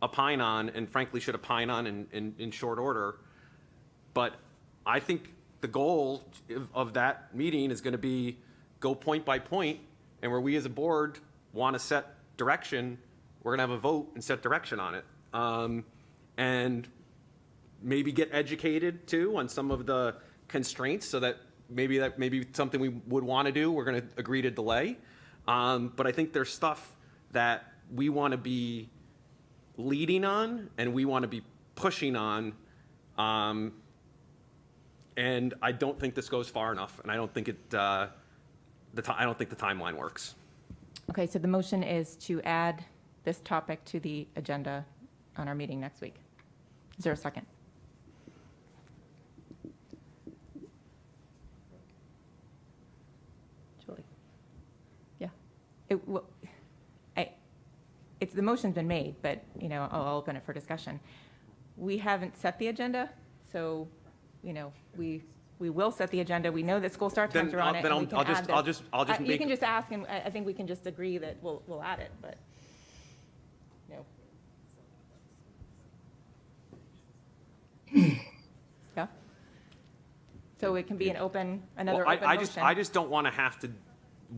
Speaker 5: opine on, and frankly should opine on in short order. But I think the goal of that meeting is going to be go point by point, and where we as a board want to set direction, we're going to have a vote and set direction on it. And maybe get educated too on some of the constraints, so that maybe something we would want to do, we're going to agree to delay. But I think there's stuff that we want to be leading on and we want to be pushing on. And I don't think this goes far enough, and I don't think I don't think the timeline works.
Speaker 1: Okay, so the motion is to add this topic to the agenda on our meeting next week. Is there a second? Julie? Yeah. The motion's been made, but, you know, I'll open it for discussion. We haven't set the agenda, so, you know, we will set the agenda. We know that school start times are on it. And we can add this. You
Speaker 5: make.
Speaker 1: can just ask, and I think we can just agree that we'll add it, but, no. Yeah? So it can be another open motion.
Speaker 5: I just don't want to have to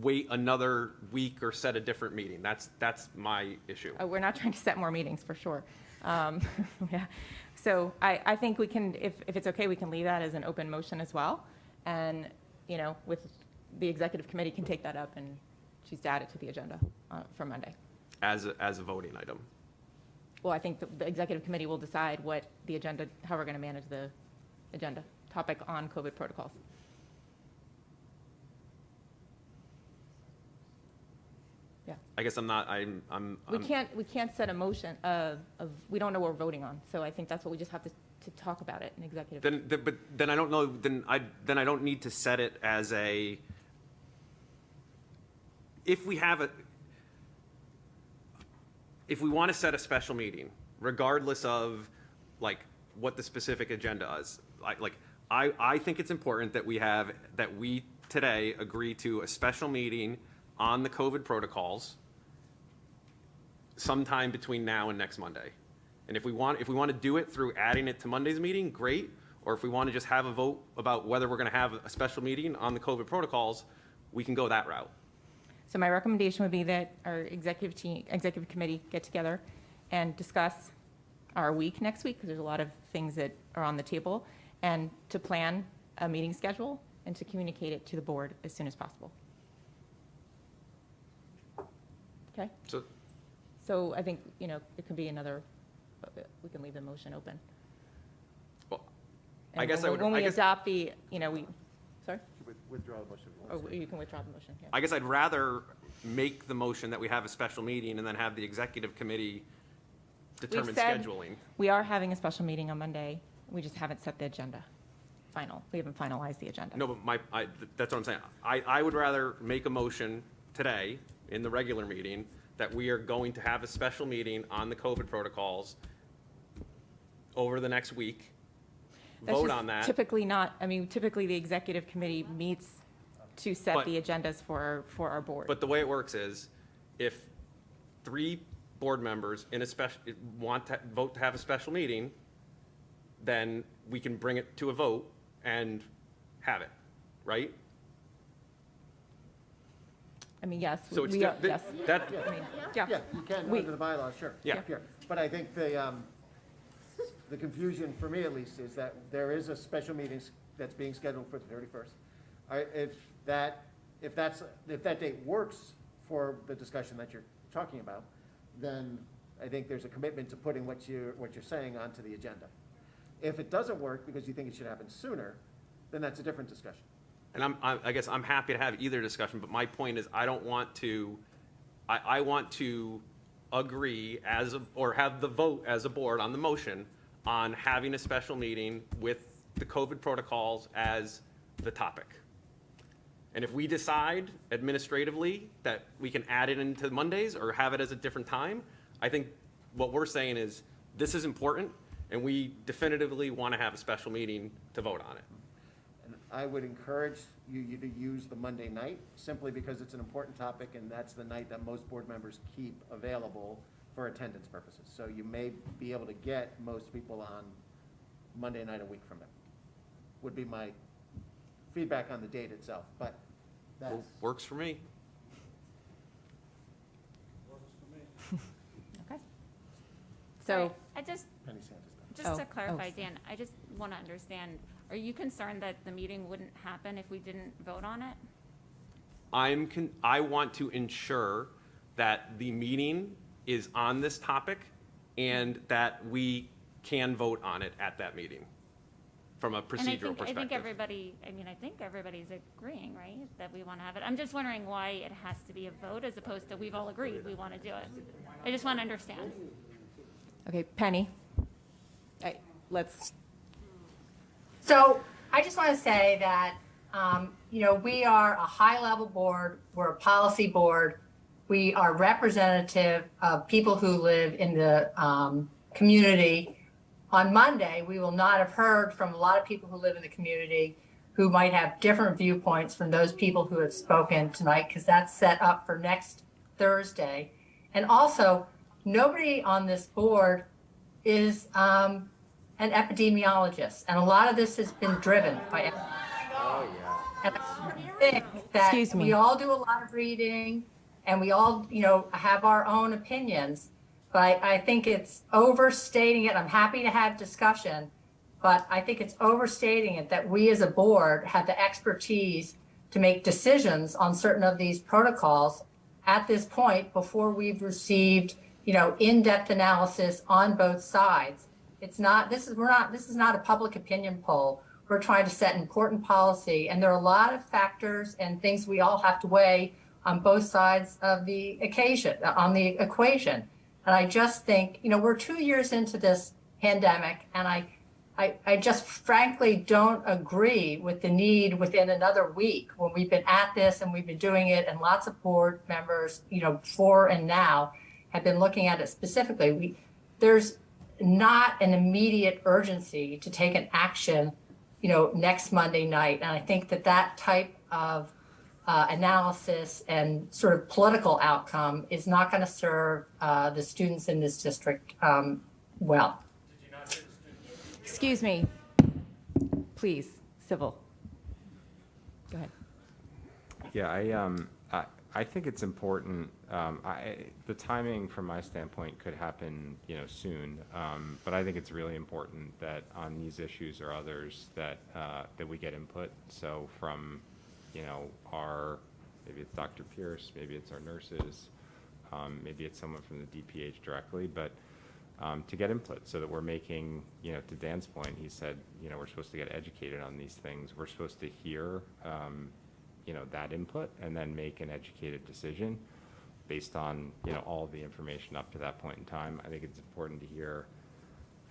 Speaker 5: wait another week or set a different meeting. That's my issue.
Speaker 1: We're not trying to set more meetings, for sure. Yeah. So I think we can, if it's okay, we can leave that as an open motion as well. And, you know, with the executive committee can take that up and choose to add it to the agenda for Monday.
Speaker 5: As a voting item.
Speaker 1: Well, I think the executive committee will decide what the agenda, how we're going to manage the agenda topic on COVID protocols. Yeah.
Speaker 5: I guess
Speaker 1: We can't set a motion we don't know what we're voting on. So I think that's what we just have to talk about it in executive.
Speaker 5: Then I don't know, then I don't need to set it as a, if we want to set a special meeting, regardless of like what the specific agenda is, I think it's important that we today agree to a special meeting on the COVID protocols sometime between now and next Monday. And if we want to do it through adding it to Monday's meeting, great. Or if we want to just have a vote about whether we're going to have a special meeting on the COVID protocols, we can go that route.
Speaker 1: So my recommendation would be that our executive committee get together and discuss our week next week, because there's a lot of things that are on the table, and to plan a meeting schedule and to communicate it to the board as soon as possible. Okay? So I think, you know, it could be we can leave the motion open.
Speaker 5: Well,
Speaker 1: And
Speaker 5: I guess I would.
Speaker 1: When we adopt the, you know, sorry?
Speaker 2: Withdraw the motion.
Speaker 1: Or you can withdraw the motion, yeah.
Speaker 5: I guess I'd rather make the motion that we have a special meeting and then have the executive committee determine scheduling.
Speaker 1: We are having a special meeting on Monday. We just haven't set the agenda. We haven't finalized the agenda.
Speaker 5: No, but that's what I'm saying. I would rather make a motion today in the regular meeting that we are going to have a special meeting on the COVID protocols over the next week. Vote on that.
Speaker 1: Typically the executive committee meets to set the agendas for our board.
Speaker 5: But the way it works is, if 3 board members want to vote to have a special meeting, then we can bring it to a vote and have it, right?
Speaker 1: I mean, yes.
Speaker 5: So it's
Speaker 1: yes.
Speaker 5: that.
Speaker 2: Yeah, you can under the bylaws, sure.
Speaker 5: Yeah.
Speaker 2: But I think the confusion, for me at least, is that there is a special meeting that's being scheduled for the 31st. If that date works for the discussion that you're talking about, then I think there's a commitment to putting what you're saying onto the agenda. If it doesn't work because you think it should happen sooner, then that's a different discussion.
Speaker 5: And I guess I'm happy to have either discussion, but my point is I want to agree or have the vote as a board on the motion on having a special meeting with the COVID protocols as the topic. And if we decide administratively that we can add it into Mondays or have it as a different time, I think what we're saying is this is important and we definitively want to have a special meeting to vote on it.
Speaker 2: And I would encourage you to use the Monday night, simply because it's an important topic and that's the night that most board members keep available for attendance purposes. So you may be able to get most people on Monday night a week from now, would be my feedback on the date itself, but that's.
Speaker 5: Works for me.
Speaker 1: Okay. So.
Speaker 3: I just,
Speaker 2: Penny Santa's
Speaker 3: to clarify, Dan, I just want to understand, are you concerned that the meeting wouldn't happen if we didn't vote on it?
Speaker 5: I want to ensure that the meeting is on this topic and that we can vote on it at that meeting from a
Speaker 3: And
Speaker 5: procedural
Speaker 3: I think
Speaker 5: perspective.
Speaker 3: I think everybody's agreeing, right, that we want to have it. I'm just wondering why it has to be a vote as opposed to we've all agreed we want to do it. I just want to understand.
Speaker 1: Okay, Penny. Let's,
Speaker 9: So I just want to say that, we are a high-level board, we're a policy board, we are representative of people who live in the community. On Monday, we will not have heard from a lot of people who live in the community who might have different viewpoints from those people who have spoken tonight, because that's set up for next Thursday. And also, nobody on this board is an epidemiologist, and a lot of this has been driven by. And I think that
Speaker 1: Excuse me.
Speaker 9: we all do a lot of reading, and we all, have our own opinions. But I think it's overstating it. I'm happy to have discussion, but I think it's overstating it that we as a board have the expertise to make decisions on certain of these protocols at this point before we've received, in-depth analysis on both sides. This is not a public opinion poll. We're trying to set important policy, and there are a lot of factors and things we all have to weigh on both sides of the equation. And I just think, we're 2 years into this pandemic, and I just frankly don't agree with the need within another week, when we've been at this and we've been doing it, and lots of board members, before and now, have been looking at it specifically. There's not an immediate urgency to take an action, next Monday night. And I think that type of analysis and sort of political outcome is not going to serve the students in this district well.
Speaker 1: excuse me. Please, civil. Go ahead.
Speaker 15: Yeah, I think it's important. The timing, from my standpoint, could happen, soon. But I think it's really important that on these issues or others that we get input. So from, maybe it's Dr. Pierce, maybe it's our nurses, maybe it's someone from the DPH directly, but to get input so that we're making, to Dan's point, he said, we're supposed to get educated on these things. We're supposed to hear, that input and then make an educated decision based on, all the information up to that point in time. I think it's important to hear,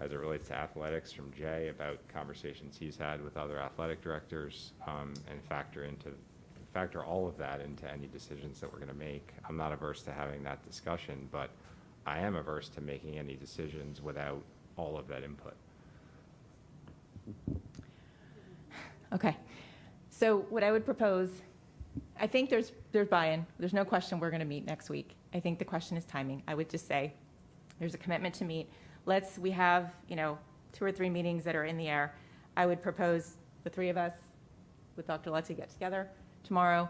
Speaker 15: as it relates to athletics, from Jay about conversations he's had with other athletic directors, and factor all of that into any decisions that we're going to make. I'm not averse to having that discussion, but I am averse to making any decisions without all of that input.
Speaker 1: Okay. So what I would propose, I think there's buy-in. There's no question we're going to meet next week. I think the question is timing. I would just say there's a commitment to meet. We have, 2 or 3 meetings that are in the air. I would propose the 3 of us with Dr. Lutzy get together tomorrow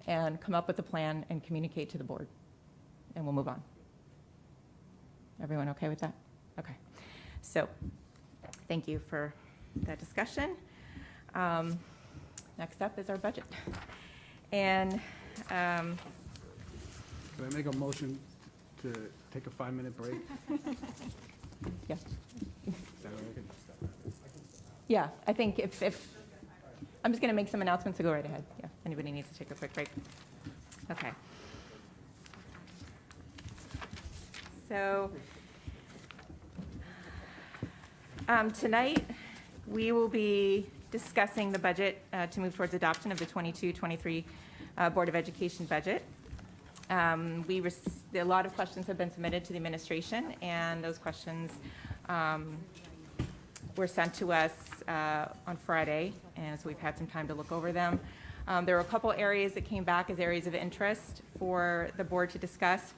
Speaker 1: and come up with a plan and communicate to the board, and we'll move on. Everyone okay with that? Okay. So thank you for that discussion. Next up is our budget. And
Speaker 8: Can I make a motion to take a 5-minute break?
Speaker 1: yeah.
Speaker 8: Is that all right?
Speaker 1: Yeah, I think if I'm just going to make some announcements, so go right ahead. Yeah, anybody needs to take a quick break. Okay. So tonight we will be discussing the budget to move towards adoption of the 22-23 Board of Education budget. A lot of questions have been submitted to the administration, and those questions were sent to us on Friday, and so we've had some time to look over them. There were a couple areas that came back as areas of interest for the board to discuss.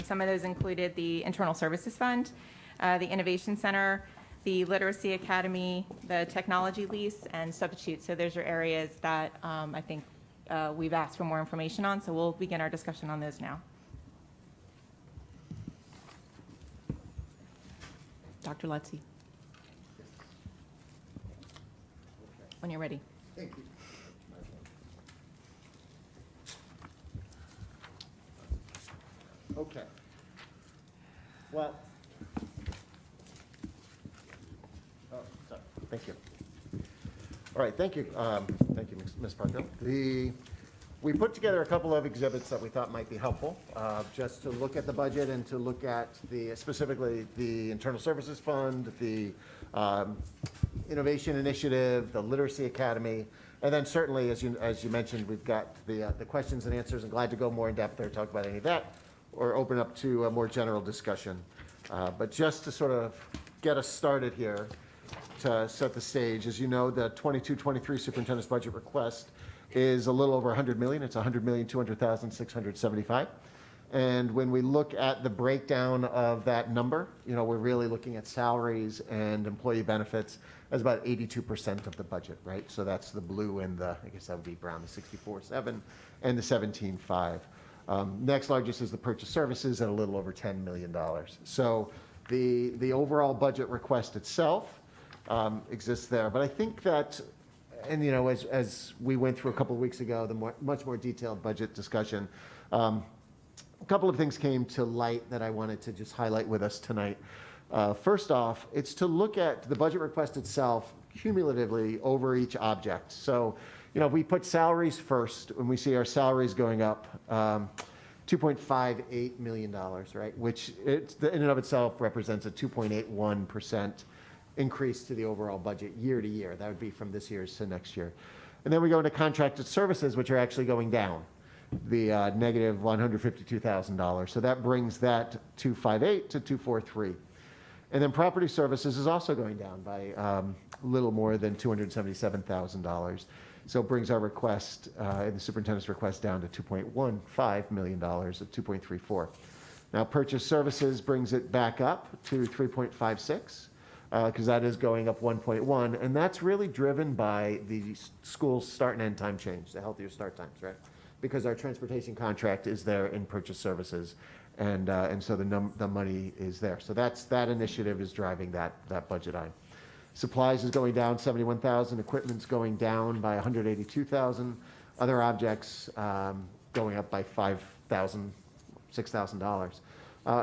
Speaker 1: Some of those included the Internal Services Fund, the Innovation Center, the Literacy Academy, the technology lease, and substitute. So those are areas that I think we've asked for more information on, so we'll begin our discussion on those now. Dr. Lutzy. When you're ready.
Speaker 2: Thank you. Okay. Well, Thank you. All right, thank you. Thank you, Ms. Parkhill. We put together a couple of exhibits that we thought might be helpful, just to look at the budget and to look at specifically the Internal Services Fund, the Innovation Initiative, the Literacy Academy, and then certainly, as you mentioned, we've got the questions and answers. I'm glad to go more in depth or talk about any of that, or open up to a more general discussion. But just to sort of get us started here, to set the stage, as you know, the 22-23 superintendent's budget request is a little over 100 million. It's 100,200,675. And when we look at the breakdown of that number, we're really looking at salaries and employee benefits as about 82% of the budget, right? So that's the blue and I guess that would be brown, the 64.7 and the 17.5. Next largest is the purchase services at a little over $10 million. So the overall budget request itself exists there. But I think that, and as we went through a couple of weeks ago, the much more detailed budget discussion, a couple of things came to light that I wanted to just highlight with us tonight. First off, it's to look at the budget request itself cumulatively over each object. So, we put salaries first, and we see our salaries going up $2.58 million, right? Which in and of itself represents a 2.81% increase to the overall budget year to year. That would be from this year's to next year. And then we go into contracted services, which are actually going down, the negative $152,000. So that brings that 258 to 243. And then property services is also going down by a little more than $277,000. So it brings our request, in the superintendent's request, down to $2.15 million at 2.34. Now purchase services brings it back up to 3.56. Because that is going up 1.1, and that's really driven by the school's start and end time change, the healthier start times, right? Because our transportation contract is there in purchase services, and so the money is there. So that initiative is driving that budget item. Supplies is going down 71,000, equipment's going down by 182,000, other objects going up by $5,000, $6,000.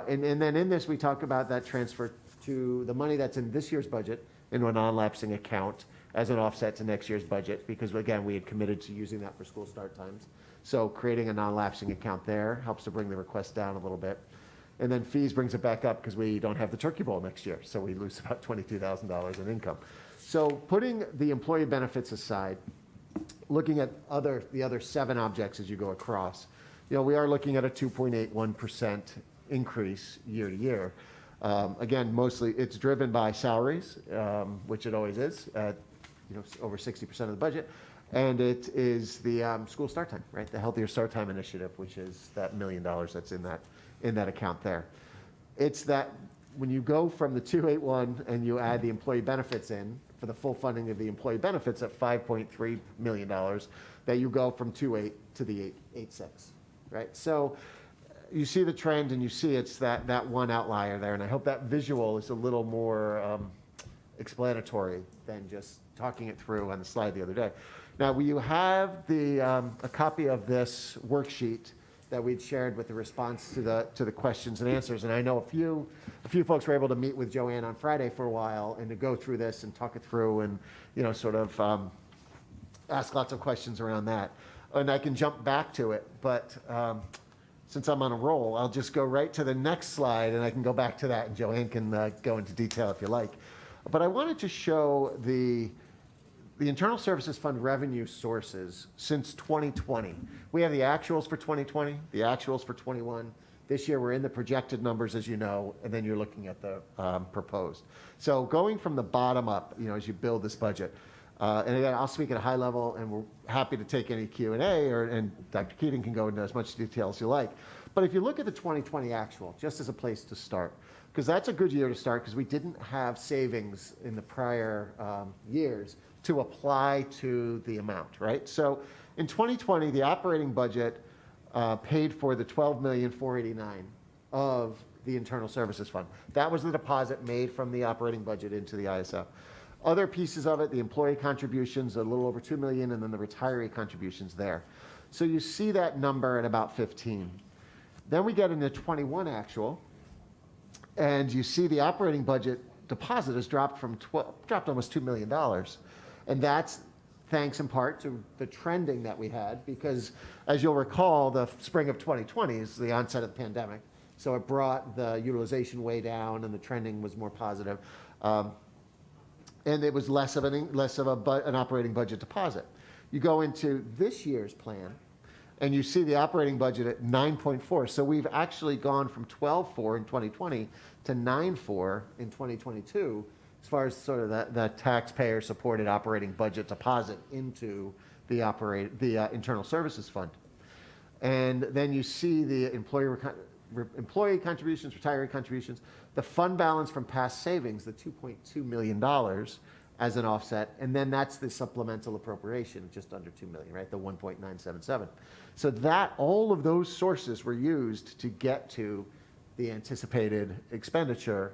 Speaker 2: And then in this, we talk about that transfer to the money that's in this year's budget into a non-lapsing account as an offset to next year's budget, because again, we had committed to using that for school start times. So creating a non-lapsing account there helps to bring the request down a little bit. And then fees brings it back up because we don't have the Turkey Bowl next year, so we lose about $22,000 in income. So putting the employee benefits aside, looking at the other 7 objects as you go across, we are looking at a 2.81% increase year to year. Again, mostly it's driven by salaries, which it always is, at over 60% of the budget, and it is the school start time, right? The Healthier Start Time Initiative, which is that $1 million that's in that account there. It's that when you go from the 281 and you add the employee benefits in for the full funding of the employee benefits at $5.3 million, that you go from 2.8 to the 8.86, right? So you see the trend, and you see it's that one outlier there, and I hope that visual is a little more explanatory than just talking it through on the slide the other day. Now, you have a copy of this worksheet that we'd shared with the response to the questions and answers, and I know a few folks were able to meet with Joanne on Friday for a while and to go through this and talk it through and sort of ask lots of questions around that. And I can jump back to it, but since I'm on a roll, I'll just go right to the next slide, and I can go back to that, and Joanne can go into detail if you like. But I wanted to show the Internal Services Fund revenue sources since 2020. We have the actuals for 2020, the actuals for 21. This year, we're in the projected numbers, as you know, and then you're looking at the proposed. So going from the bottom up, as you build this budget, and again, I'll speak at a high level, and we're happy to take any Q&A, and Dr. Keating can go into as much detail as you like. But if you look at the 2020 actual, just as a place to start, because that's a good year to start, because we didn't have savings in the prior years to apply to the amount, right? So in 2020, the operating budget paid for the $12,489,000 of the Internal Services Fund. That was the deposit made from the operating budget into the ISF. Other pieces of it, the employee contributions, a little over $2 million, and then the retiree contributions there. So you see that number at about 15. Then we get into 21 actual, and you see the operating budget deposit has dropped dropped almost $2 million. And that's thanks in part to the trending that we had, because as you'll recall, the spring of 2020 is the onset of the pandemic. So it brought the utilization way down and the trending was more positive. And it was less of an operating budget deposit. You go into this year's plan and you see the operating budget at 9.4. So we've actually gone from 12.4 in 2020 to 9.4 in 2022 as far as sort of the taxpayer supported operating budget deposit into the internal services fund. And then you see the employee contributions, retiree contributions, the fund balance from past savings, the $2.2 million as an offset, and then that's the supplemental appropriation, just under $2 million, right? The 1.977. So that all of those sources were used to get to the anticipated expenditure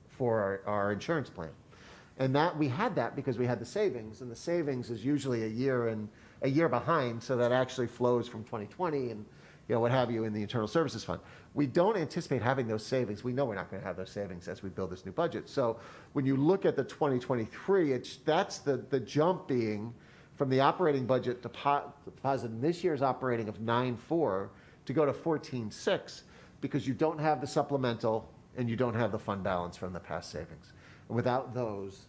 Speaker 2: for our insurance plan. And that we had that because we had the savings, and the savings is usually a year behind, so that actually flows from 2020 and what have you in the internal services fund. We don't anticipate having those savings. We know we're not going to have those savings as we build this new budget. So when you look at the 2023, that's the jump being from the operating budget deposit in this year's operating of 9.4 to go to 14.6, because you don't have the supplemental and you don't have the fund balance from the past savings. And without those,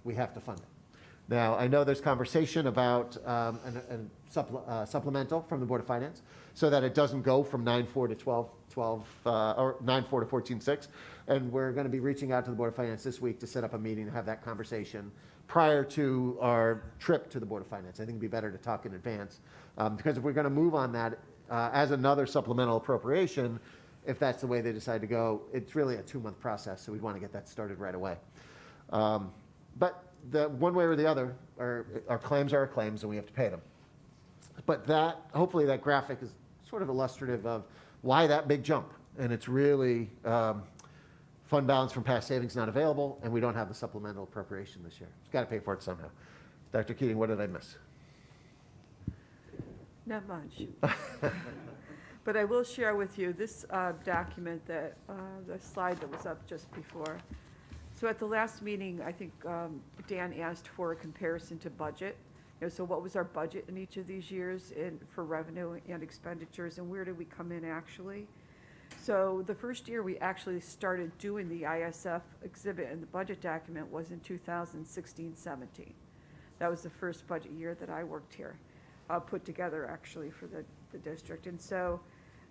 Speaker 2: we have to fund it. Now, I know there's conversation about a supplemental from the Board of Finance so that it doesn't go from 9.4 to 12, or 9.4 to 14.6. And we're going to be reaching out to the Board of Finance this week to set up a meeting to have that conversation prior to our trip to the Board of Finance. I think it'd be better to talk in advance, because if we're going to move on that as another supplemental appropriation, if that's the way they decide to go, it's really a 2-month process, so we'd want to get that started right away. But the one way or the other, our claims are our claims, and we have to pay them. But hopefully that graphic is sort of illustrative of why that big jump. And it's really fund balance from past savings not available, and we don't have the supplemental appropriation this year. It's got to pay for it somehow. Dr. Keating, what did I miss?
Speaker 10: Not much. But I will share with you this document, the slide that was up just before. So at the last meeting, I think Dan asked for a comparison to budget. So what was our budget in each of these years for revenue and expenditures, and where did we come in actually? So the first year we actually started doing the ISF exhibit in the budget document was in 2016-17. That was the first budget year that I worked here, put together actually for the district. And so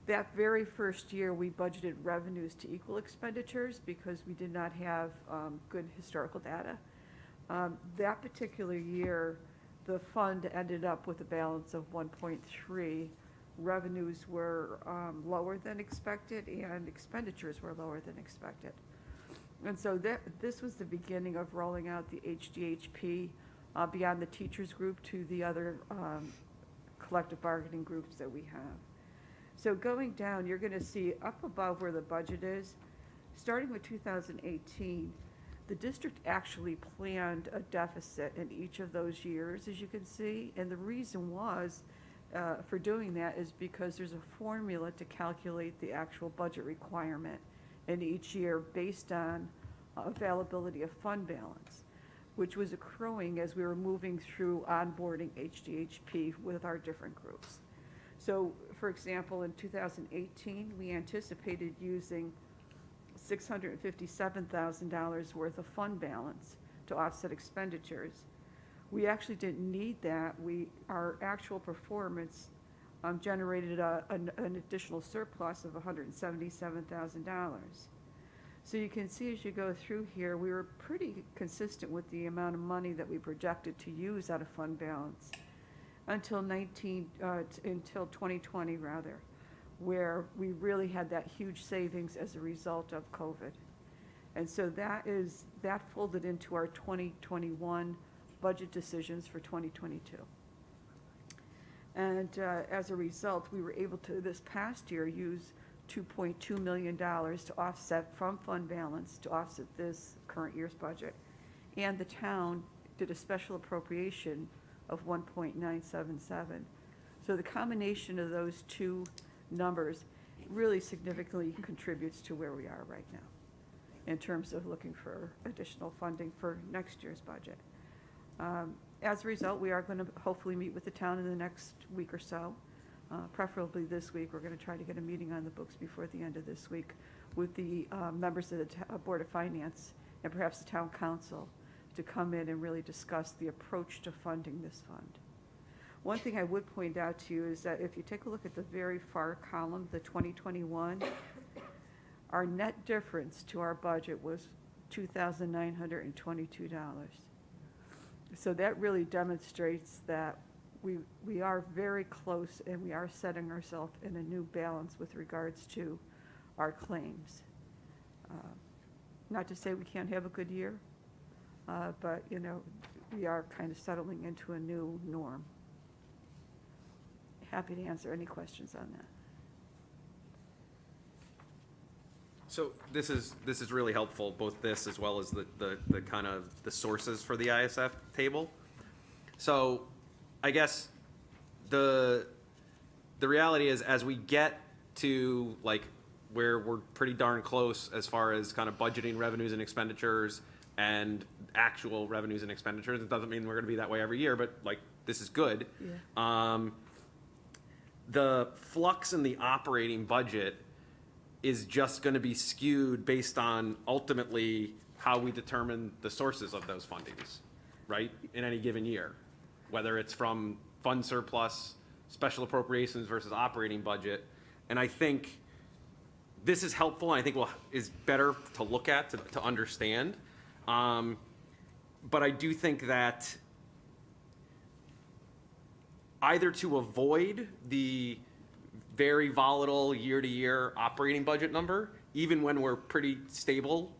Speaker 10: that very first year we budgeted revenues to equal expenditures because we did not have good historical data. That particular year, the fund ended up with a balance of 1.3. Revenues were lower than expected and expenditures were lower than expected. And so this was the beginning of rolling out the HDHP beyond the teachers group to the other collective bargaining groups that we have. So going down, you're going to see up above where the budget is, starting with 2018, the district actually planned a deficit in each of those years, as you can see. And the reason was for doing that is because there's a formula to calculate the actual budget requirement in each year based on availability of fund balance, which was accruing as we were moving through onboarding HDHP with our different groups. So, for example, in 2018, we anticipated using $657,000 worth of fund balance to offset expenditures. We actually didn't need that. Our actual performance generated an additional surplus of $177,000. So you can see as you go through here, we were pretty consistent with the amount of money that we projected to use out of fund balance until 2020 rather, where we really had that huge savings as a result of COVID. And so that folded into our 2021 budget decisions for 2022. And as a result, we were able to, this past year, use $2.2 million to offset from fund balance to offset this current year's budget. And the town did a special appropriation of 1.977. So the combination of those two numbers really significantly contributes to where we are right now. in terms of looking for additional funding for next year's budget. As a result, we are going to hopefully meet with the town in the next week or so, preferably this week. We're going to try to get a meeting on the books before the end of this week with the members of the Board of Finance and perhaps the town council to come in and really discuss the approach to funding this fund. One thing I would point out to you is that if you take a look at the very far column, the 2021, our net difference to our budget was $2,922. So that really demonstrates that we are very close and we are setting ourselves in a new balance with regards to our claims. Not to say we can't have a good year, but you know, we are kind of settling into a new norm. Happy to answer any questions on that.
Speaker 5: So this is really helpful, both this as well as the kind of the sources for the ISF table. So I guess the reality is, as we get to like where we're pretty darn close as far as kind of budgeting revenues and expenditures and actual revenues and expenditures, it doesn't mean we're going to be that way every year, but like this is good.
Speaker 10: Yeah.
Speaker 5: The flux in the operating budget is just going to be skewed based on ultimately how we determine the sources of those fundings, right, in any given year, whether it's from fund surplus, special appropriations versus operating budget. And I think this is helpful, and I think is better to look at, to understand. But I do think that either to avoid the very volatile year-to-year operating budget number, even when we're pretty stable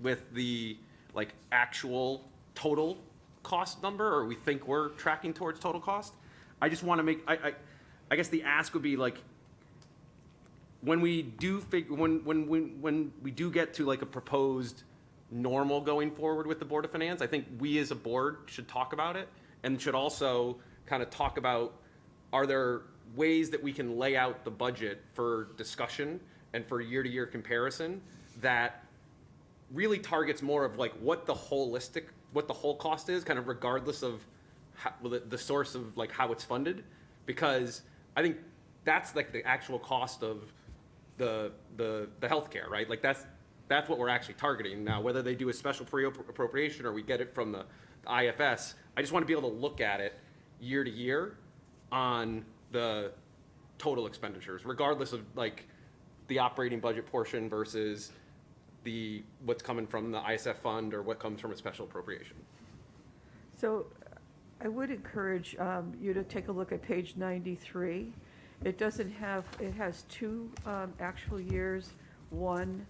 Speaker 5: with the like actual total cost number, or we think we're tracking towards total cost, I just want to make, I guess the ask would be like, when we do when we do get to like a proposed normal going forward with the Board of Finance, I think we as a board should talk about it and should also kind of talk about, are there ways that we can lay out the budget for discussion and for year-to-year comparison that really targets more of like what the whole cost is, kind of regardless of how, the source of like how it's funded, because I think that's like the actual cost of the healthcare, right? Like that's what we're actually targeting now. Whether they do a special appropriation or we get it from the IFS, I just want to be able to look at it year to year on the total expenditures, regardless of like the operating budget portion versus what's coming from the ISF fund or what comes from a special appropriation.
Speaker 10: So I would encourage you to take a look at page 93. It has two actual years, one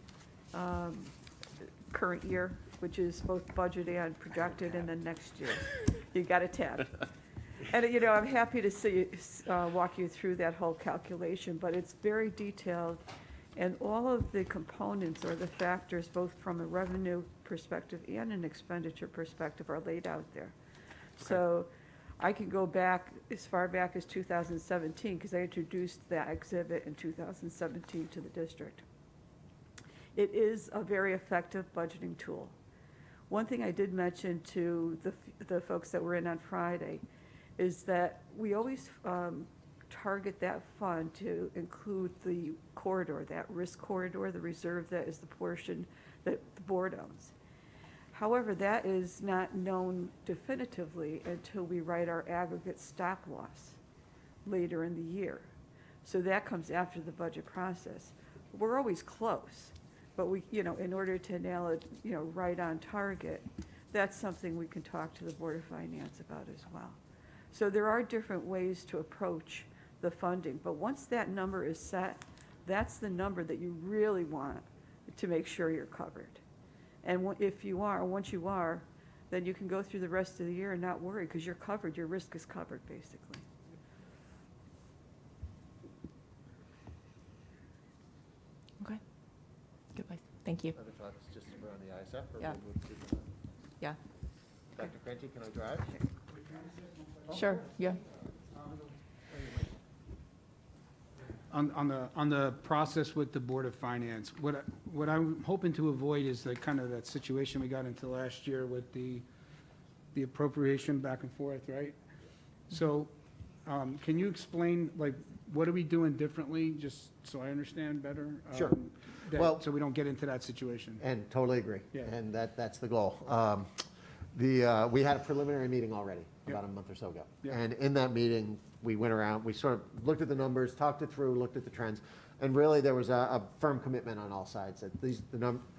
Speaker 10: current year, which is both budgeted and projected, and then next year. You got a tab. And, you know, I'm happy to walk you through that whole calculation, but it's very detailed, and all of the components or the factors, both from a revenue perspective and an expenditure perspective, are laid out there. So I can go back as far back as 2017, because I introduced that exhibit in 2017 to the district. It is a very effective budgeting tool. One thing I did mention to the folks that were in on Friday is that we always target that fund to include the corridor, that risk corridor, the reserve that is the portion that the board owns. However, that is not known definitively until we write our aggregate stop loss later in the year. So that comes after the budget process. We're always close, but we, you know, in order to nail it, you know, right on target, that's something we can talk to the Board of Finance about as well. So there are different ways to approach the funding, but once that number is set, that's the number that you really want to make sure you're covered. And once you are, then you can go through the rest of the year and not worry, because you're covered, your risk is covered, basically.
Speaker 1: Okay. Good place. Thank you.
Speaker 2: Other thoughts, just for on the ISF, or
Speaker 1: Yeah.
Speaker 2: we'll move to the...
Speaker 1: Yeah.
Speaker 2: Dr. Krenti, can I drive?
Speaker 1: Sure. Yeah.
Speaker 8: on the process with the Board of Finance, what I'm hoping to avoid is the kind of that situation we got into last year with the appropriation back and forth, right? So, can you explain, like, what are we doing differently, just so I understand better?
Speaker 2: Sure.
Speaker 8: Well, so we don't get into that situation.
Speaker 2: And totally agree.
Speaker 8: Yeah.
Speaker 2: And that's the goal. We had a preliminary meeting already about a month or so ago.
Speaker 8: Yeah.
Speaker 2: And in that meeting, we went around, we sort of looked at the numbers, talked it through, looked at the trends, and really there was a firm commitment on all sides that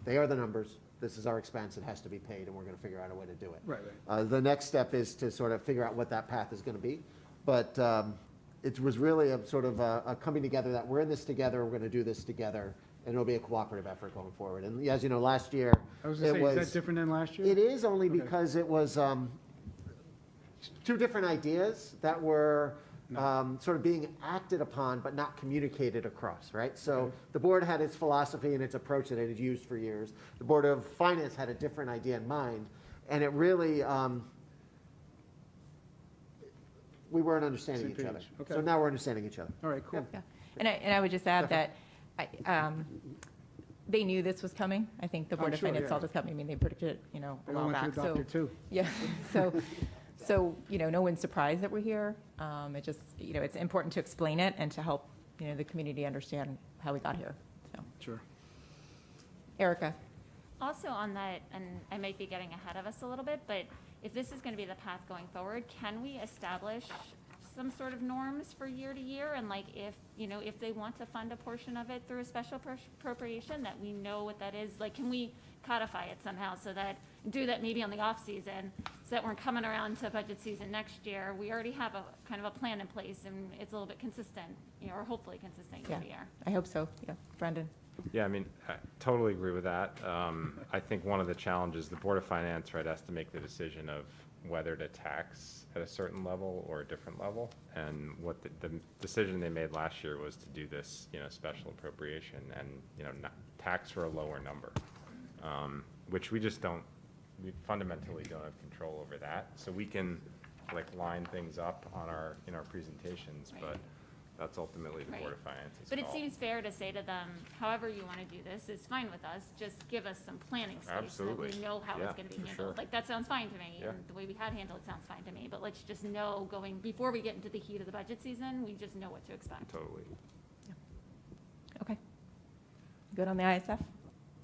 Speaker 2: they are the numbers, this is our expense, it has to be paid, and we're going to figure out a way to do it.
Speaker 8: Right.
Speaker 2: The next step is to sort of figure out what that path is going to be. But it was really a sort of a coming together that we're in this together, we're going to do this together, and it'll be a cooperative effort going forward. And as you know, last year,
Speaker 8: I was going to say, is that different than last year?
Speaker 2: it is only because it was two different ideas that were sort of being acted upon but not communicated across, right? So the board had its philosophy and its approach that it had used for years. The Board of Finance had a different idea in mind, and it really, we weren't understanding
Speaker 8: Same
Speaker 2: each other.
Speaker 8: page. Okay.
Speaker 2: So now we're understanding each other.
Speaker 8: All right, cool.
Speaker 1: Yeah. And I would just add that they knew this was coming. I think the Board of
Speaker 8: sure,
Speaker 1: Finance
Speaker 8: yeah.
Speaker 1: saw this coming. I mean, they predicted it, a
Speaker 8: I
Speaker 1: while
Speaker 8: went to
Speaker 1: back.
Speaker 8: the doctor too.
Speaker 1: Yeah, so, no one's surprised that we're here. It just, it's important to explain it and to help, the community understand how we got here, so.
Speaker 8: Sure.
Speaker 1: Erica?
Speaker 3: Also on that, and I might be getting ahead of us a little bit, but if this is going to be the path going forward, can we establish some sort of norms for year to year? And like if they want to fund a portion of it through a special appropriation, that we know what that is? Like, can we codify it somehow so that, do that maybe on the off season, so that we're coming around to budget season next year, we already have a kind of a plan in place and it's a little bit consistent, or hopefully consistent year
Speaker 1: Yeah,
Speaker 3: to year?
Speaker 1: I hope so, yeah. Brendan?
Speaker 15: Yeah, I mean, I totally agree with that. I think one of the challenges, the Board of Finance, right, has to make the decision of whether to tax at a certain level or a different level. And what the decision they made last year was to do this, special appropriation and, not tax for a lower number, which we fundamentally don't have control over that. So we can line things up on in our presentations,
Speaker 3: Right.
Speaker 15: but that's ultimately the Board of
Speaker 3: Right.
Speaker 15: Finance's
Speaker 3: But it
Speaker 15: call.
Speaker 3: seems fair to say to them, however you want to do this is fine with us, just give us some planning space so that
Speaker 15: Absolutely.
Speaker 3: we know how
Speaker 15: Yeah,
Speaker 3: it's going to be
Speaker 15: for
Speaker 3: handled.
Speaker 15: sure.
Speaker 3: Like, that sounds fine to me,
Speaker 15: Yeah.
Speaker 3: and the way we had handled it sounds fine to me, but let's just know before we get into the heat of the budget season, we just know what to expect.
Speaker 15: Totally.
Speaker 1: Okay. Good on the ISF?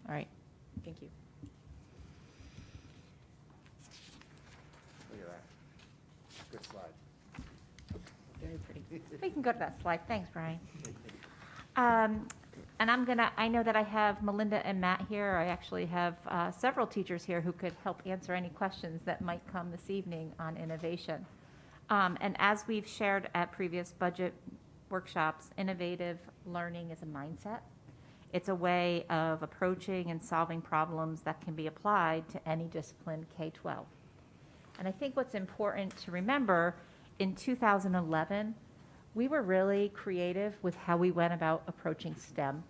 Speaker 1: All right, thank you.
Speaker 2: Look at that. Good slide.
Speaker 1: Very pretty.
Speaker 11: We can go to that slide. Thanks, Brian. And I know that I have Melinda and Matt here. I actually have several teachers here who could help answer any questions that might come this evening on innovation. And as we've shared at previous budget workshops, innovative learning is a mindset. It's a way of approaching and solving problems that can be applied to any discipline K-12. And I think what's important to remember, in 2011, we were really creative with how we went about approaching STEM.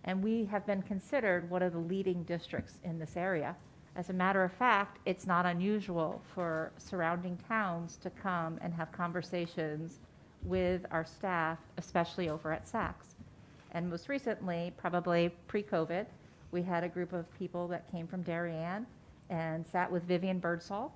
Speaker 11: And we have been considered one of the leading districts in this area. As a matter of fact, it's not unusual for surrounding towns to come and have conversations with our staff, especially over at Saks. And most recently, probably pre-COVID, we had a group of people that came from Darien and sat with Vivian Birdsall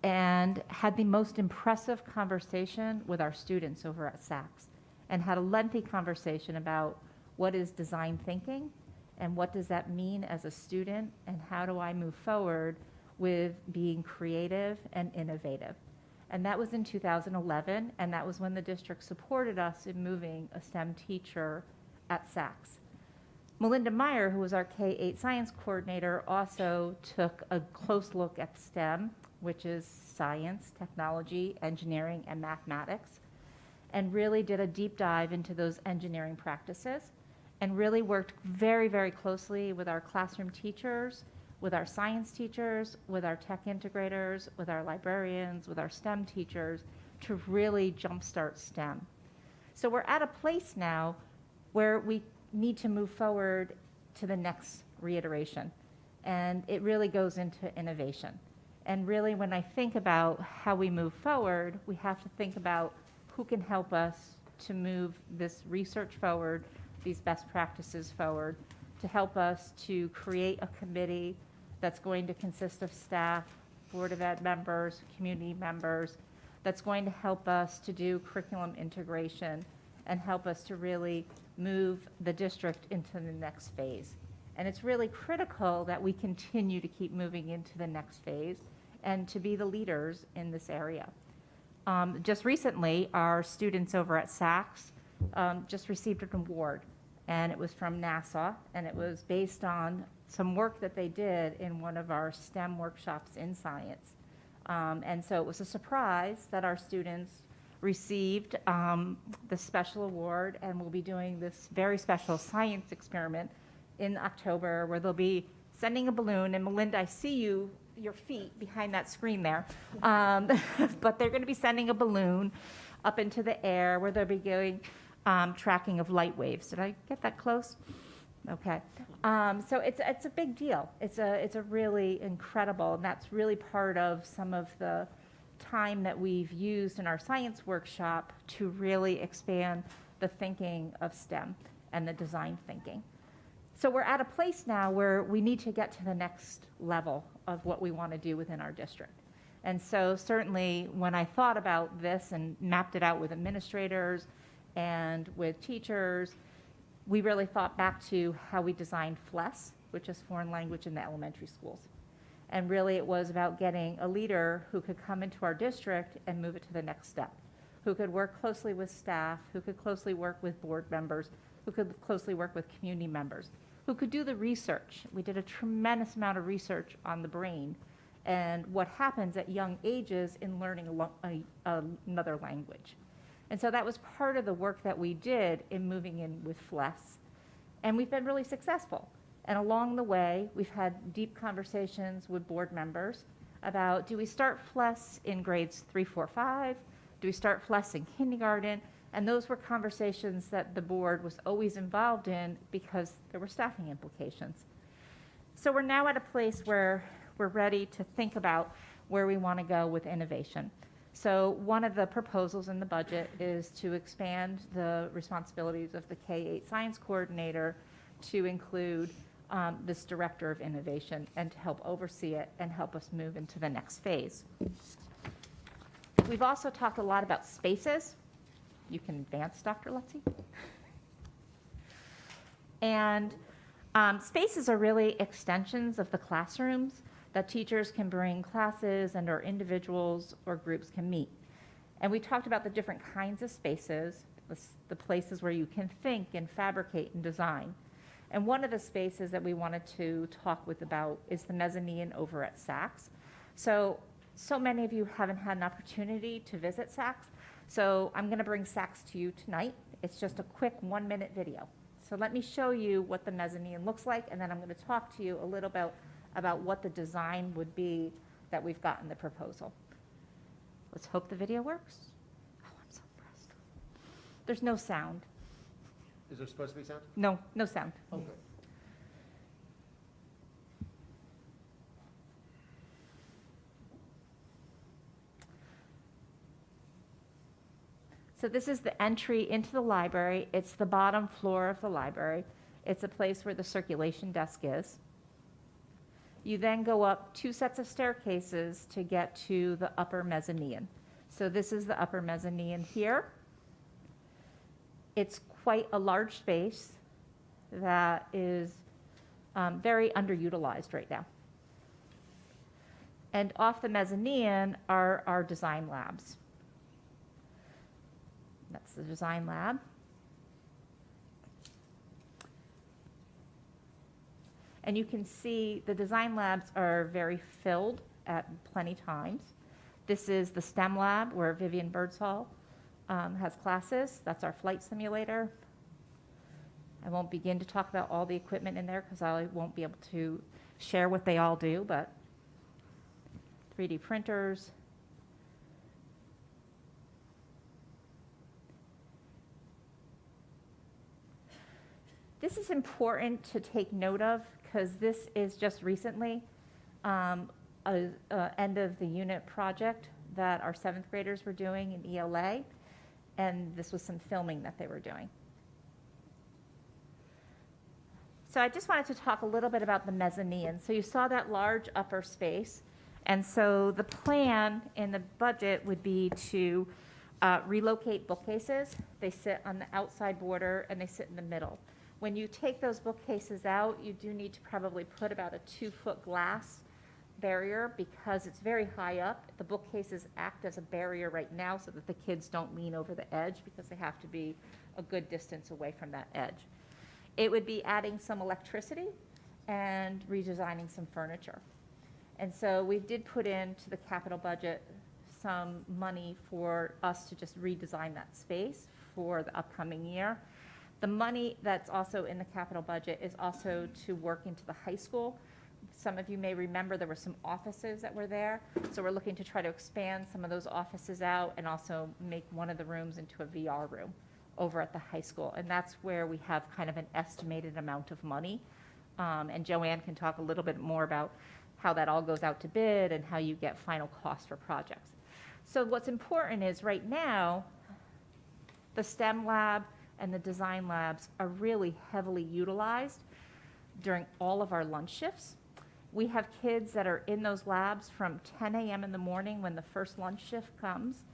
Speaker 11: and had the most impressive conversation with our students over at Saks, and had a lengthy conversation about what is design thinking and what does that mean as a student, and how do I move forward with being creative and innovative. And that was in 2011, and that was when the district supported us in moving a STEM teacher at Saks. Melinda Meyer, who was our K-8 science coordinator, also took a close look at STEM, which is science, technology, engineering, and mathematics, and really did a deep dive into those engineering practices, and really worked very, very closely with our classroom teachers, with our science teachers, with our tech integrators, with our librarians, with our STEM teachers, to really jumpstart STEM. So we're at a place now where we need to move forward to the next reiteration. And it really goes into innovation. And really, when I think about how we move forward, we have to think about who can help us to move this research forward, these best practices forward, to help us to create a committee that's going to consist of staff, Board of Ed members, community members, that's going to help us to do curriculum integration and help us to really move the district into the next phase. And it's really critical that we continue to keep moving into the next phase and to be the leaders in this area. Just recently, our students over at Saks just received an award, and it was from NASA, and it was based on some work that they did in one of our STEM workshops in science. And so it was a surprise that our students received the special award, and we'll be doing this very special science experiment in October where they'll be sending a balloon, and Melinda, I see your feet behind that screen there, but they're going to be sending a balloon up into the air where they'll be doing tracking of light waves. Did I get that close? Okay. So it's a big deal. It's a really incredible, and that's really part of some of the time that we've used in our science workshop to really expand the thinking of STEM and the design thinking. So we're at a place now where we need to get to the next level of what we want to do within our district. And so certainly when I thought about this and mapped it out with administrators and with teachers, we really thought back to how we designed FLES, which is foreign language in the elementary schools. And really it was about getting a leader who could come into our district and move it to the next step, who could work closely with staff, who could closely work with board members, who could closely work with community members, who could do the research. We did a tremendous amount of research on the brain and what happens at young ages in learning another language. And so that was part of the work that we did in moving in with FLES. And we've been really successful. And along the way, we've had deep conversations with board members about, do we start FLES in grades 3, 4, 5? Do we start FLES in kindergarten? And those were conversations that the board was always involved in because there were staffing implications. So we're now at a place where we're ready to think about where we want to go with innovation. So one of the proposals in the budget is to expand the responsibilities of the K-8 science coordinator to include this director of innovation and to help oversee it and help us move into the next phase. We've also talked a lot about spaces. You can advance, Dr. Lutzy. And spaces are really extensions of the classrooms that teachers can bring classes and or individuals or groups can meet. And we talked about the different kinds of spaces, the places where you can think and fabricate and design. And one of the spaces that we wanted to talk with about is the mezzanine over at Saks. So many of you haven't had an opportunity to visit Saks. So I'm going to bring Saks to you tonight. It's just a quick 1-minute video. So let me show you what the mezzanine looks like, and then I'm going to talk to you a little about what the design would be that we've got in the proposal. Let's hope the video works. Oh, I'm so impressed. There's no sound.
Speaker 2: Is there supposed to be sound?
Speaker 11: No, no sound.
Speaker 2: Okay.
Speaker 11: So this is the entry into the library. It's the bottom floor of the library. It's a place where the circulation desk is. You then go up 2 sets of staircases to get to the upper mezzanine. So this is the upper mezzanine here. It's quite a large space that is very underutilized right now. And off the mezzanine are our design labs. That's the design lab. And you can see the design labs are very filled at plenty times. This is the STEM lab where Vivian Birdsall has classes. That's our flight simulator. I won't begin to talk about all the equipment in there because I won't be able to share what they all do, but 3D printers. This is important to take note of because this is just recently an end of the unit project that our 7th graders were doing in ELA. and this was some filming that they were doing. So I just wanted to talk a little bit about the mezzanine. So you saw that large upper space. And so the plan in the budget would be to relocate bookcases. They sit on the outside border and they sit in the middle. When you take those bookcases out, you do need to probably put about a 2-foot glass barrier because it's very high up. The bookcases act as a barrier right now so that the kids don't lean over the edge because they have to be a good distance away from that edge. It would be adding some electricity and redesigning some furniture. And so we did put into the capital budget some money for us to just redesign that space for the upcoming year. The money that's also in the capital budget is also to work into the high school. Some of you may remember there were some offices that were there. So we're looking to try to expand some of those offices out and also make one of the rooms into a VR room over at the high school. And that's where we have kind of an estimated amount of money. And Joanne can talk a little bit more about how that all goes out to bid and how you get final cost for projects. So what's important is right now, the STEM lab and the design labs are really heavily utilized during all of our lunch shifts. We have kids that are in those labs from 10 a.m. in the morning when the first lunch shift comes,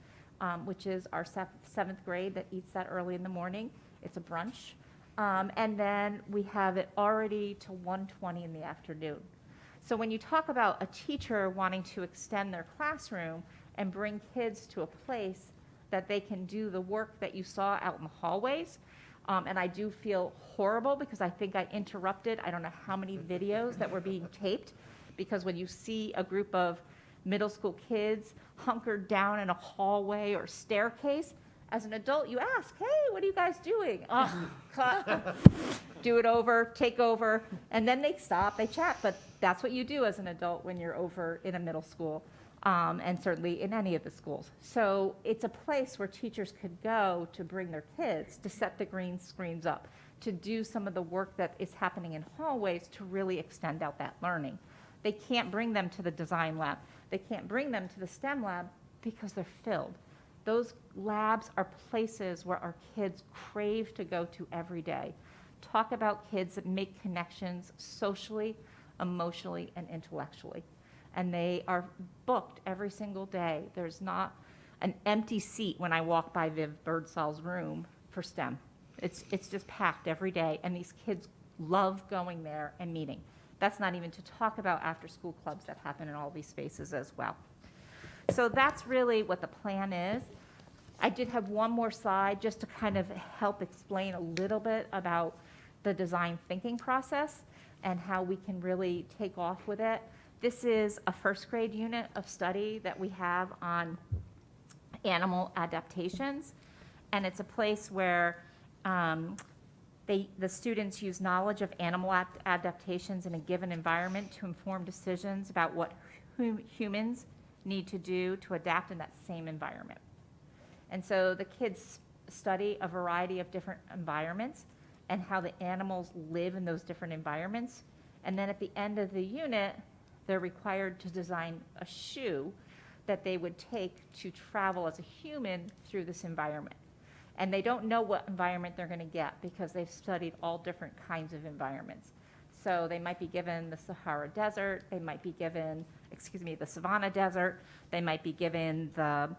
Speaker 11: which is our 7th grade that eats that early in the morning. It's a brunch. And then we have it already to 1:20 in the afternoon. So when you talk about a teacher wanting to extend their classroom and bring kids to a place that they can do the work that you saw out in the hallways, and I do feel horrible because I think I interrupted, I don't know how many videos that were being taped, because when you see a group of middle school kids hunkered down in a hallway or staircase, as an adult, you ask, hey, what are you guys doing? Oh, cut. Do it over, take over, and then they stop, they chat. But that's what you do as an adult when you're over in a middle school, and certainly in any of the schools. So it's a place where teachers could go to bring their kids, to set the green screens up, to do some of the work that is happening in hallways to really extend out that learning. They can't bring them to the design lab. They can't bring them to the STEM lab because they're filled. Those labs are places where our kids crave to go to every day. Talk about kids that make connections socially, emotionally, and intellectually. And they are booked every single day. There's not an empty seat when I walk by Viv Birdsall's room for STEM. It's just packed every day, and these kids love going there and meeting. That's not even to talk about after-school clubs that happen in all these spaces as well. So that's really what the plan is. I did have one more slide just to kind of help explain a little bit about the design thinking process and how we can really take off with it. This is a first grade unit of study that we have on animal adaptations. And it's a place where the students use knowledge of animal adaptations in a given environment to inform decisions about what humans need to do to adapt in that same environment. And so the kids study a variety of different environments and how the animals live in those different environments. And then at the end of the unit, they're required to design a shoe that they would take to travel as a human through this environment. And they don't know what environment they're going to get because they've studied all different kinds of environments. So they might be given the Sahara Desert, they might be given, the Savannah Desert, they might be given the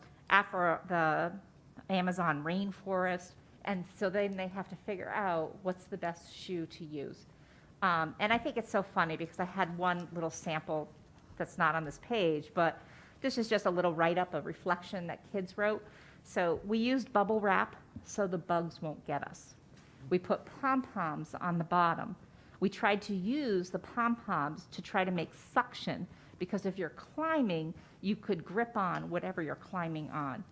Speaker 11: Amazon rainforest, and so then they have to figure out what's the best shoe to use. And I think it's so funny because I had one little sample that's not on this page, but this is just a little write-up, a reflection that kids wrote. So we used bubble wrap so the bugs won't get us. We put pom-poms on the bottom. We tried to use the pom-poms to try to make suction because if you're climbing, you could grip on whatever you're climbing on.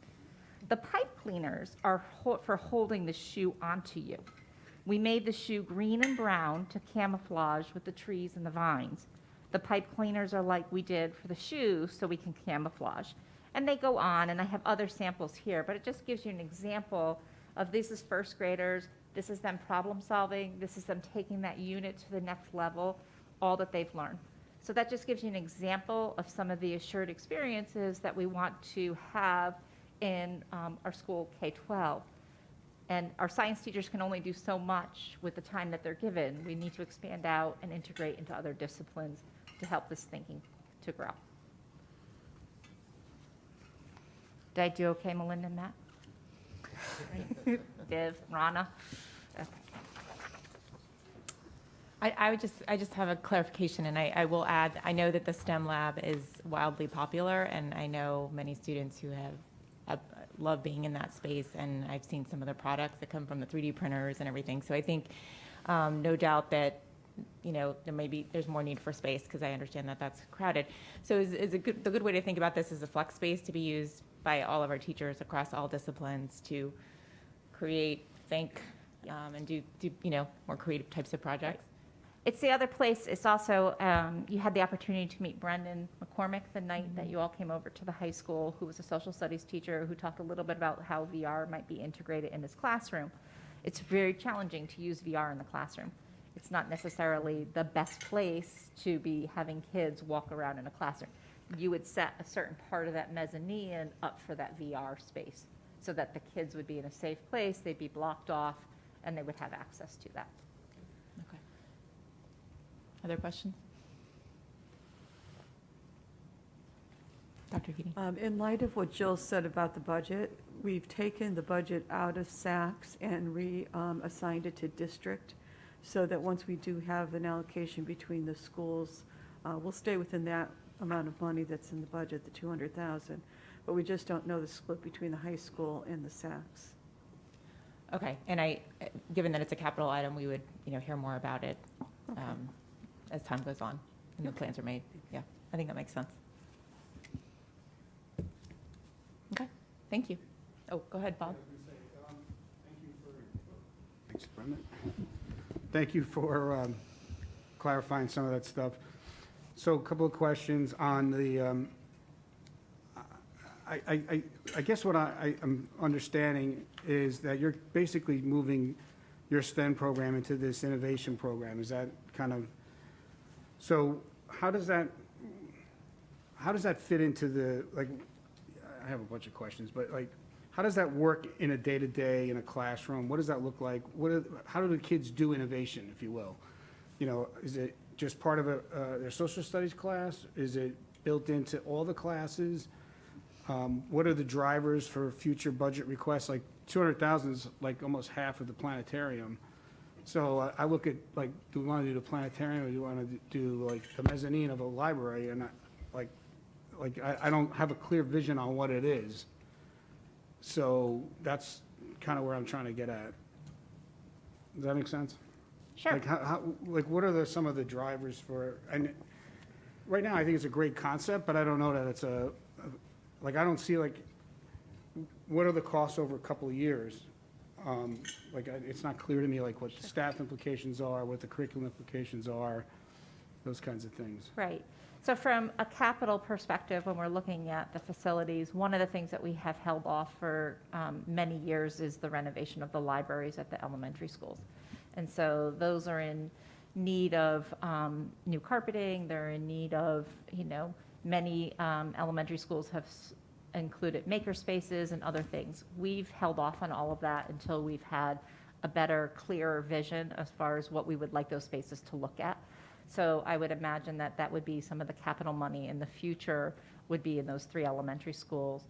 Speaker 11: The pipe cleaners are for holding the shoe onto you. We made the shoe green and brown to camouflage with the trees and the vines. The pipe cleaners are like we did for the shoe so we can camouflage. And they go on, and I have other samples here, but it just gives you an example of this is first graders, this is them problem solving, this is them taking that unit to the next level, all that they've learned. So that just gives you an example of some of the assured experiences that we want to have in our school K-12. And our science teachers can only do so much with the time that they're given. We need to expand out and integrate into other disciplines to help this thinking to grow. Did I do okay, Melinda and Matt? Viv, Rana? Okay.
Speaker 1: I just have a clarification, and I will add, I know that the STEM lab is wildly popular, and I know many students who have love being in that space, and I've seen some of the products that come from the 3D printers and everything. So I think no doubt that, you know, there's more need for space, because I understand that that's crowded. So the good way to think about this is a flex space to be used by all of our teachers across all disciplines to create, think, and do you know, more creative types of projects.
Speaker 11: It's the other place. It's also, you had the opportunity to meet Brendan McCormick the night that you all came over to the high school, who was a social studies teacher, who talked a little bit about how VR might be integrated in his classroom. It's very challenging to use VR in the classroom. It's not necessarily the best place to be having kids walk around in a classroom. You would set a certain part of that mezzanine up for that VR space so that the kids would be in a safe place, they'd be blocked off, and they would have access to that.
Speaker 1: Okay. Other questions? Dr. Keating?
Speaker 10: In light of what Jill said about the budget, we've taken the budget out of SACS and reassigned it to district, so that once we do have an allocation between the schools, we'll stay within that amount of money that's in the budget, the 200,000, but we just don't know the split between the high school and the SACS.
Speaker 1: Okay, and given that it's a capital item, we would, you know, hear more about it as time goes on and the plans are made. Yeah, I think that makes sense. Okay, thank you. Oh, go ahead, Bob.
Speaker 8: Thanks, Brenda. Thank you for clarifying some of that stuff. So a couple of questions on the, I guess what I'm understanding is that you're basically moving your STEM program into this innovation program. Is that kind of, so how does that fit into the, like, I have a bunch of questions, but like, how does that work in a day-to-day in a classroom? What does that look like? How do the kids do innovation, if you will? You know, is it just part of their social studies class? Is it built into all the classes? What are the drivers for future budget requests? Like 200,000 is like almost half of the planetarium. So I look at, like, do we want to do the planetarium, or do we want to do like the mezzanine of a library? And I don't have a clear vision on what it is. So that's kind of where I'm trying to get at. Does that make sense?
Speaker 11: Sure.
Speaker 8: Like what are some of the drivers for, and right now I think it's a great concept, but I don't know that it's like, I don't see, like, what are the costs over a couple of years? It's not clear to me, like, what the staff implications are, what the curriculum implications are, those kinds of things.
Speaker 11: Right. So from a capital perspective, when we're looking at the facilities, one of the things that we have held off for many years is the renovation of the libraries at the elementary schools. And so those are in need of new carpeting. They're in need of, you know, many elementary schools have included maker spaces and other things. We've held off on all of that until we've had a better, clearer vision as far as what we would like those spaces to look at. So I would imagine that that would be some of the capital money in the future would be in those 3 elementary schools.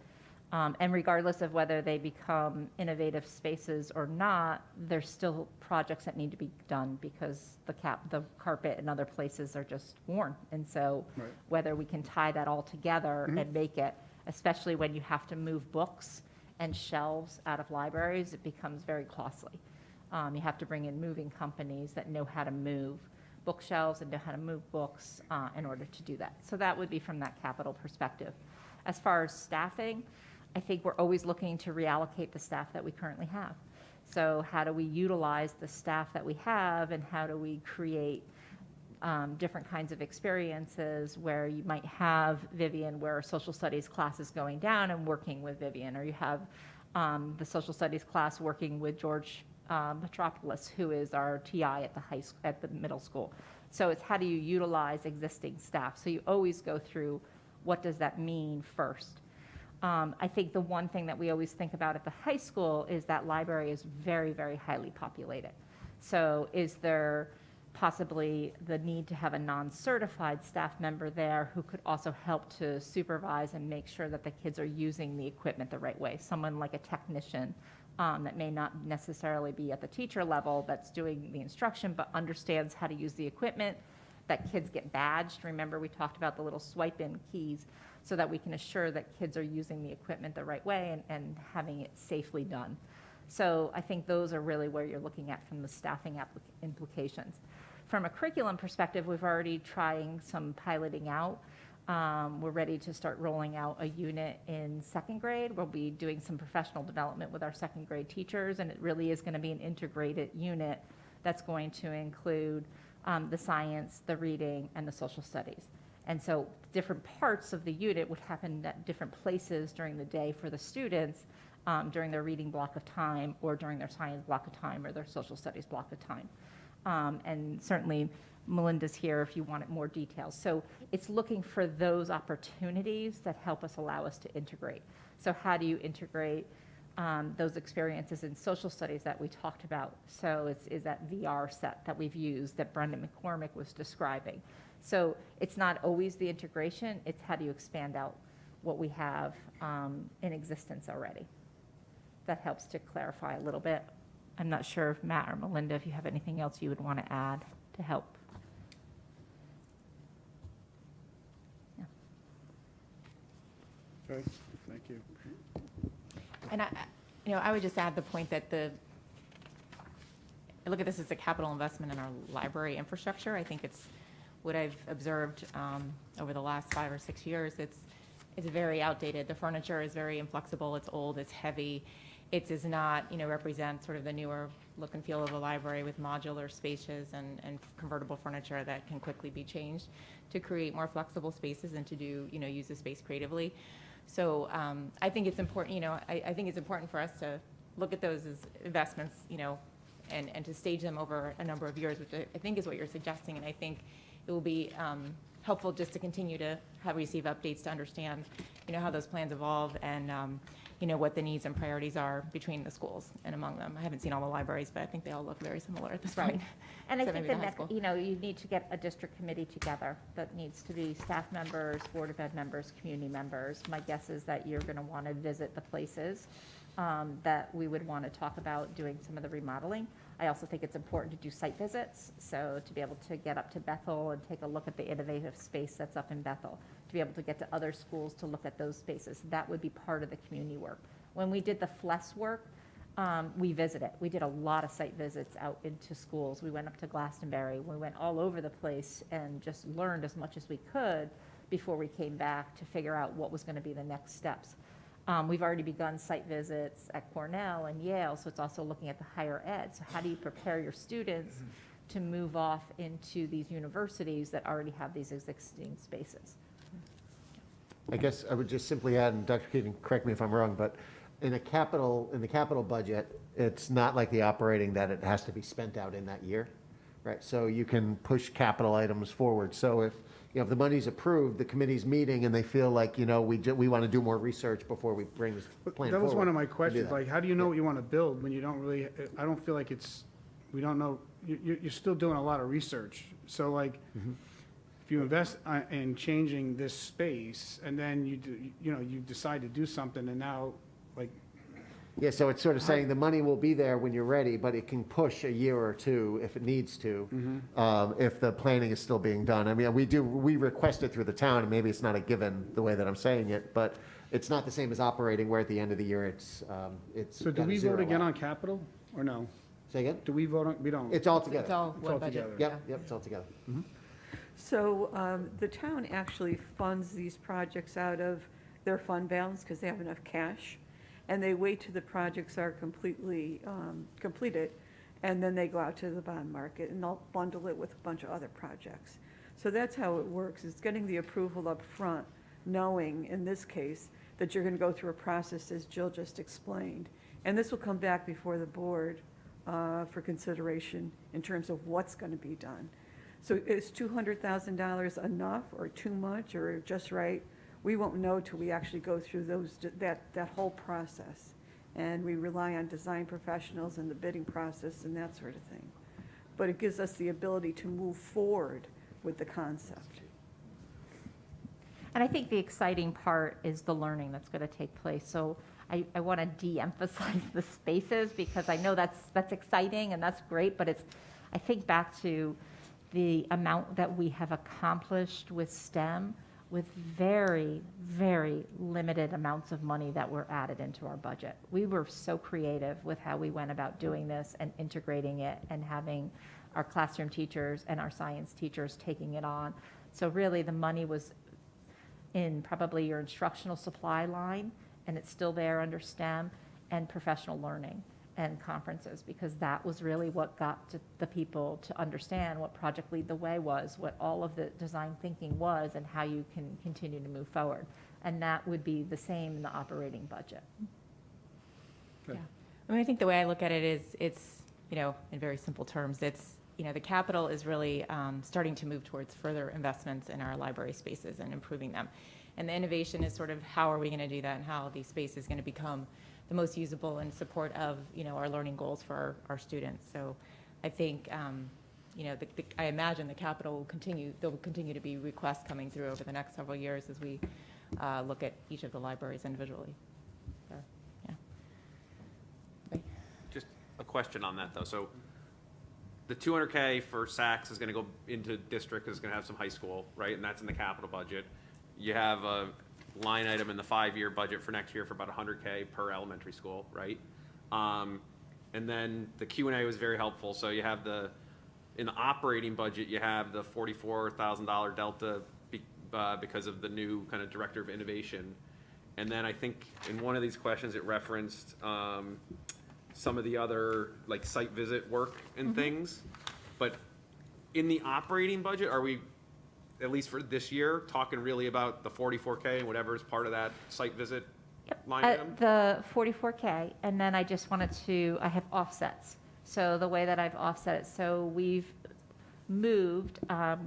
Speaker 11: And regardless of whether they become innovative spaces or not, there's still projects that need to be done because the carpet and other places are just worn. And so whether we can tie that all together and make it, especially when you have to move books and shelves out of libraries, it becomes very costly. You have to bring in moving companies that know how to move bookshelves and know how to move books in order to do that. So that would be from that capital perspective. As far as staffing, I think we're always looking to reallocate the staff that we currently have. So how do we utilize the staff that we have, and how do we create different kinds of experiences where you might have Vivian, where a social studies class is going down and working with Vivian, or you have the social studies class working with George Metropolis, who is our TI at the middle school. So it's how do you utilize existing staff? So you always go through what does that mean first. I think the one thing that we always think about at the high school is that library is very, very highly populated. So is there possibly the need to have a non-certified staff member there who could also help to supervise and make sure that the kids are using the equipment the right way? Someone like a technician that may not necessarily be at the teacher level that's doing the instruction, but understands how to use the equipment, that kids get badged. Remember, we talked about the little swipe-in keys so that we can assure that kids are using the equipment the right way and having it safely done. So I think those are really where you're looking at from the staffing implications. From a curriculum perspective, we've already trying some piloting out. We're ready to start rolling out a unit in second grade. We'll be doing some professional development with our second grade teachers, and it really is going to be an integrated unit that's going to include the science, the reading, and the social studies. And so different parts of the unit would happen at different places during the day for the students during their reading block of time or during their science block of time or their social studies block of time. And certainly Melinda's here if you wanted more details. So it's looking for those opportunities that help us allow us to integrate. So how do you integrate those experiences in social studies that we talked about? So is that VR set that we've used that Brendan McCormick was describing. So it's not always the integration, it's how do you expand out what we have in existence already. That helps to clarify a little bit. I'm not sure if Matt or Melinda, if you have anything else you would want to add to help. Yeah.
Speaker 8: Okay, thank you.
Speaker 1: And I would just add the point that I look at this as a capital investment in our library infrastructure. I think it's what I've observed over the last 5 or 6 years. It's very outdated. The furniture is very inflexible. It's old. It's heavy. It does not, represent sort of the newer look and feel of a library with modular spaces and convertible furniture that can quickly be changed to create more flexible spaces and to do, use the space creatively. So I think it's important, I think it's important for us to look at those as investments, and to stage them over a number of years, which I think is what you're suggesting. And I think it will be helpful just to continue to receive updates to understand, how those plans evolve and, what the needs and priorities are between the schools and among them. I haven't seen all the libraries, but I think they all look very similar at this point.
Speaker 11: And I
Speaker 1: Except
Speaker 11: think
Speaker 1: maybe
Speaker 11: the
Speaker 1: high school.
Speaker 11: you need to get a district committee together that needs to be staff members, Board of Ed members, community members. My guess is that you're going to want to visit the places that we would want to talk about doing some of the remodeling. I also think it's important to do site visits, so to be able to get up to Bethel and take a look at the innovative space that's up in Bethel, to be able to get to other schools to look at those spaces. That would be part of the community work. When we did the FLES work, we visited. We did a lot of site visits out into schools. We went up to Glastonbury. We went all over the place and just learned as much as we could before we came back to figure out what was going to be the next steps. We've already begun site visits at Cornell and Yale, so it's also looking at the higher ed. So how do you prepare your students to move off into these universities that already have these existing spaces?
Speaker 2: I guess I would just simply add, and Dr. Keating, correct me if I'm wrong, but in the capital budget, it's not like the operating that it has to be spent out in that year, right? So you can push capital items forward. So if the money's approved, the committee's meeting and they feel like, we want to do more research before we bring this plan forward.
Speaker 8: That was one of my
Speaker 2: we do
Speaker 8: questions,
Speaker 2: that.
Speaker 8: like, how do you know what you want to build when you don't really, I don't feel like we don't know, you're still doing a lot of research. So like, if you invest in changing this space and then you decide to do something and now, like.
Speaker 2: Yeah, so it's sort of saying the money will be there when you're ready, but it can push a year or two if it needs to, if the planning is still being done. I mean, we request it through the town, and maybe it's not a given the way that I'm saying it, but it's not the same as operating where at the end of the year it's
Speaker 8: So do
Speaker 2: got a
Speaker 8: we
Speaker 2: zero
Speaker 8: vote again
Speaker 2: out.
Speaker 8: on capital or no?
Speaker 2: Say again?
Speaker 8: Do we vote on, we don't?
Speaker 2: It's all together.
Speaker 1: It's all one budget.
Speaker 8: together.
Speaker 2: Yep, it's all together.
Speaker 10: So the town actually funds these projects out of their fund balance because they have enough cash. And they wait till the projects are completely completed, and then they go out to the bond market and they'll bundle it with a bunch of other projects. So that's how it works, is getting the approval up front, knowing in this case that you're going to go through a process as Jill just explained. And this will come back before the board for consideration in terms of what's going to be done. So is $200,000 enough or too much or just right? we won't know till we actually go through that whole process. And we rely on design professionals and the bidding process and that sort of thing. But it gives us the ability to move forward with the concept.
Speaker 11: And I think the exciting part is the learning that's going to take place. So I want to de-emphasize the spaces, because I know that's exciting and that's great, but I think back to the amount that we have accomplished with STEM with very, very limited amounts of money that were added into our budget. We were so creative with how we went about doing this and integrating it and having our classroom teachers and our science teachers taking it on. So really the money was in probably your instructional supply line, and it's still there under STEM and professional learning and conferences, because that was really what got to the people to understand what Project Lead the Way was, what all of the design thinking was, and how you can continue to move forward. And that would be the same in the operating budget.
Speaker 1: Yeah. I mean, I think the way I look at it is it's, in very simple terms, it's, the capital is really starting to move towards further investments in our library spaces and improving them. And the innovation is sort of how are we going to do that, and how these spaces going to become the most usable in support of, our learning goals for our students. So I think, I imagine the capital will continue, there will continue to be requests coming through over the next several years as we look at each of the libraries individually. So, yeah.
Speaker 5: Just a question on that, though. So the $200K for Saks is going to go into district, is going to have some high school, right? And that's in the capital budget. You have a line item in the 5-year budget for next year for about $100K per elementary school, right? And then the Q&A was very helpful. So you have in the operating budget, you have the $44,000 delta because of the new kind of director of innovation. And then I think in one of these questions it referenced some of the other like site visit work and things. But in the operating budget, are we, at least for this year, talking really about the $44K and whatever is part of that site visit line item?
Speaker 11: The $44K, and then I just wanted I have offsets. So the way that I've offset it, so we've moved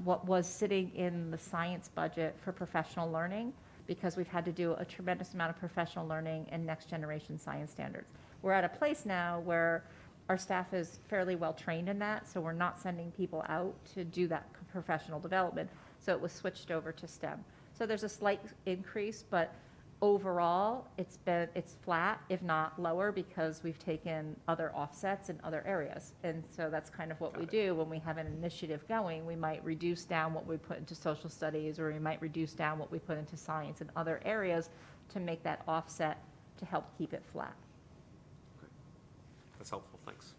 Speaker 11: what was sitting in the science budget for professional learning, because we've had to do a tremendous amount of professional learning and next generation science standards. We're at a place now where our staff is fairly well trained in that, so we're not sending people out to do that professional development. So it was switched over to STEM. So there's a slight increase, but overall it's flat, if not lower, because we've taken other offsets in other areas. And so that's kind of what we do when we have an initiative going. We might reduce down what we put into social studies, or we might reduce down what we put into science and other areas to make that offset to help keep it flat.
Speaker 5: Okay. That's helpful, thanks.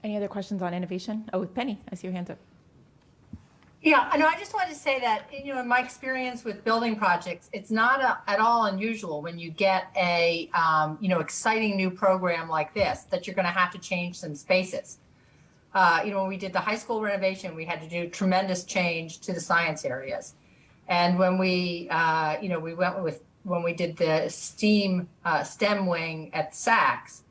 Speaker 1: Any other questions on innovation? Oh, Penny, I see your hands up.
Speaker 9: Yeah, I just wanted to say that, in my experience with building projects, it's not at all unusual when you get a, exciting new program like this, that you're going to have to change some spaces. When we did the high school renovation, we had to do tremendous change to the science areas. And when we did the STEM wing at Saks,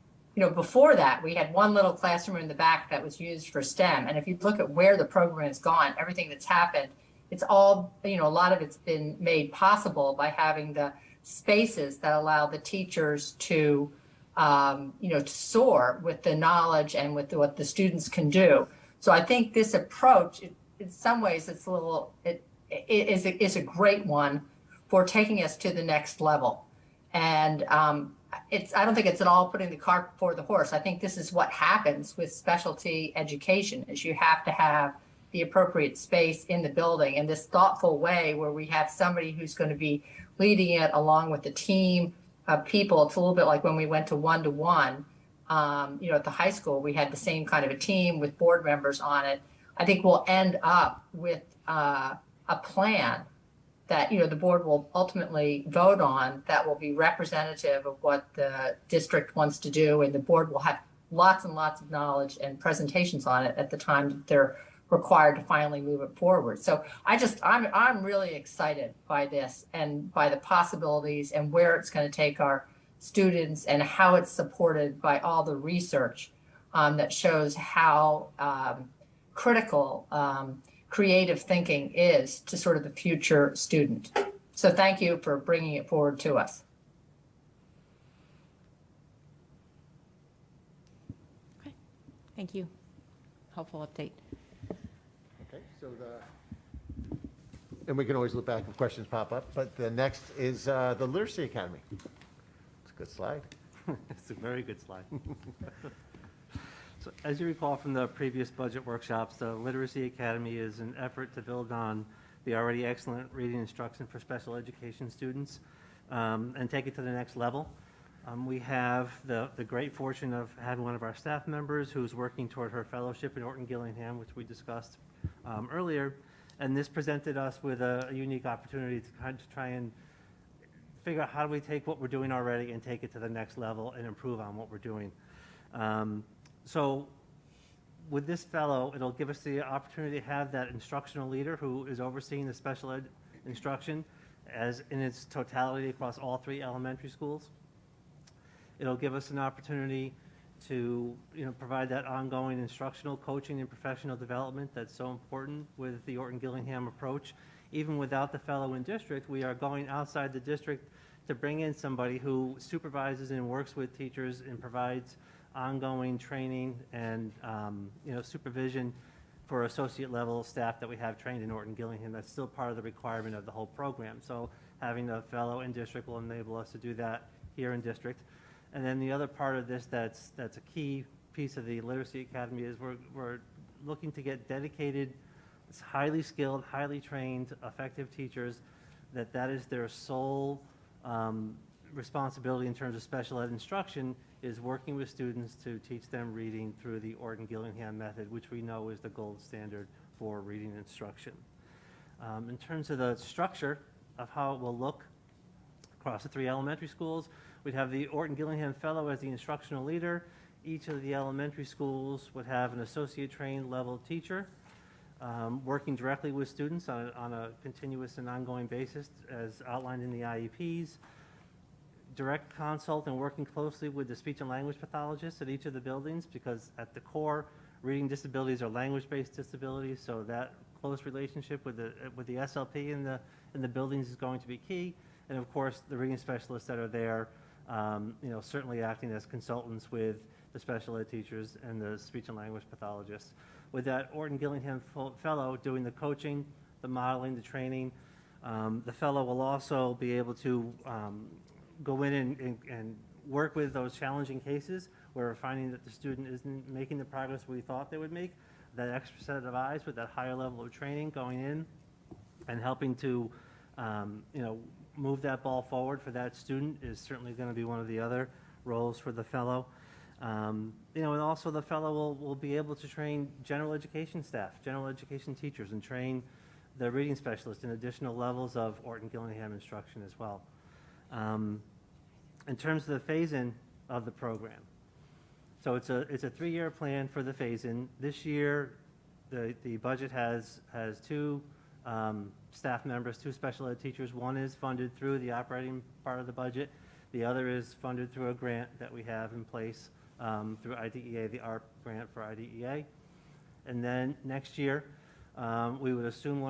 Speaker 9: before that, we had one little classroom in the back that was used for STEM. And if you look at where the program has gone, everything that's happened, it's all, a lot of it's been made possible by having the spaces that allow the teachers to, to soar with the knowledge and with what the students can do. So I think this approach, in some ways, it's it is a great one for taking us to the next level. And I don't think it's at all putting the cart before the horse. I think this is what happens with specialty education, is you have to have the appropriate space in the building in this thoughtful way, where we have somebody who's going to be leading it along with the team of people. It's a little bit like when we went to one-to-one, at the high school, we had the same kind of a team with board members on it. I think we'll end up with a plan that the board will ultimately vote on, that will be representative of what the district wants to do, and the board will have lots and lots of knowledge and presentations on it at the time that they're required to finally move it forward. So I'm really excited by this and by the possibilities and where it's going to take our students, and how it's supported by all the research that shows how critical creative thinking is to sort of the future student. So thank you for bringing it forward to us.
Speaker 1: Thank you. Helpful update.
Speaker 2: Okay, so and we can always look back if questions pop up, but the next is the Literacy Academy. It's a good slide.
Speaker 13: It's a very good slide. So as you recall from the previous budget workshops, the Literacy Academy is an effort to build on the already excellent reading instruction for special education students and take it to the next level. We have the great fortune of having one of our staff members who's working toward her fellowship in Orton Gillingham, which we discussed earlier. And this presented us with a unique opportunity to try and figure out how do we take what we're doing already and take it to the next level and improve on what we're doing. So with this fellow, it'll give us the opportunity to have that instructional leader who is overseeing the special ed instruction as in its totality across all 3 elementary schools. It'll give us an opportunity to provide that ongoing instructional coaching and professional development that's so important with the Orton Gillingham approach. Even without the fellow in district, we are going outside the district to bring in somebody who supervises and works with teachers and provides ongoing training and supervision for associate level staff that we have trained in Orton Gillingham. That's still part of the requirement of the whole program. So having a fellow in district will enable us to do that here in district. And then the other part of this that's a key piece of the Literacy Academy is we're looking to get dedicated, highly skilled, highly trained, effective teachers that is their sole responsibility in terms of special ed instruction is working with students to teach them reading through the Orton Gillingham method, which we know is the gold standard for reading instruction. In terms of the structure of how it will look across the 3 elementary schools, we'd have the Orton Gillingham Fellow as the instructional leader. Each of the elementary schools would have an associate trained level teacher working directly with students on a continuous and ongoing basis as outlined in the IEPs. Direct consult and working closely with the speech and language pathologists at each of the buildings, because at the core, reading disabilities are language-based disabilities, so that close relationship with the SLP in the buildings is going to be key. And of course, the reading specialists that are there, certainly acting as consultants with the special ed teachers and the speech and language pathologists. With that Orton Gillingham fellow doing the coaching, the modeling, the training, the fellow will also be able to go in and work with those challenging cases where we're finding that the student isn't making the progress we thought they would make. That extra set of eyes with that higher level of training going in and helping to move that ball forward for that student is certainly going to be one of the other roles for the fellow. And also the fellow will be able to train general education staff, general education teachers, and train the reading specialist in additional levels of Orton Gillingham instruction as well. In terms of the phase-in of the program, so it's a 3-year plan for the phase-in. This year, the budget has 2 staff members, 2 special ed teachers. One is funded through the operating part of the budget. The other is funded through a grant that we have in place through IDEA, the ARP grant for IDEA. And then next year, we would assume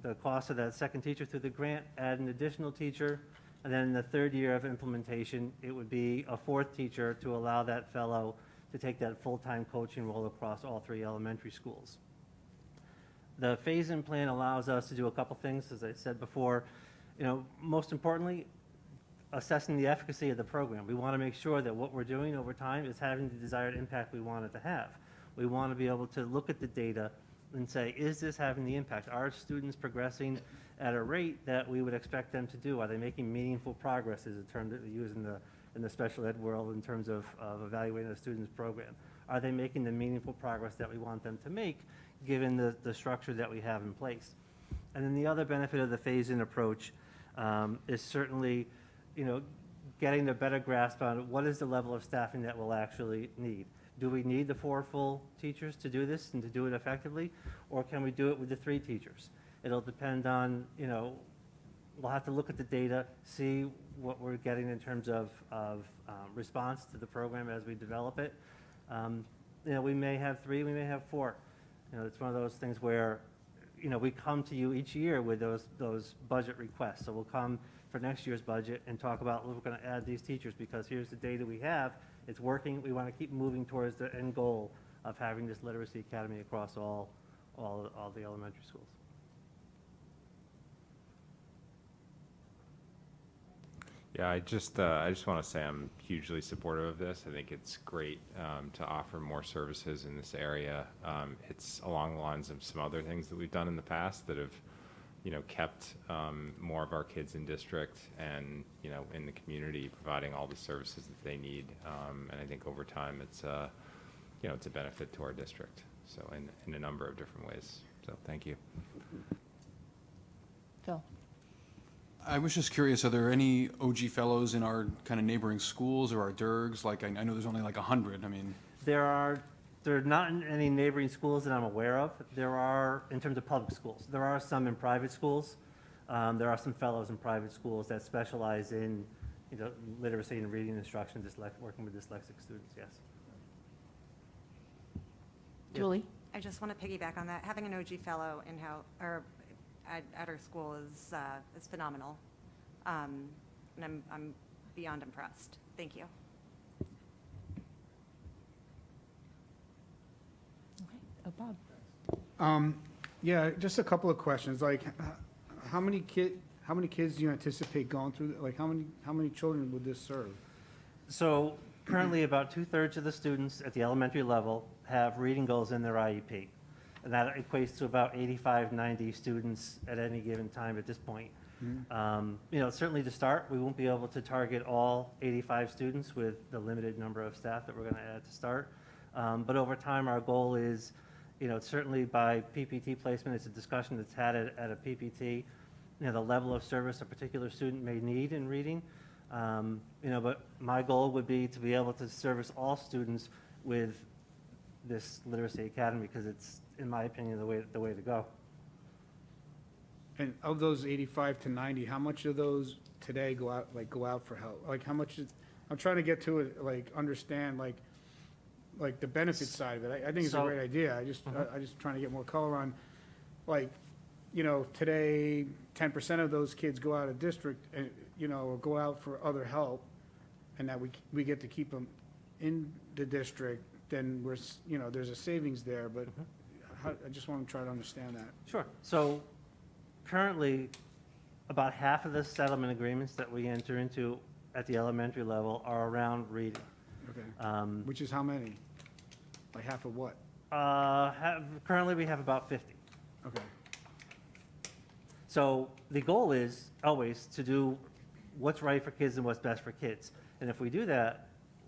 Speaker 13: the cost of that second teacher through the grant, add an additional teacher, and then in the 3rd year of implementation, it would be a 4th teacher to allow that fellow to take that full-time coaching role across all 3 elementary schools. The phase-in plan allows us to do a couple things, as I said before. Most importantly, assessing the efficacy of the program. We want to make sure that what we're doing over time is having the desired impact we want it to have. We want to be able to look at the data and say, is this having the impact? Are students progressing at a rate that we would expect them to do? Are they making meaningful progress, is a term that we use in the special ed world in terms of evaluating a student's program? Are they making the meaningful progress that we want them to make, given the structure that we have in place? And then the other benefit of the phase-in approach is certainly, getting a better grasp on what is the level of staffing that we'll actually need. Do we need the 4 full teachers to do this and to do it effectively, or can we do it with the 3 teachers? It'll depend on, we'll have to look at the data, see what we're getting in terms of response to the program as we develop it. We may have 3, we may have 4. It's one of those things where we come to you each year with those budget requests. So we'll come for next year's budget and talk about, we're going to add these teachers because here's the data we have. It's working. We want to keep moving towards the end goal of having this literacy academy across all the elementary schools.
Speaker 15: Yeah, I just want to say I'm hugely supportive of this. I think it's great to offer more services in this area. It's along the lines of some other things that we've done in the past that have, kept more of our kids in district and, in the community, providing all the services that they need. And I think over time, it's a benefit to our district. So in a number of different ways. So thank you.
Speaker 1: Phil?
Speaker 7: I was just curious, are there any OG fellows in our kind of neighboring schools or our DERGs? Like, I know there's only like 100. I mean,
Speaker 13: There are not in any neighboring schools that I'm aware of. There are, in terms of public schools, there are some in private schools. There are some fellows in private schools that specialize in, literacy and reading instruction, working with dyslexic students, yes.
Speaker 1: Julie?
Speaker 4: I just want to piggyback on that. Having an OG fellow at our school is phenomenal. And I'm beyond impressed. Thank you.
Speaker 1: Okay. Oh, Bob?
Speaker 8: Yeah, just a couple of questions. Like, how many kids do you anticipate going through? Like, how many children would this serve?
Speaker 13: So currently, about 2/3 of the students at the elementary level have reading goals in their IEP. And that equates to about 85, 90 students at any given time at this point. Certainly to start, we won't be able to target all 85 students with the limited number of staff that we're going to add to start. But over time, our goal is, certainly by PPT placement, it's a discussion that's had at a PPT, the level of service a particular student may need in reading. But my goal would be to be able to service all students with this literacy academy because it's, in my opinion, the way to go.
Speaker 8: And of those 85 to 90, how much of those today go out for help? Like, how much I'm trying to get to it, understand, like the benefit side of it. I think it's a great idea. I just trying to get more color on, today, 10% of those kids go out of district and, or go out for other help, and that we get to keep them in the district, then there's a savings there, but I just want to try to understand that.
Speaker 13: Sure. So currently, about half of the settlement agreements that we enter into at the elementary level are around reading.
Speaker 8: Okay. Which is how many? Like half of what?
Speaker 13: Currently, we have about 50.
Speaker 8: Okay.
Speaker 13: So the goal is always to do what's right for kids and what's best for kids. And if we do that,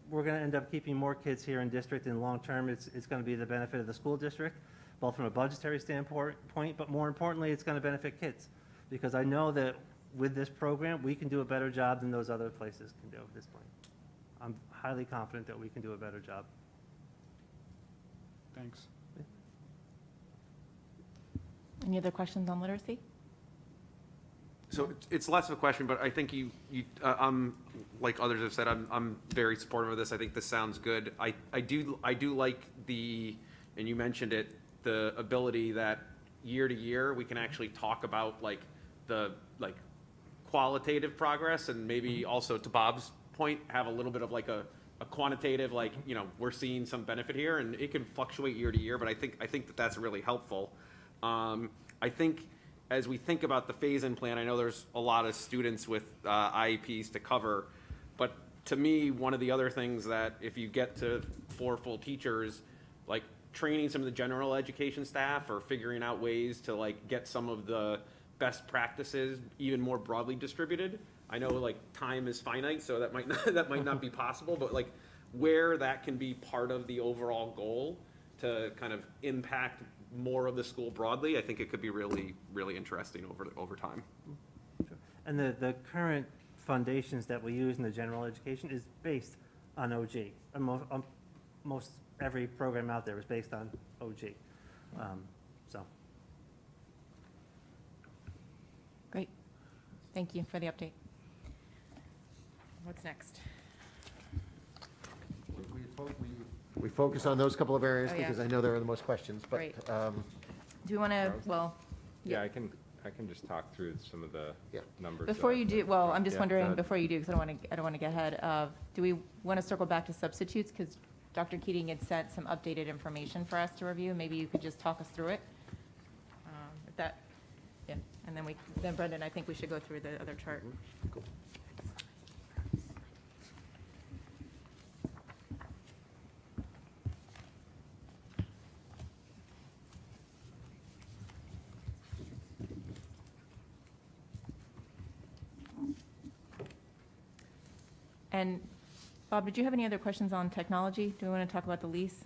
Speaker 13: we're going to end up keeping more kids here in district, and long term, it's going to be the benefit of the school district, both from a budgetary standpoint, but more importantly, it's going to benefit kids. Because I know that with this program, we can do a better job than those other places can do at this point. I'm highly confident that we can do a better job.
Speaker 8: Thanks.
Speaker 1: Any other questions on literacy?
Speaker 5: So it's less of a question, but I think I'm like others have said, I'm very supportive of this. I think this sounds good. I do like and you mentioned it, the ability that year to year we can actually talk about the qualitative progress, and maybe also to Bob's point, have a little bit of a quantitative, we're seeing some benefit here, and it can fluctuate year to year, but I think that's really helpful. I think as we think about the phase-in plan, I know there's a lot of students with IEPs to cover, but to me, one of the other things that if you get to 4 full teachers, training some of the general education staff or figuring out ways to get some of the best practices even more broadly distributed. I know time is finite, so that might not be possible, but where that can be part of the overall goal to kind of impact more of the school broadly, I think it could be really, really interesting over time.
Speaker 13: And the current foundations that we use in the general education is based on OG. And most every program out there is based on OG.
Speaker 1: Great. Thank you for the update. What's next?
Speaker 2: We focus on those couple of areas
Speaker 1: Oh, yeah.
Speaker 2: because I know there are the most questions, but
Speaker 1: Great. Do we want to,
Speaker 15: Yeah, I can just talk through some of the numbers.
Speaker 1: Before you do, well, I'm just
Speaker 15: Yeah,
Speaker 1: wondering,
Speaker 15: go ahead.
Speaker 1: before you do, because I don't want to get ahead of, do we want to circle back to substitutes? Because Dr. Keating had sent some updated information for us to review. Maybe you could just talk us through it? If that, yeah, and then Brendan, I think we should go through the other chart.
Speaker 2: Cool.
Speaker 1: And Bob, did you have any other questions on technology? Do we want to talk about the lease?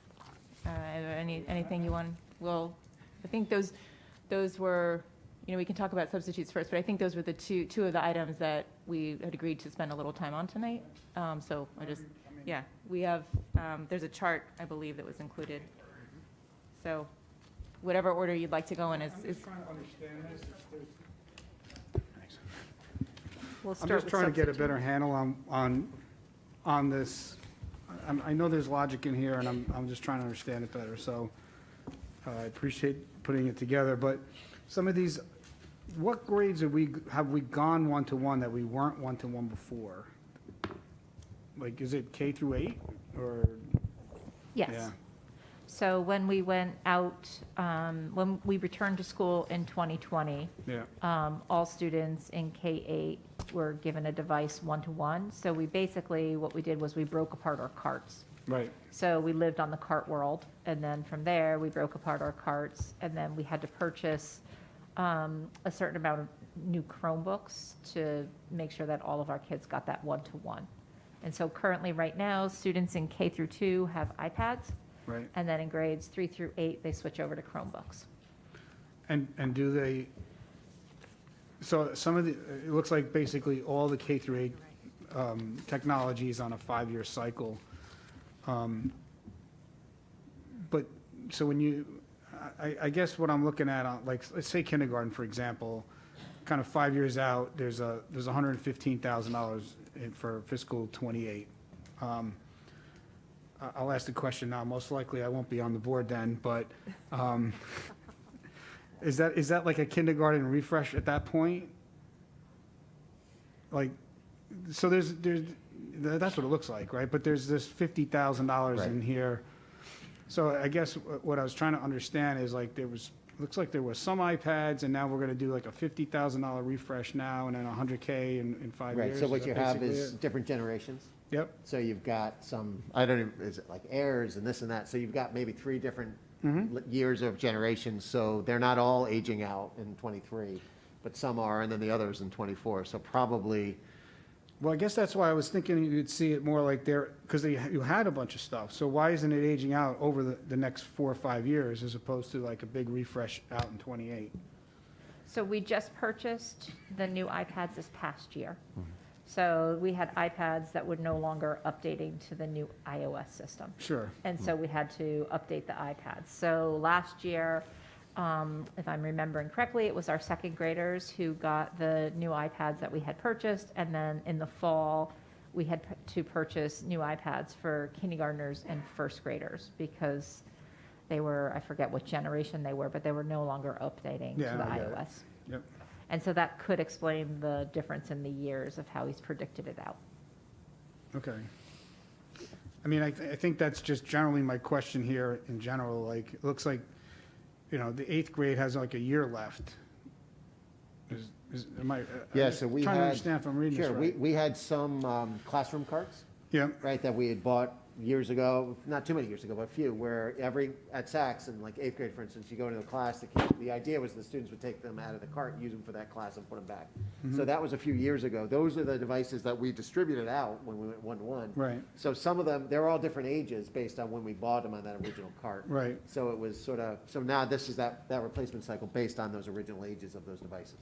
Speaker 1: Anything you want? Well, I think those were, we can talk about substitutes first, but I think those were the two of the items that we had agreed to spend a little time on tonight. So we have, there's a chart, I believe, that was included. So whatever order you'd like to go in is.
Speaker 8: I'm just trying to understand this.
Speaker 10: We'll
Speaker 8: I'm
Speaker 10: start
Speaker 8: just
Speaker 10: with
Speaker 8: trying to get a
Speaker 10: substitute.
Speaker 8: better handle on this. I know there's logic in here, and I'm just trying to understand it better. So I appreciate putting it together. But some of these, what grades have we gone one-to-one that we weren't one-to-one before? Like, is it K through 8 or?
Speaker 11: Yes.
Speaker 8: Yeah.
Speaker 11: So when we went out, when we returned to school in 2020, all students in K-8 were given a device one-to-one. So we basically, what we did was we broke apart our carts.
Speaker 8: Right.
Speaker 11: So we lived on the cart world, and then from there, we broke apart our carts, and then we had to purchase a certain amount of new Chromebooks to make sure that all of our kids got that one-to-one. And so currently, right now, students in K through 2 have iPads.
Speaker 8: Right.
Speaker 11: And then in grades 3 through 8, they switch over to Chromebooks.
Speaker 8: And do they, so some of the, it looks like basically all the K through 8 technologies on a 5-year cycle. But, so when you, I guess what I'm looking at, like, let's say kindergarten, for example, kind of 5 years out, there's $115,000 for fiscal '28. I'll ask the question now. Most likely I won't be on the board then, but is that like a kindergarten refresh at that point? Like, so there's that's what it looks like, right? But there's this $50,000 in here. So I guess what I was trying to understand is like looks like there was some iPads, and now we're going to do like a $50,000 refresh now, and then $100K in 5 years.
Speaker 2: Right, so what
Speaker 8: that
Speaker 2: you have
Speaker 8: basically
Speaker 2: is
Speaker 8: it?
Speaker 2: different generations.
Speaker 8: Yep.
Speaker 2: So you've got some, I don't even, is it like heirs and this and that? So you've got maybe 3 different years of generations. So they're not all aging out in 23, but some are, and then the others in 24. So probably.
Speaker 8: Well, I guess that's why I was thinking you'd see it more like there, because you had a bunch of stuff. So why isn't it aging out over the next 4 or 5 years as opposed to like a big refresh out in 28?
Speaker 11: So we just purchased the new iPads this past year. So we had iPads that were no longer updating to the new iOS system.
Speaker 8: Sure.
Speaker 11: And so we had to update the iPads. So last year, if I'm remembering correctly, it was our second graders who got the new iPads that we had purchased. And then in the fall, we had to purchase new iPads for kindergartners and first graders because they were, I forget what generation they were, but they were no longer updating to the
Speaker 8: I get it.
Speaker 11: iOS.
Speaker 8: Yep.
Speaker 11: And so that could explain the difference in the years of how he's predicted it out.
Speaker 8: Okay. I mean, I think that's just generally my question here in general. Like, it looks like, the 8th grade has like a year left. Am I?
Speaker 2: Yeah, so we had.
Speaker 8: Trying to understand if I'm reading this
Speaker 2: Sure,
Speaker 8: right.
Speaker 2: we had some classroom carts.
Speaker 8: Yeah.
Speaker 2: Right, that we had bought years ago, not too many years ago, but a few, where at Saks in like 8th grade, for instance, you go into a class, the idea was the students would take them out of the cart, use them for that class and put them back. So that was a few years ago. Those are the devices that we distributed out when we went one-to-one.
Speaker 8: Right.
Speaker 2: So some of them, they're all different ages based on when we bought them on that original cart.
Speaker 8: Right.
Speaker 2: So it was so now this is that replacement cycle based on those original ages of those devices.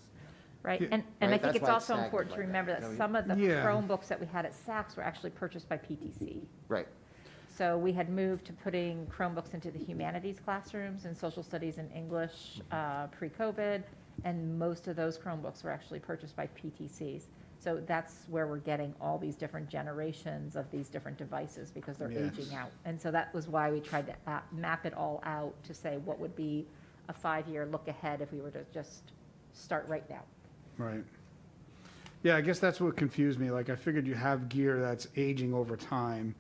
Speaker 11: Right,
Speaker 8: Yeah.
Speaker 11: and
Speaker 2: Right,
Speaker 11: I think
Speaker 2: that's
Speaker 11: it's
Speaker 2: why
Speaker 11: also
Speaker 2: staggered
Speaker 11: important to
Speaker 2: like that.
Speaker 11: remember that
Speaker 2: No,
Speaker 11: some of the
Speaker 8: Yeah.
Speaker 11: Chromebooks that we had at Saks were actually purchased by PTC.
Speaker 2: Right.
Speaker 11: So we had moved to putting Chromebooks into the humanities classrooms and social studies and English pre-COVID, and most of those Chromebooks were actually purchased by PTCs. So that's where we're getting all these different generations of these different devices because they're
Speaker 8: Yes.
Speaker 11: aging out. And so that was why we tried to map it all out to say what would be a 5-year look ahead if we were to just start right now.
Speaker 8: Right. Yeah, I guess that's what confused me. Like, I figured you have gear that's aging over time.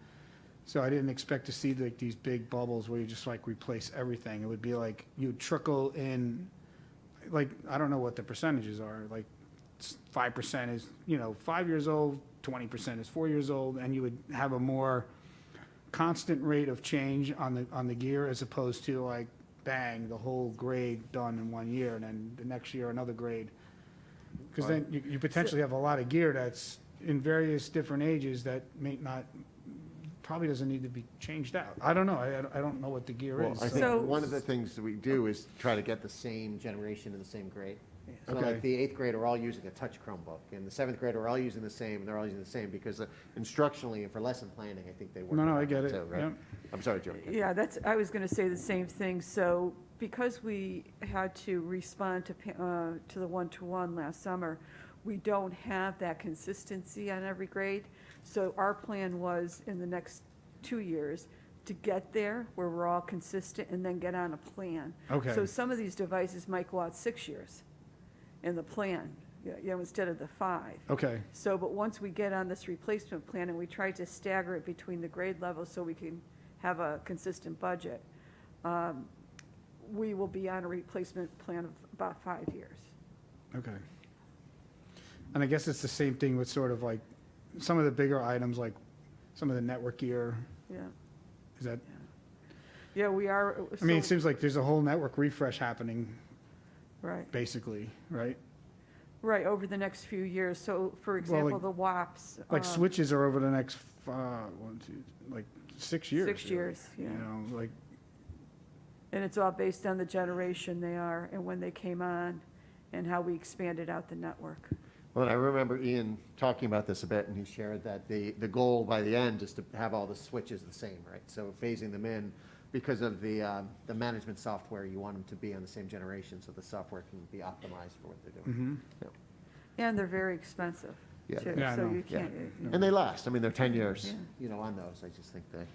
Speaker 8: So I didn't expect to see like these big bubbles where you just like replace everything. It would be like you trickle in, like, I don't know what the percentages are. Like 5% is, 5 years old, 20% is 4 years old, and you would have a more constant rate of change on the gear as opposed to like, bang, the whole grade done in 1 year, and then the next year another grade. Because then you potentially have a lot of gear that's in various different ages that may not, probably doesn't need to be changed out. I don't know. I don't know what the gear
Speaker 2: Well,
Speaker 8: is.
Speaker 2: I
Speaker 8: so-
Speaker 2: think one of the things that we do is try to get the same generation in the same grade. So
Speaker 8: Okay.
Speaker 2: like the 8th grade are all using a touch Chromebook, and the 7th grade are all using the same, and they're all using the same, because instructionally and for lesson planning, I think they work.
Speaker 8: No, I
Speaker 2: around
Speaker 8: get
Speaker 2: that
Speaker 8: it.
Speaker 2: too, right?
Speaker 8: Yep.
Speaker 2: I'm sorry, Joey.
Speaker 10: Yeah, I was going to say the same thing. So because we had to respond to the one-to-one last summer, we don't have that consistency on every grade. So our plan was in the next 2 years to get there where we're all consistent and then get on a plan.
Speaker 8: Okay.
Speaker 10: So some of these devices might go out 6 years in the plan, instead of the 5.
Speaker 8: Okay.
Speaker 10: So, but once we get on this replacement plan and we try to stagger it between the grade levels so we can have a consistent budget, we will be on a replacement plan of about 5 years.
Speaker 8: Okay. And I guess it's the same thing with sort of like some of the bigger items, like some of the network gear.
Speaker 10: Yeah.
Speaker 8: Is that,
Speaker 10: Yeah, we are.
Speaker 8: I mean, it
Speaker 10: so-
Speaker 8: seems like there's a whole network refresh happening,
Speaker 10: Right,
Speaker 8: basically, right?
Speaker 10: right, over the next few years. So, for example,
Speaker 8: like-
Speaker 10: the WAPs.
Speaker 8: Like switches are over the next, 6 years.
Speaker 10: 6
Speaker 8: really,
Speaker 10: years, yeah.
Speaker 8: Like,
Speaker 10: And it's all based on the generation they are and when they came on and how we expanded out the network.
Speaker 2: Well, I remember Ian talking about this a bit, and he shared that the goal by the end is to have all the switches the same, right? So phasing them in, because of the management software, you want them to be on the same generation, so the software can be optimized for what they're doing. Yeah.
Speaker 10: And they're very expensive,
Speaker 2: Yeah.
Speaker 10: too.
Speaker 8: Yeah, I
Speaker 10: So
Speaker 8: know.
Speaker 10: you
Speaker 2: Yeah.
Speaker 10: can't.
Speaker 2: And they last. I mean, they're 10 years,
Speaker 10: Yeah.
Speaker 2: on those. I just think they.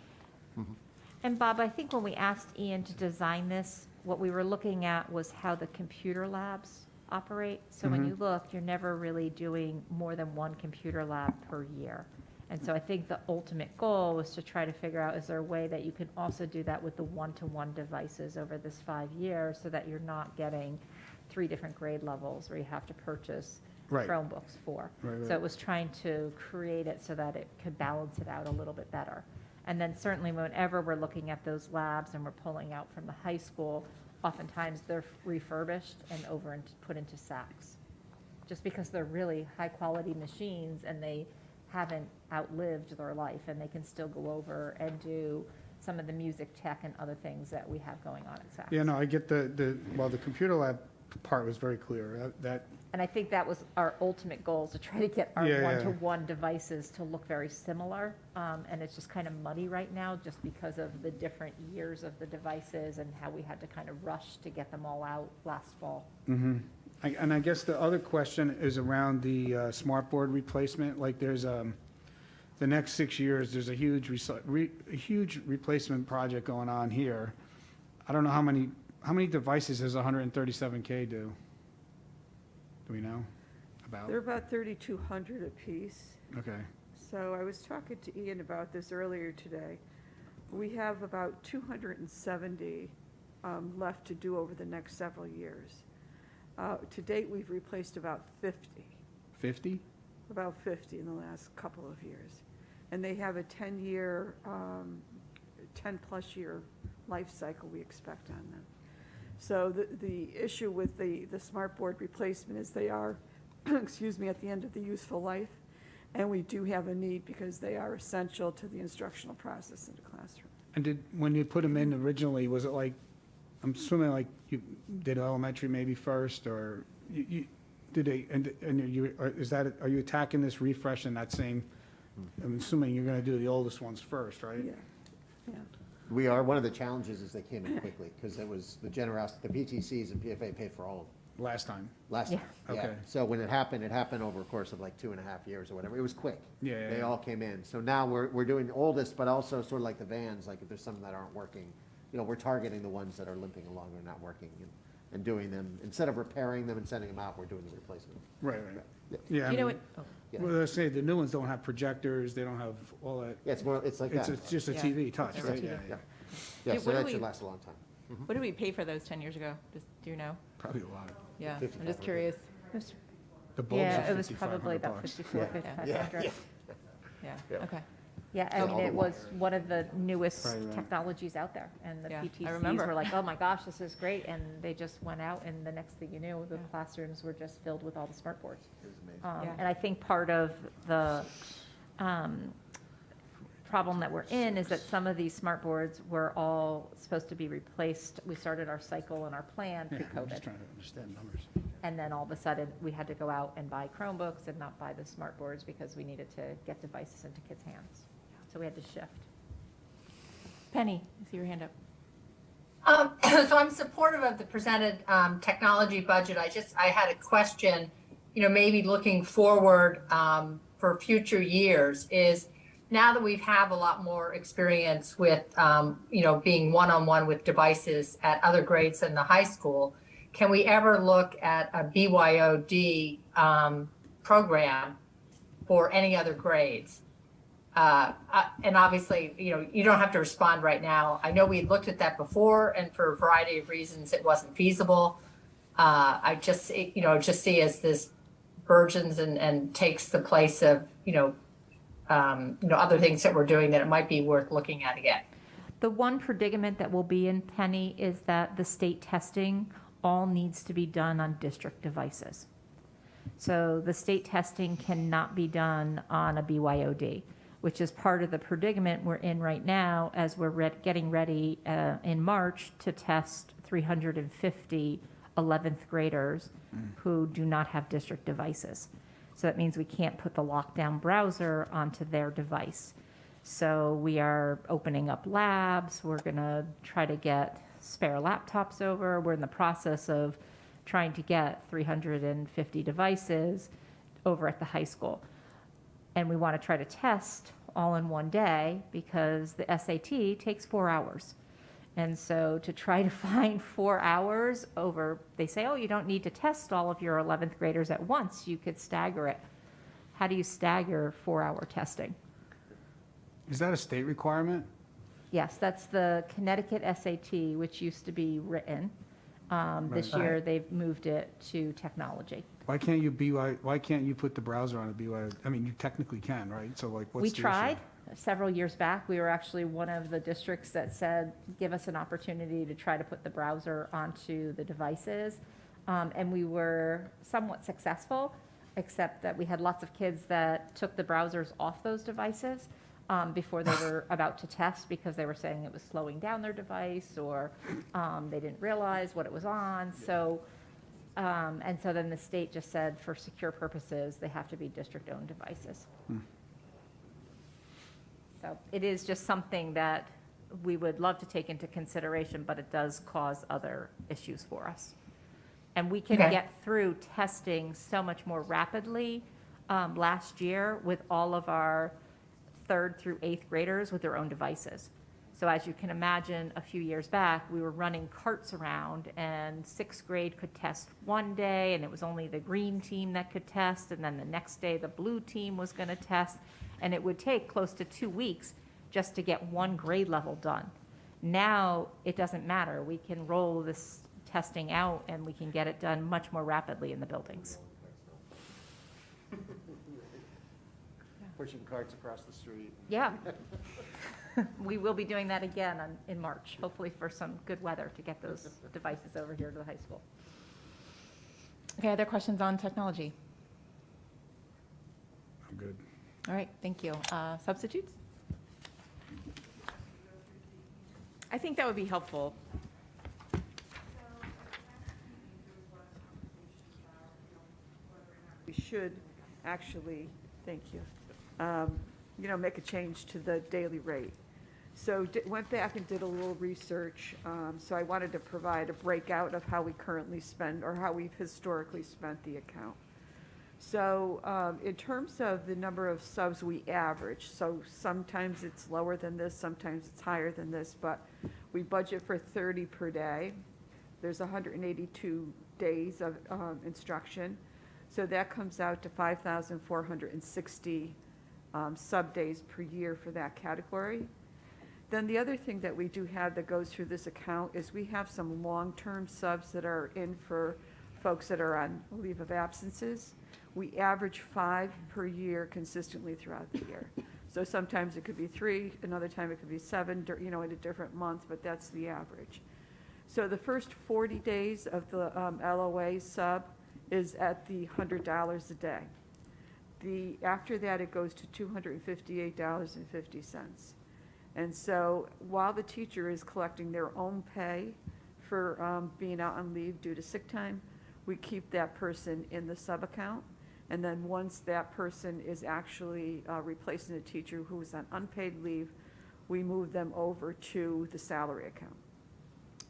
Speaker 11: And Bob, I think when we asked Ian to design this, what we were looking at was how the computer labs operate. So when you look, you're never really doing more than one computer lab per year. And so I think the ultimate goal was to try to figure out, is there a way that you can also do that with the one-to-one devices over this 5 years so that you're not getting 3 different grade levels where you have to purchase
Speaker 8: Right.
Speaker 11: Chromebooks for.
Speaker 8: Right,
Speaker 11: So
Speaker 8: right.
Speaker 11: it was trying to create it so that it could balance it out a little bit better. And then certainly whenever we're looking at those labs and we're pulling out from the high school, oftentimes they're refurbished and put into sacks. Just because they're really high-quality machines and they haven't outlived their life and they can still go over and do some of the music tech and other things that we have going on at sacks.
Speaker 8: yeah, no, I get the computer lab part was very clear. That,
Speaker 11: And I think that was our ultimate goal, to try to get our
Speaker 8: Yeah, yeah.
Speaker 11: one-to-one devices to look very similar. And it's just kind of muddy right now, just because of the different years of the devices and how we had to kind of rush to get them all out last fall.
Speaker 8: And I guess the other question is around the smart board replacement. Like, there's the next 6 years, there's a huge replacement project going on here. I don't know how many devices does 137K do? Do we know about?
Speaker 10: They're about 3,200 apiece.
Speaker 8: Okay.
Speaker 10: So I was talking to Ian about this earlier today. We have about 270 left to do over the next several years. To date, we've replaced about 50.
Speaker 8: 50?
Speaker 10: About 50 in the last couple of years. And they have a 10-year, 10-plus year life cycle we expect on them. So the issue with the smart board replacement is they are, excuse me, at the end of the useful life. And we do have a need because they are essential to the instructional process in the classroom.
Speaker 8: And when you put them in originally, was it like, I'm assuming like you did elementary maybe first, or did they, are you attacking this refresh in that same, I'm assuming you're gonna do the oldest ones first, right?
Speaker 10: Yeah, yeah.
Speaker 2: We are, one of the challenges is they came in quickly, because it was the generosity, the PTCs and PFA paid for all of them.
Speaker 8: Last time?
Speaker 2: Last time, yeah.
Speaker 8: Okay.
Speaker 2: So when it happened over a course of like 2.5 years or whatever. It was quick.
Speaker 8: Yeah.
Speaker 2: They all came in. So now we're doing the oldest, but also sort of like the vans, like if there's some that aren't working, we're targeting the ones that are limping along or not working. and doing them. Instead of repairing them and sending them out, we're doing the replacement.
Speaker 8: Right.
Speaker 2: Yeah.
Speaker 8: Yeah. I
Speaker 1: You know
Speaker 8: mean,
Speaker 1: what?
Speaker 2: Yeah.
Speaker 8: Well, let's say the new ones don't have projectors, they don't have all that.
Speaker 2: Yeah, it's like that.
Speaker 8: It's just a
Speaker 1: Yeah.
Speaker 8: TV touch,
Speaker 1: It's a
Speaker 8: right?
Speaker 1: TV.
Speaker 8: Yeah, yeah.
Speaker 2: Yeah,
Speaker 1: Dude,
Speaker 2: so
Speaker 1: what do
Speaker 2: that
Speaker 1: we-
Speaker 2: should last a long time.
Speaker 1: What did we pay for those 10 years ago? Do you know?
Speaker 8: Probably a lot.
Speaker 1: Yeah, I'm
Speaker 2: 5,500.
Speaker 1: just curious.
Speaker 8: The bulbs
Speaker 11: Yeah,
Speaker 8: are
Speaker 11: it was probably about
Speaker 8: $5,500.
Speaker 11: 54,
Speaker 2: Yeah.
Speaker 11: 5,500.
Speaker 1: Yeah,
Speaker 2: Yeah.
Speaker 1: okay.
Speaker 11: Yeah, I
Speaker 2: Yeah,
Speaker 11: mean,
Speaker 2: all the
Speaker 11: it was
Speaker 2: wires.
Speaker 11: one of the newest
Speaker 8: Right, right.
Speaker 11: technologies out there, and the
Speaker 1: Yeah, I
Speaker 11: PTCs
Speaker 1: remember.
Speaker 11: were like, oh my gosh, this is great, and they just went out, and the next thing you knew, the classrooms were just filled with all the smart boards.
Speaker 2: It was amazing.
Speaker 1: Yeah.
Speaker 11: And I think part of the problem that we're in is that some of these smart boards were all supposed to be replaced. We started our cycle and our plan
Speaker 8: Yeah, I'm
Speaker 11: pre-COVID.
Speaker 8: just trying to understand numbers.
Speaker 11: And then all of a sudden, we had to go out and buy Chromebooks and not buy the smart boards because we needed to get devices into kids' hands. So we had to shift.
Speaker 1: Penny, I see your hand up.
Speaker 9: So I'm supportive of the presented technology budget. I had a question, maybe looking forward for future years is now that we have a lot more experience with, being one-on-one with devices at other grades in the high school, can we ever look at a BYOD program for any other grades? And obviously, you don't have to respond right now. I know we looked at that before, and for a variety of reasons, it wasn't feasible. I just see as this burgeons and takes the place of, other things that we're doing, that it might be worth looking at again.
Speaker 11: The one predicament that will be in, Penny, is that the state testing all needs to be done on district devices. So the state testing cannot be done on a BYOD, which is part of the predicament we're in right now as we're getting ready in March to test 350 11th graders who do not have district devices. So that means we can't put the lockdown browser onto their device. So we are opening up labs. We're going to try to get spare laptops over. We're in the process of trying to get 350 devices over at the high school. And we want to try to test all in one day because the SAT takes 4 hours. And so to try to find 4 hours over, they say, oh, you don't need to test all of your 11th graders at once. You could stagger it. How do you stagger 4-hour testing?
Speaker 8: Is that a state requirement?
Speaker 11: Yes, that's the Connecticut SAT, which used to be written. This
Speaker 8: Right.
Speaker 11: year, they've moved it to technology.
Speaker 8: Why can't you put the browser on a BY? I mean, you technically can, right? So like, what's
Speaker 11: We
Speaker 8: the issue?
Speaker 11: tried several years back. We were actually one of the districts that said, give us an opportunity to try to put the browser onto the devices. And we were somewhat successful, except that we had lots of kids that took the browsers off those devices before they were about to test because they were saying it was slowing down their device or they didn't realize what it was on. So, and so then the state just said for secure purposes, they have to be district-owned devices. So it is just something that we would love to take into consideration, but it does cause other issues for us. And we can
Speaker 9: Okay.
Speaker 11: get through testing so much more rapidly last year with all of our 3rd through 8th graders with their own devices. So as you can imagine, a few years back, we were running carts around and 6th grade could test one day and it was only the green team that could test. And then the next day, the blue team was going to test. And it would take close to 2 weeks just to get one grade level done. Now, it doesn't matter. We can roll this testing out and we can get it done much more rapidly in the buildings.
Speaker 2: Pushing carts across the street.
Speaker 11: Yeah. We will be doing that again in March, hopefully for some good weather to get those devices over here to the high school.
Speaker 1: Okay, other questions on technology?
Speaker 8: I'm good.
Speaker 1: All right, thank you. Substitutes? I think that would be helpful.
Speaker 10: We should actually, thank you, make a change to the daily rate. So went back and did a little research. So I wanted to provide a breakout of how we currently spend or how we've historically spent the account. So in terms of the number of subs we average, so sometimes it's lower than this, sometimes it's higher than this, but we budget for 30 per day. there's 182 days of instruction. So that comes out to 5,460 sub-days per year for that category. Then the other thing that we do have that goes through this account is we have some long-term subs that are in for folks that are on leave of absences. We average 5 per year consistently throughout the year. So sometimes it could be 3, another time it could be 7, in a different month, but that's the average. So the first 40 days of the LOA sub is at the $100 a day. After that, it goes to $258.50. And so while the teacher is collecting their own pay for being out on leave due to sick time, we keep that person in the sub account. And then once that person is actually replacing a teacher who is on unpaid leave, we move them over to the salary account.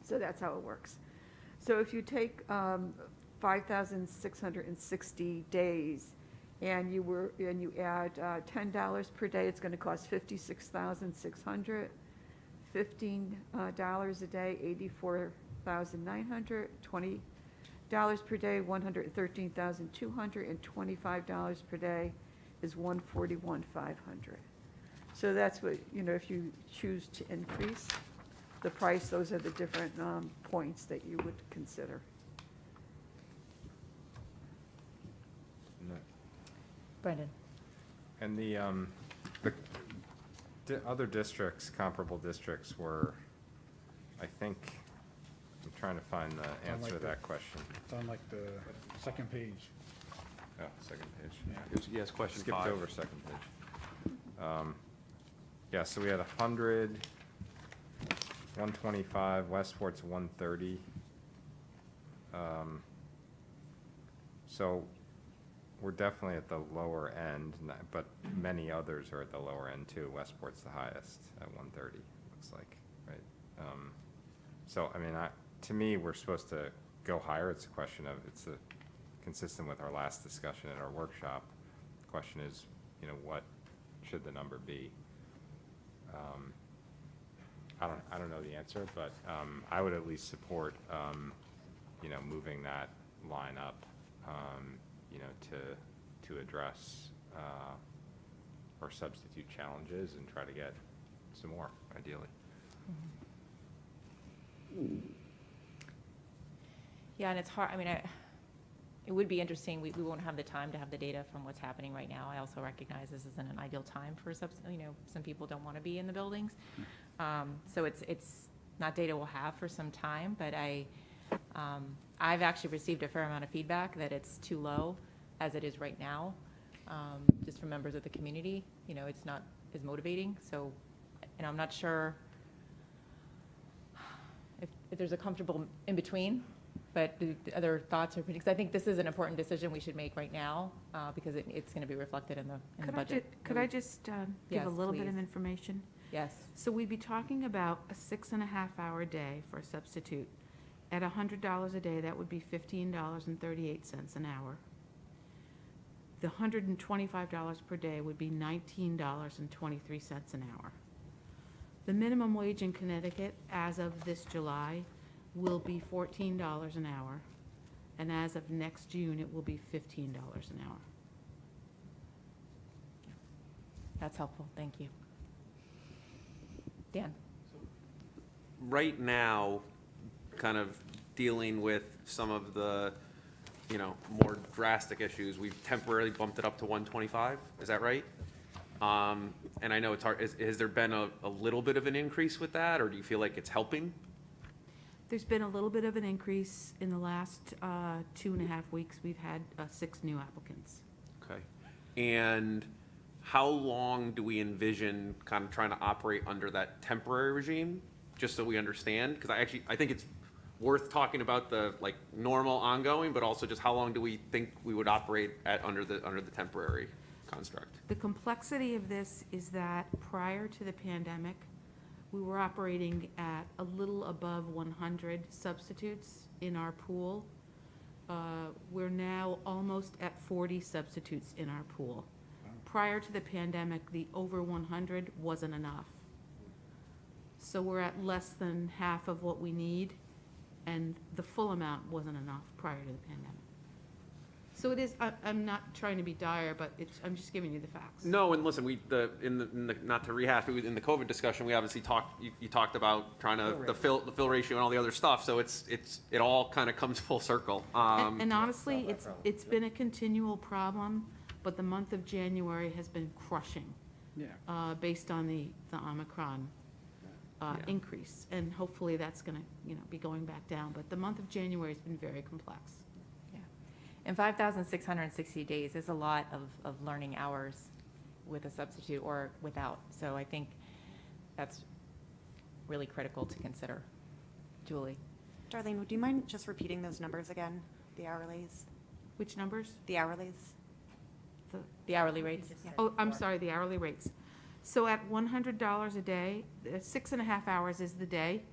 Speaker 10: So that's how it works. So if you take 5,660 days and you add $10 per day, it's going to cost $56,600. $15 a day, $84,900. $20 per day, $113,200, and $25 per day is $141,500. So that's what, if you choose to increase the price, those are the different points that you would consider.
Speaker 1: Brendan.
Speaker 15: And the other districts, comparable districts were, I think, I'm trying to find the answer to that question.
Speaker 8: It's on like the second page.
Speaker 15: Oh, second page.
Speaker 5: Yes, question
Speaker 15: Skipped
Speaker 5: 5.
Speaker 15: over second page. Yeah, so we had 100, 125, Westport's 130. So we're definitely at the lower end, but many others are at the lower end too. Westport's the highest at 130, looks like, right? So, I mean, to me, we're supposed to go higher. It's a question of, consistent with our last discussion at our workshop. The question is, what should the number be? I don't know the answer, but I would at least support, moving that line up, to address or substitute challenges and try to get some more, ideally.
Speaker 1: Yeah, and it's hard, it would be interesting, we won't have the time to have the data from what's happening right now. I also recognize this isn't an ideal time for some people don't want to be in the buildings. So it's not data we'll have for some time, but I've actually received a fair amount of feedback that it's too low as it is right now, just from members of the community. It's not as motivating. So, I'm not sure if there's a comfortable in between, but the other thoughts or because I think this is an important decision we should make right now because it's going to be reflected in the budget.
Speaker 14: Could I just give
Speaker 1: Yes,
Speaker 14: a little bit
Speaker 1: please.
Speaker 14: of information?
Speaker 1: Yes.
Speaker 14: So we'd be talking about a 6.5-hour day for a substitute. At $100 a day, that would be $15.38 an hour. The $125 per day would be $19.23 an hour. The minimum wage in Connecticut as of this July will be $14 an hour, and as of next June, it will be $15 an hour.
Speaker 1: That's helpful. Thank you. Dan.
Speaker 5: Right now, kind of dealing with some of the, more drastic issues, we've temporarily bumped it up to 125. Is that right? And I know it's hard. Has there been a little bit of an increase with that, or do you feel like it's helping?
Speaker 14: There's been a little bit of an increase in the last 2.5 weeks. We've had 6 new applicants.
Speaker 5: Okay. And how long do we envision kind of trying to operate under that temporary regime, just so we understand? Because I think it's worth talking about the normal ongoing, but also just how long do we think we would operate at under the temporary construct?
Speaker 14: The complexity of this is that prior to the pandemic, we were operating at a little above 100 substitutes in our pool. We're now almost at 40 substitutes in our pool. Prior to the pandemic, the over 100 wasn't enough. So we're at less than half of what we need. and the full amount wasn't enough prior to the pandemic. So it is, I'm not trying to be dire, but I'm just giving you the facts.
Speaker 5: No, and listen, not to rehash, but in the COVID discussion, we obviously talked, you talked about trying to, the fill ratio and all the other stuff, so it all kind of comes full circle.
Speaker 14: And honestly, it's been a continual problem, but the month of January has been crushing.
Speaker 7: Yeah.
Speaker 14: Based on the Omicron increase, and hopefully that's gonna, be going back down, but the month of January has been very complex.
Speaker 1: And 5,660 days is a lot of learning hours with a substitute or without. So I think that's really critical to consider. Julie?
Speaker 4: Darlene, would you mind just repeating those numbers again, the hourlies?
Speaker 14: Which numbers?
Speaker 4: The hourlies.
Speaker 1: The hourly rates?
Speaker 14: Oh, I'm sorry, the hourly rates. So at $100 a day, 6.5 hours is the day.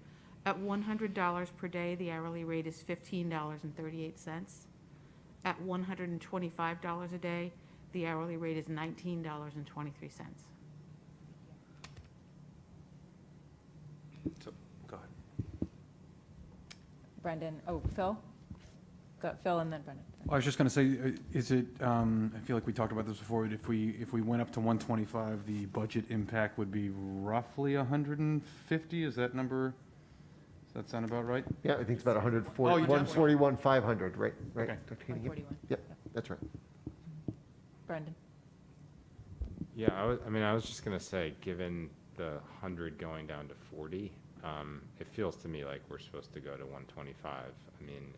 Speaker 14: At $100 per day, the hourly rate is $15.38. At $125 a day, the hourly rate is $19.23.
Speaker 5: So, go ahead.
Speaker 1: Brendan, Phil? Phil and then Brendan.
Speaker 7: I was just going to say, is it, I feel like we talked about this before, if we went up to 125, the budget impact would be roughly 150? Is that number, does that sound about right?
Speaker 2: Yeah, I think it's about 140,
Speaker 7: Oh, you did?
Speaker 2: 141, 500, right?
Speaker 7: Okay.
Speaker 2: Dr. Haney?
Speaker 1: 141.
Speaker 2: Yep, that's right.
Speaker 1: Brendan?
Speaker 15: Yeah, I was just gonna say, given the 100 going down to 40, it feels to me like we're supposed to go to 125. I mean,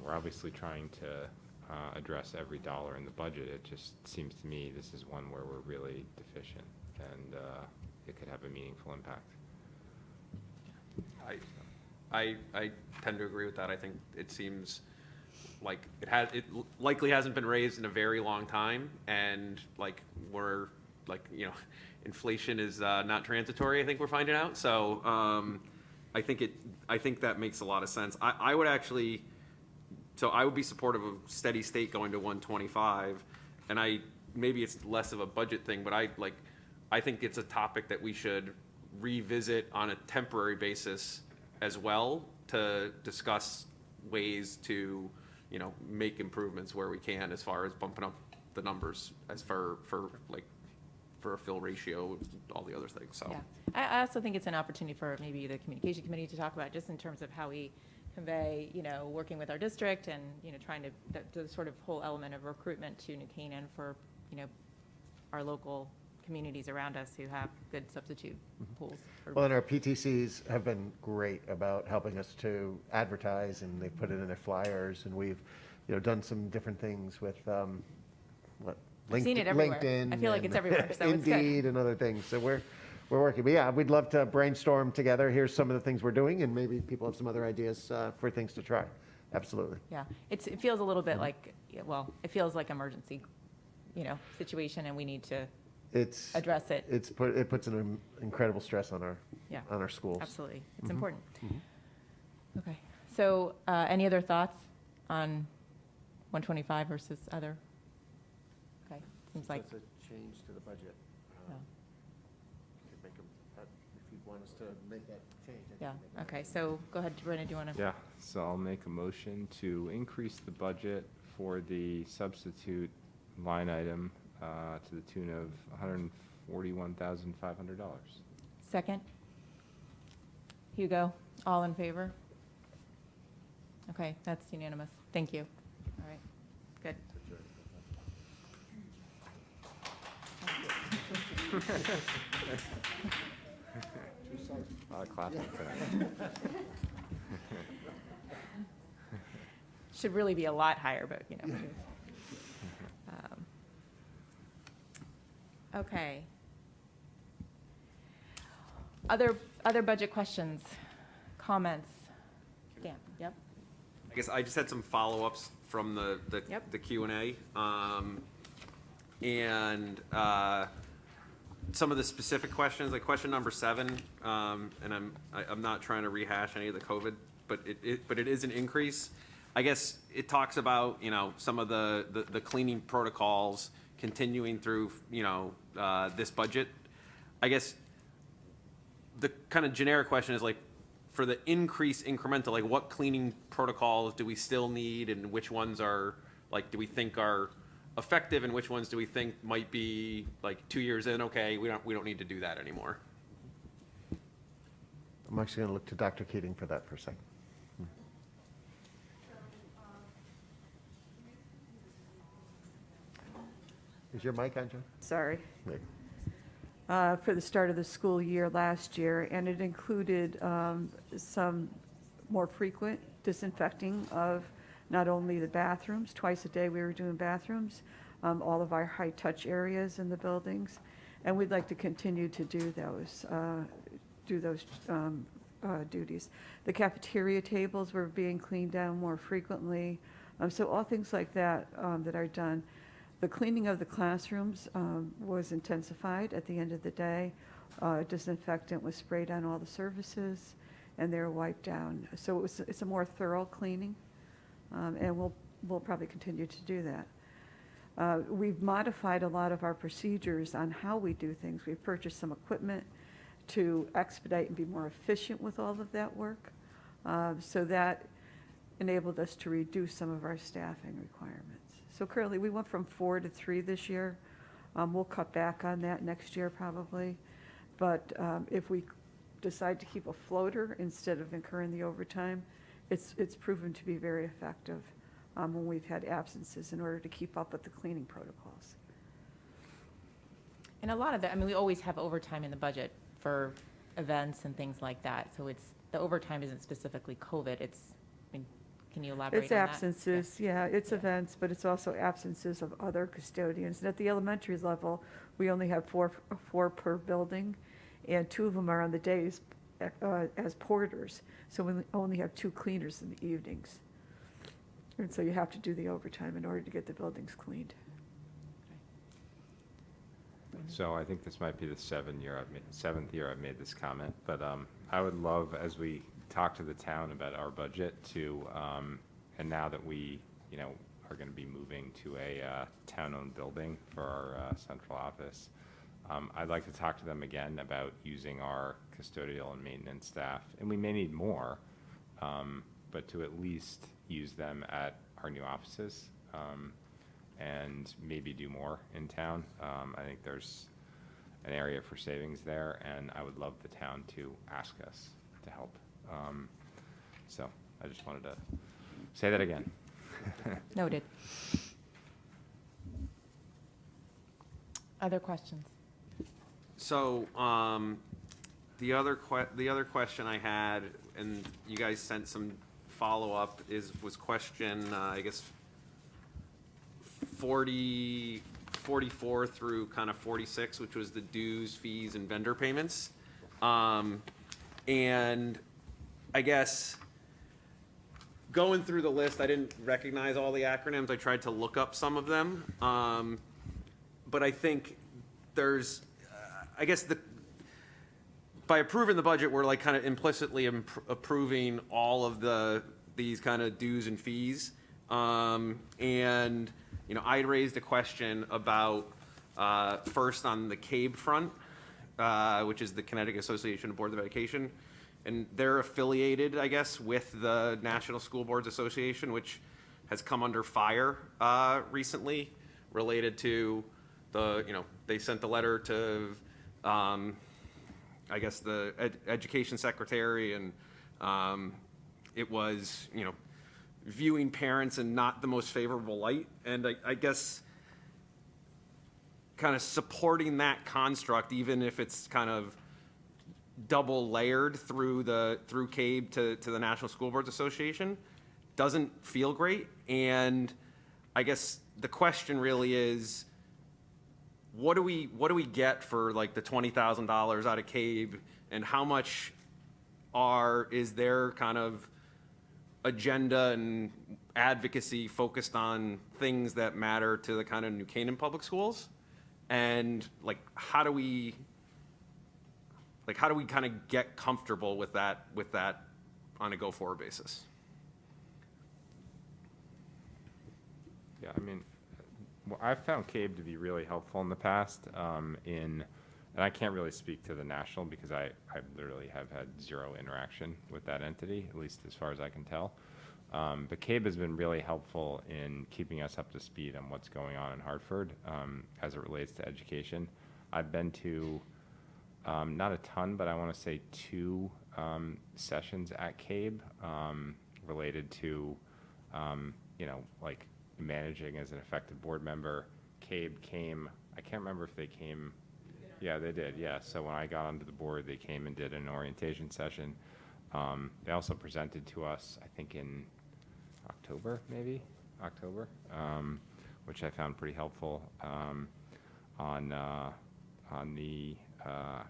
Speaker 15: we're obviously trying to address every dollar in the budget. It just seems to me this is one where we're really deficient, and it could have a meaningful impact.
Speaker 5: I tend to agree with that. I think it seems like it likely hasn't been raised in a very long time, and inflation is not transitory. I think we're finding out. So I think that makes a lot of sense. I would actually, so I would be supportive of steady state going to 125, and maybe it's less of a budget thing, but I think it's a topic that we should revisit on a temporary basis as well, to discuss ways to, make improvements where we can, as far as bumping up the numbers as for a fill ratio, all the other things. So
Speaker 1: Yeah. I also think it's an opportunity for maybe the communication committee to talk about, just in terms of how we convey, working with our district and, trying to, the sort of whole element of recruitment to New Canaan for, our local communities around us who have good substitute pools.
Speaker 2: Well, and our PTCs have been great about helping us to advertise, and they've put it in their flyers, and we've, done some different things with,
Speaker 1: I've seen it everywhere.
Speaker 2: LinkedIn.
Speaker 1: I feel like it's
Speaker 2: and
Speaker 1: everywhere, so it's good.
Speaker 2: Indeed and other things. So we're working. But yeah, we'd love to brainstorm together. Here's some of the things we're doing, and maybe people have some other ideas for things to try. Absolutely.
Speaker 1: Yeah, it feels a little bit like, it feels like emergency, situation, and we need to address it.
Speaker 2: It puts an incredible stress on our schools.
Speaker 1: Absolutely, it's important. Okay, so any other thoughts on 125 versus other? Okay, seems like.
Speaker 2: That's a change to the budget.
Speaker 1: Yeah.
Speaker 2: If you want us to make that change.
Speaker 1: Yeah, okay, so go ahead, Brendan, do you want to?
Speaker 15: Yeah, so I'll make a motion to increase the budget for the substitute line item to the tune of $141,500.
Speaker 1: Second? Hugo, all in favor? Okay, that's unanimous. Thank you. All right, good.
Speaker 15: A lot of clapping today.
Speaker 1: Should really be a lot higher, but, Okay. Other budget questions, comments? Dan, yep.
Speaker 5: I guess I just had some follow-ups from the Q&A. And some of the specific questions, like question number 7, and I'm not trying to rehash any of the COVID, but it is an increase. I guess it talks about, some of the cleaning protocols continuing through, this budget. I guess the kind of generic question is, like, for the increase incremental, like what cleaning protocols do we still need and which ones are, like, do we think are effective and which ones do we think might be like 2 years in, okay, we don't need to do that anymore.
Speaker 2: I'm actually going to look to Dr. Keating for that for a second. Is your mic on, John?
Speaker 10: Sorry.
Speaker 2: There.
Speaker 10: For the start of the school year last year, and it included some more frequent disinfecting of not only the bathrooms, twice a day we were doing bathrooms, all of our high-touch areas in the buildings, and we'd like to continue to do those duties. The cafeteria tables were being cleaned down more frequently, so all things like that that are done. The cleaning of the classrooms was intensified at the end of the day. Disinfectant was sprayed on all the surfaces, and they were wiped down. So it's a more thorough cleaning, and we'll probably continue to do that. We've modified a lot of our procedures on how we do things. We've purchased some equipment to expedite and be more efficient with all of that work. So that enabled us to reduce some of our staffing requirements. So currently, we went from 4 to 3 this year. We'll cut back on that next year probably. But if we decide to keep a floater instead of incurring the overtime, it's proven to be very effective when we've had absences in order to keep up with the cleaning protocols.
Speaker 1: And a lot of that, I mean, we always have overtime in the budget for events and things like that. So the overtime isn't specifically COVID. Can you elaborate on that?
Speaker 10: It's absences, yeah, it's events, but it's also absences of other custodians. And at the elementary level, we only have four per building, and 2 of them are on the days as porters. So we only have 2 cleaners in the evenings. And so you have to do the overtime in order to get the buildings cleaned.
Speaker 15: So I think this might be the 7th year I've made this comment, but I would love, as we talk to the town about our budget to, and now that we, are going to be moving to a town-owned building for our central office, I'd like to talk to them again about using our custodial and maintenance staff, and we may need more, but to at least use them at our new offices, and maybe do more in town. I think there's an area for savings there, and I would love the town to ask us to help. So I just wanted to say that again.
Speaker 1: Noted. Other questions?
Speaker 5: So the other question I had, and you guys sent some follow-up, was question, I guess, 44 through kind of 46, which was the dues, fees, and vendor payments. And I guess going through the list, I didn't recognize all the acronyms. I tried to look up some of them. But I think there's, I guess by approving the budget, we're like kind of implicitly approving all of these kind of dues and fees. And, I raised a question about, first on the CABE front, which is the Connecticut Association of Boards of Education. And they're affiliated, I guess, with the National School Boards Association, which has come under fire recently related to they sent the letter to, I guess, the education secretary, and it was, viewing parents in not the most favorable light. And I guess kind of supporting that construct, even if it's kind of double layered through CABE to the National School Boards Association, doesn't feel great. And I guess the question really is, what do we get for like the $20,000 out of CABE, and how much is their kind of agenda and advocacy focused on things that matter to the kind of New Canaan public schools? And how do we kind of get comfortable with that on a go-forward basis?
Speaker 15: Yeah, I mean, I've found CABE to be really helpful in the past in And I can't really speak to the national because I literally have had zero interaction with that entity, at least as far as I can tell. But CABE has been really helpful in keeping us up to speed on what's going on in Hartford as it relates to education. I've been to not a ton, but I want to say 2 sessions at CABE related to, like managing as an effective board member. CABE came, I can't remember if they came. Yeah, they did, yeah. So when I got onto the board, they came and did an orientation session. They also presented to us, I think in October, which I found pretty helpful on the, trying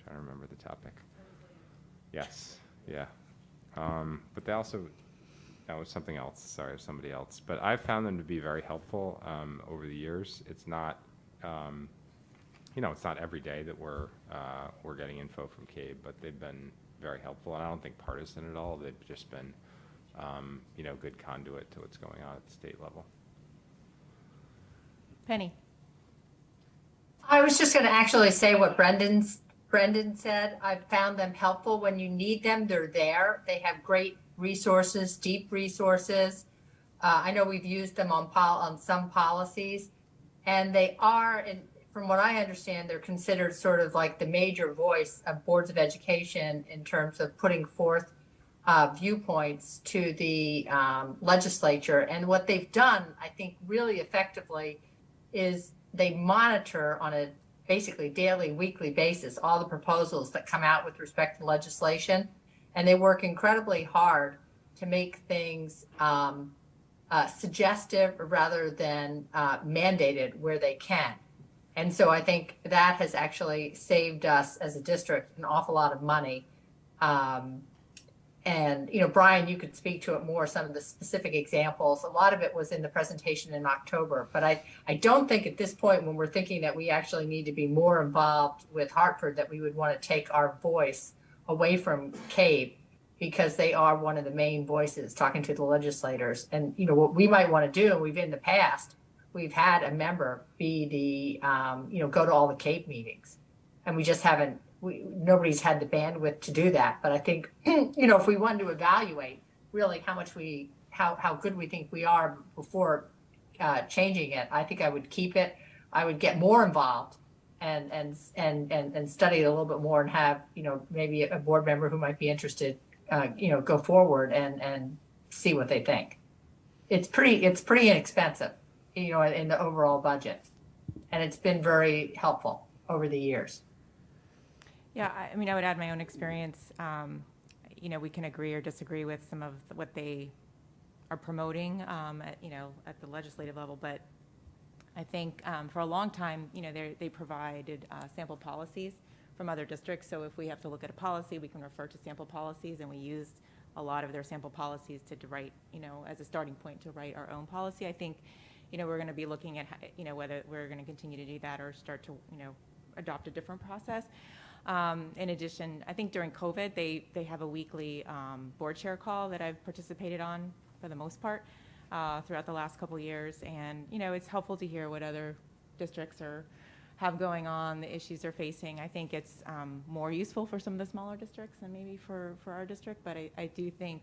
Speaker 15: to remember the topic. Yes, yeah. But they also, that was something else, sorry, it was somebody else. But I've found them to be very helpful over the years. It's not, it's not every day that we're getting info from CABE, but they've been very helpful. And I don't think partisan at all. They've just been, good conduit to what's going on at the state level.
Speaker 1: Penny?
Speaker 9: I was just going to actually say what Brendan said. I've found them helpful when you need them. They're there. They have great resources, deep resources. I know we've used them on some policies, and they are, and from what I understand, they're considered sort of like the major voice of boards of education in terms of putting forth viewpoints to the legislature. And what they've done, I think, really effectively is they monitor on a basically daily, weekly basis all the proposals that come out with respect to legislation. And they work incredibly hard to make things suggestive rather than mandated where they can. And so I think that has actually saved us as a district an awful lot of money. And, Brian, you could speak to it more, some of the specific examples. A lot of it was in the presentation in October. But I don't think at this point, when we're thinking that we actually need to be more involved with Hartford, that we would want to take our voice away from CABE, because they are one of the main voices talking to the legislators. And, what we might want to do, and we've in the past, we've had a member be the, go to all the CABE meetings. And we just haven't, nobody's had the bandwidth to do that. But I think, if we wanted to evaluate really how good we think we are before changing it, I think I would keep it. I would get more involved and study it a little bit more and have, maybe a board member who might be interested, go forward and see what they think. It's pretty inexpensive, in the overall budget. And it's been very helpful over the years.
Speaker 1: Yeah, I would add my own experience. We can agree or disagree with some of what they are promoting, at the legislative level. But I think for a long time, they provided sample policies from other districts. So if we have to look at a policy, we can refer to sample policies, and we used a lot of their sample policies to write, as a starting point to write our own policy. I think, we're going to be looking at, whether we're going to continue to do that or start to, adopt a different process. In addition, I think during COVID, they have a weekly board chair call that I've participated on for the most part throughout the last couple of years. And, it's helpful to hear what other districts have going on, the issues they're facing. I think it's more useful for some of the smaller districts than maybe for our district. But I do think,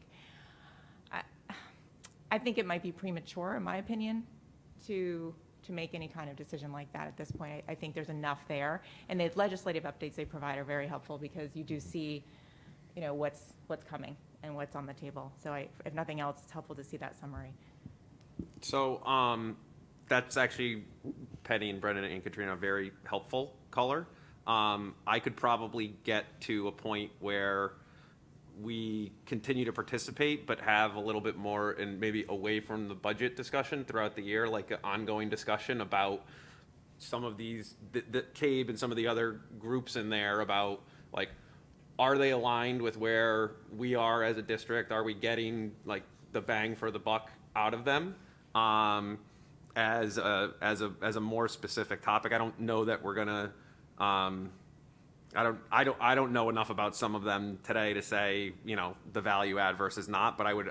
Speaker 1: I think it might be premature, in my opinion, to make any kind of decision like that at this point. I think there's enough there, and the legislative updates they provide are very helpful because you do see, what's coming and what's on the table. So if nothing else, it's helpful to see that summary.
Speaker 5: So that's actually Penny and Brendan and Katrina, a very helpful color. I could probably get to a point where we continue to participate, but have a little bit more and maybe away from the budget discussion throughout the year, like an ongoing discussion about some of these, the CABE and some of the other groups in there about, like, are they aligned with where we are as a district? Are we getting, like, the bang for the buck out of them? As a more specific topic. I don't know that we're gonna, I don't know enough about some of them today to say, the value add versus not, but I would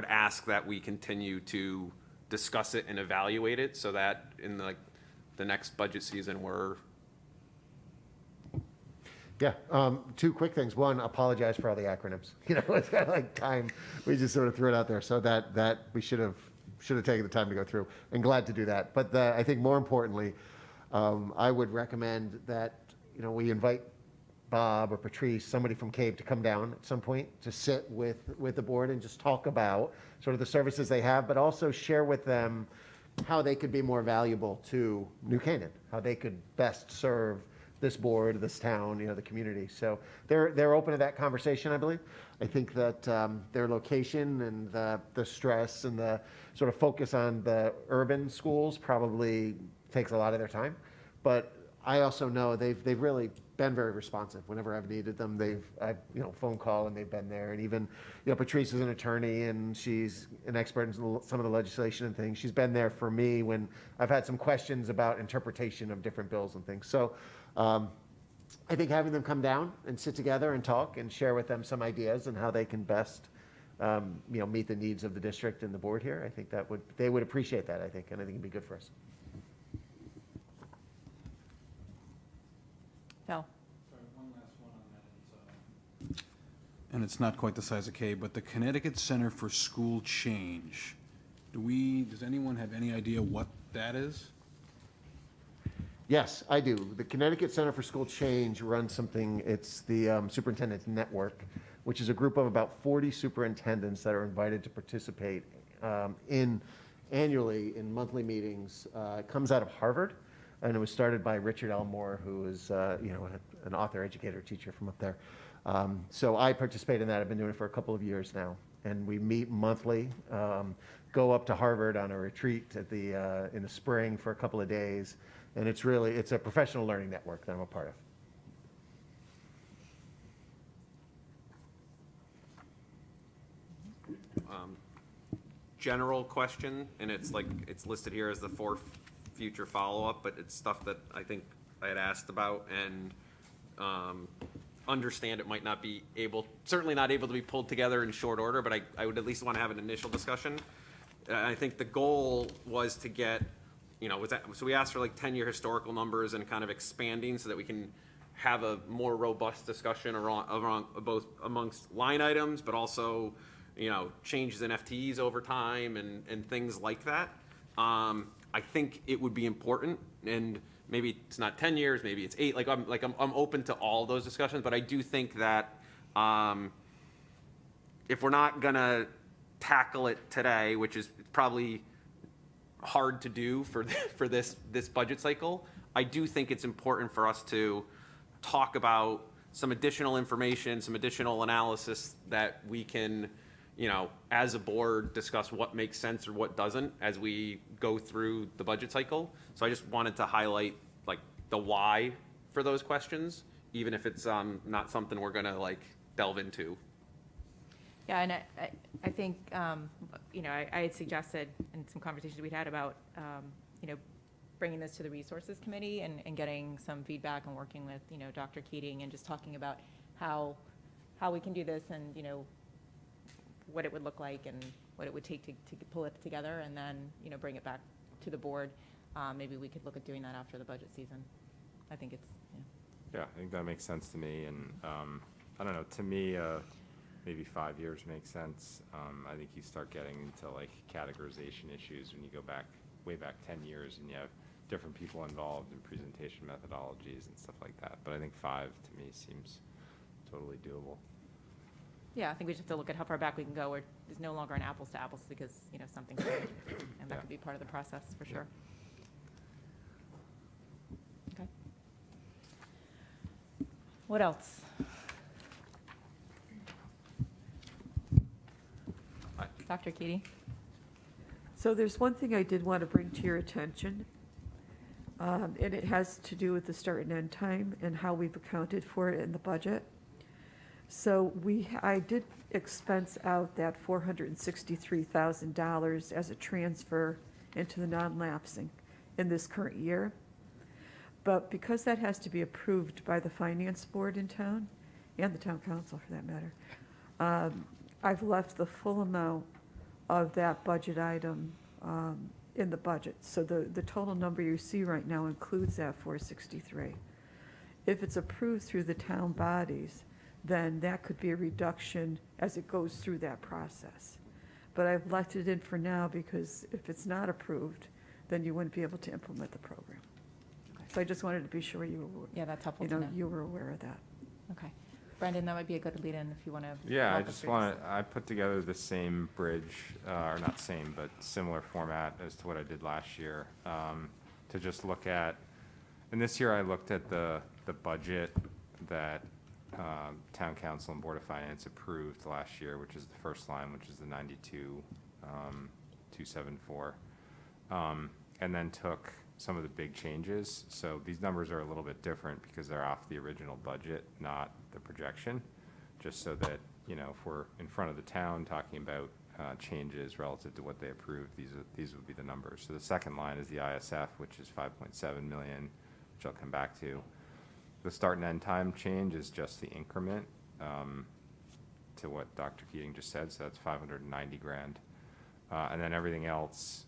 Speaker 5: ask that we continue to discuss it and evaluate it so that in the the next budget season, we're
Speaker 2: Yeah, two quick things. One, apologize for all the acronyms. It's kind of like time. We just sort of threw it out there. So that we should have taken the time to go through, and glad to do that. But I think more importantly, I would recommend that, we invite Bob or Patrice, somebody from CAVE, to come down at some point to sit with the board and just talk about sort of the services they have, but also share with them how they could be more valuable to New Canaan, how they could best serve this board, this town, the community. So they're open to that conversation, I believe. I think that their location and the stress and the sort of focus on the urban schools probably takes a lot of their time. But I also know they've really been very responsive whenever I've needed them. I've phone call and they've been there. And even, Patrice is an attorney and she's an expert in some of the legislation and things. She's been there for me when I've had some questions about interpretation of different bills and things. So I think having them come down and sit together and talk and share with them some ideas and how they can best, meet the needs of the district and the board here, I think they would appreciate that, I think, and I think it'd be good for us.
Speaker 1: Phil?
Speaker 7: And it's not quite the size of K, but the Connecticut Center for School Change. Does anyone have any idea what that is?
Speaker 2: Yes, I do. The Connecticut Center for School Change runs something, it's the Superintendent's Network, which is a group of about 40 superintendents that are invited to participate annually in monthly meetings. It comes out of Harvard, and it was started by Richard Elmore, who is an author, educator, teacher from up there. So I participate in that. I've been doing it for a couple of years now, and we meet monthly. Go up to Harvard on a retreat in the spring for a couple of days. And it's a professional learning network that I'm a part of.
Speaker 5: general question, and it's listed here as the for future follow-up, but it's stuff that I think I had asked about, and understand it might not be certainly not able to be pulled together in short order, but I would at least want to have an initial discussion. I think the goal was to get, so we asked for 10-year historical numbers and kind of expanding so that we can have a more robust discussion around both amongst line items, but also, changes in FTEs over time and things like that. I think it would be important, and maybe it's not 10 years, maybe it's 8. I'm open to all those discussions, but I do think that if we're not gonna tackle it today, which is probably hard to do for this budget cycle, I do think it's important for us to talk about some additional information, some additional analysis that we can, as a board, discuss what makes sense or what doesn't as we go through the budget cycle. So I just wanted to highlight the why for those questions, even if it's not something we're gonna delve into.
Speaker 1: Yeah, and I think, I had suggested in some conversations we'd had about, bringing this to the resources committee and getting some feedback and working with, Dr. Keating and just talking about how we can do this and, what it would look like and what it would take to pull it together and then, bring it back to the board. Maybe we could look at doing that after the budget season. I think it's,
Speaker 15: Yeah, I think that makes sense to me, and I don't know, to me, maybe 5 years makes sense. I think you start getting into categorization issues when you go way back 10 years and you have different people involved in presentation methodologies and stuff like that. But I think 5 to me seems totally doable.
Speaker 1: yeah, I think we just have to look at how far back we can go where there's no longer an apples to apples because, something's changed. And that could be part of the process for sure. Okay. What else? Dr. Keating?
Speaker 10: So there's one thing I did want to bring to your attention, and it has to do with the start and end time and how we've accounted for it in the budget. So I did expense out that $463,000 as a transfer into the non-lapsing in this current year. But because that has to be approved by the finance board in town, and the town council for that matter, I've left the full amount of that budget item in the budget. So the total number you see right now includes that 463. If it's approved through the town bodies, then that could be a reduction as it goes through that process. But I've left it in for now because if it's not approved, then you wouldn't be able to implement the program. So I just wanted to be sure you were,
Speaker 1: Yeah, that's helpful to know.
Speaker 10: you were aware of that.
Speaker 1: Okay. Brendan, that might be a good lead-in if you want to.
Speaker 15: Yeah, I put together the same bridge, or not same, but similar format as to what I did last year, to just look at, and this year I looked at the budget that Town Council and Board of Finance approved last year, which is the first line, which is the 92,274, and then took some of the big changes. So these numbers are a little bit different because they're off the original budget, not the projection, just so that, you know, if we're in front of the town talking about changes relative to what they approved, these would be the numbers. So the second line is the ISF, which is 5.7 million, which I'll come back to. The start and end time change is just the increment to what Dr. Keating just said, so that's 590 grand. And then everything else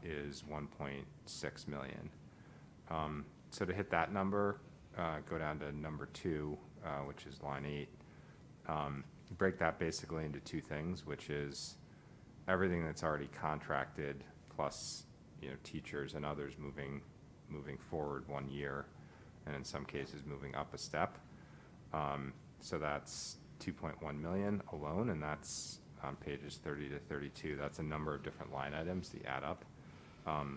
Speaker 15: is 1.6 million. So to hit that number, go down to number 2, which is line 8. Break that basically into two things, which is everything that's already contracted, plus, you know, teachers and others moving forward 1 year, and in some cases moving up a step. So that's 2.1 million alone, and that's on pages 30 to 32. That's a number of different line items that add up.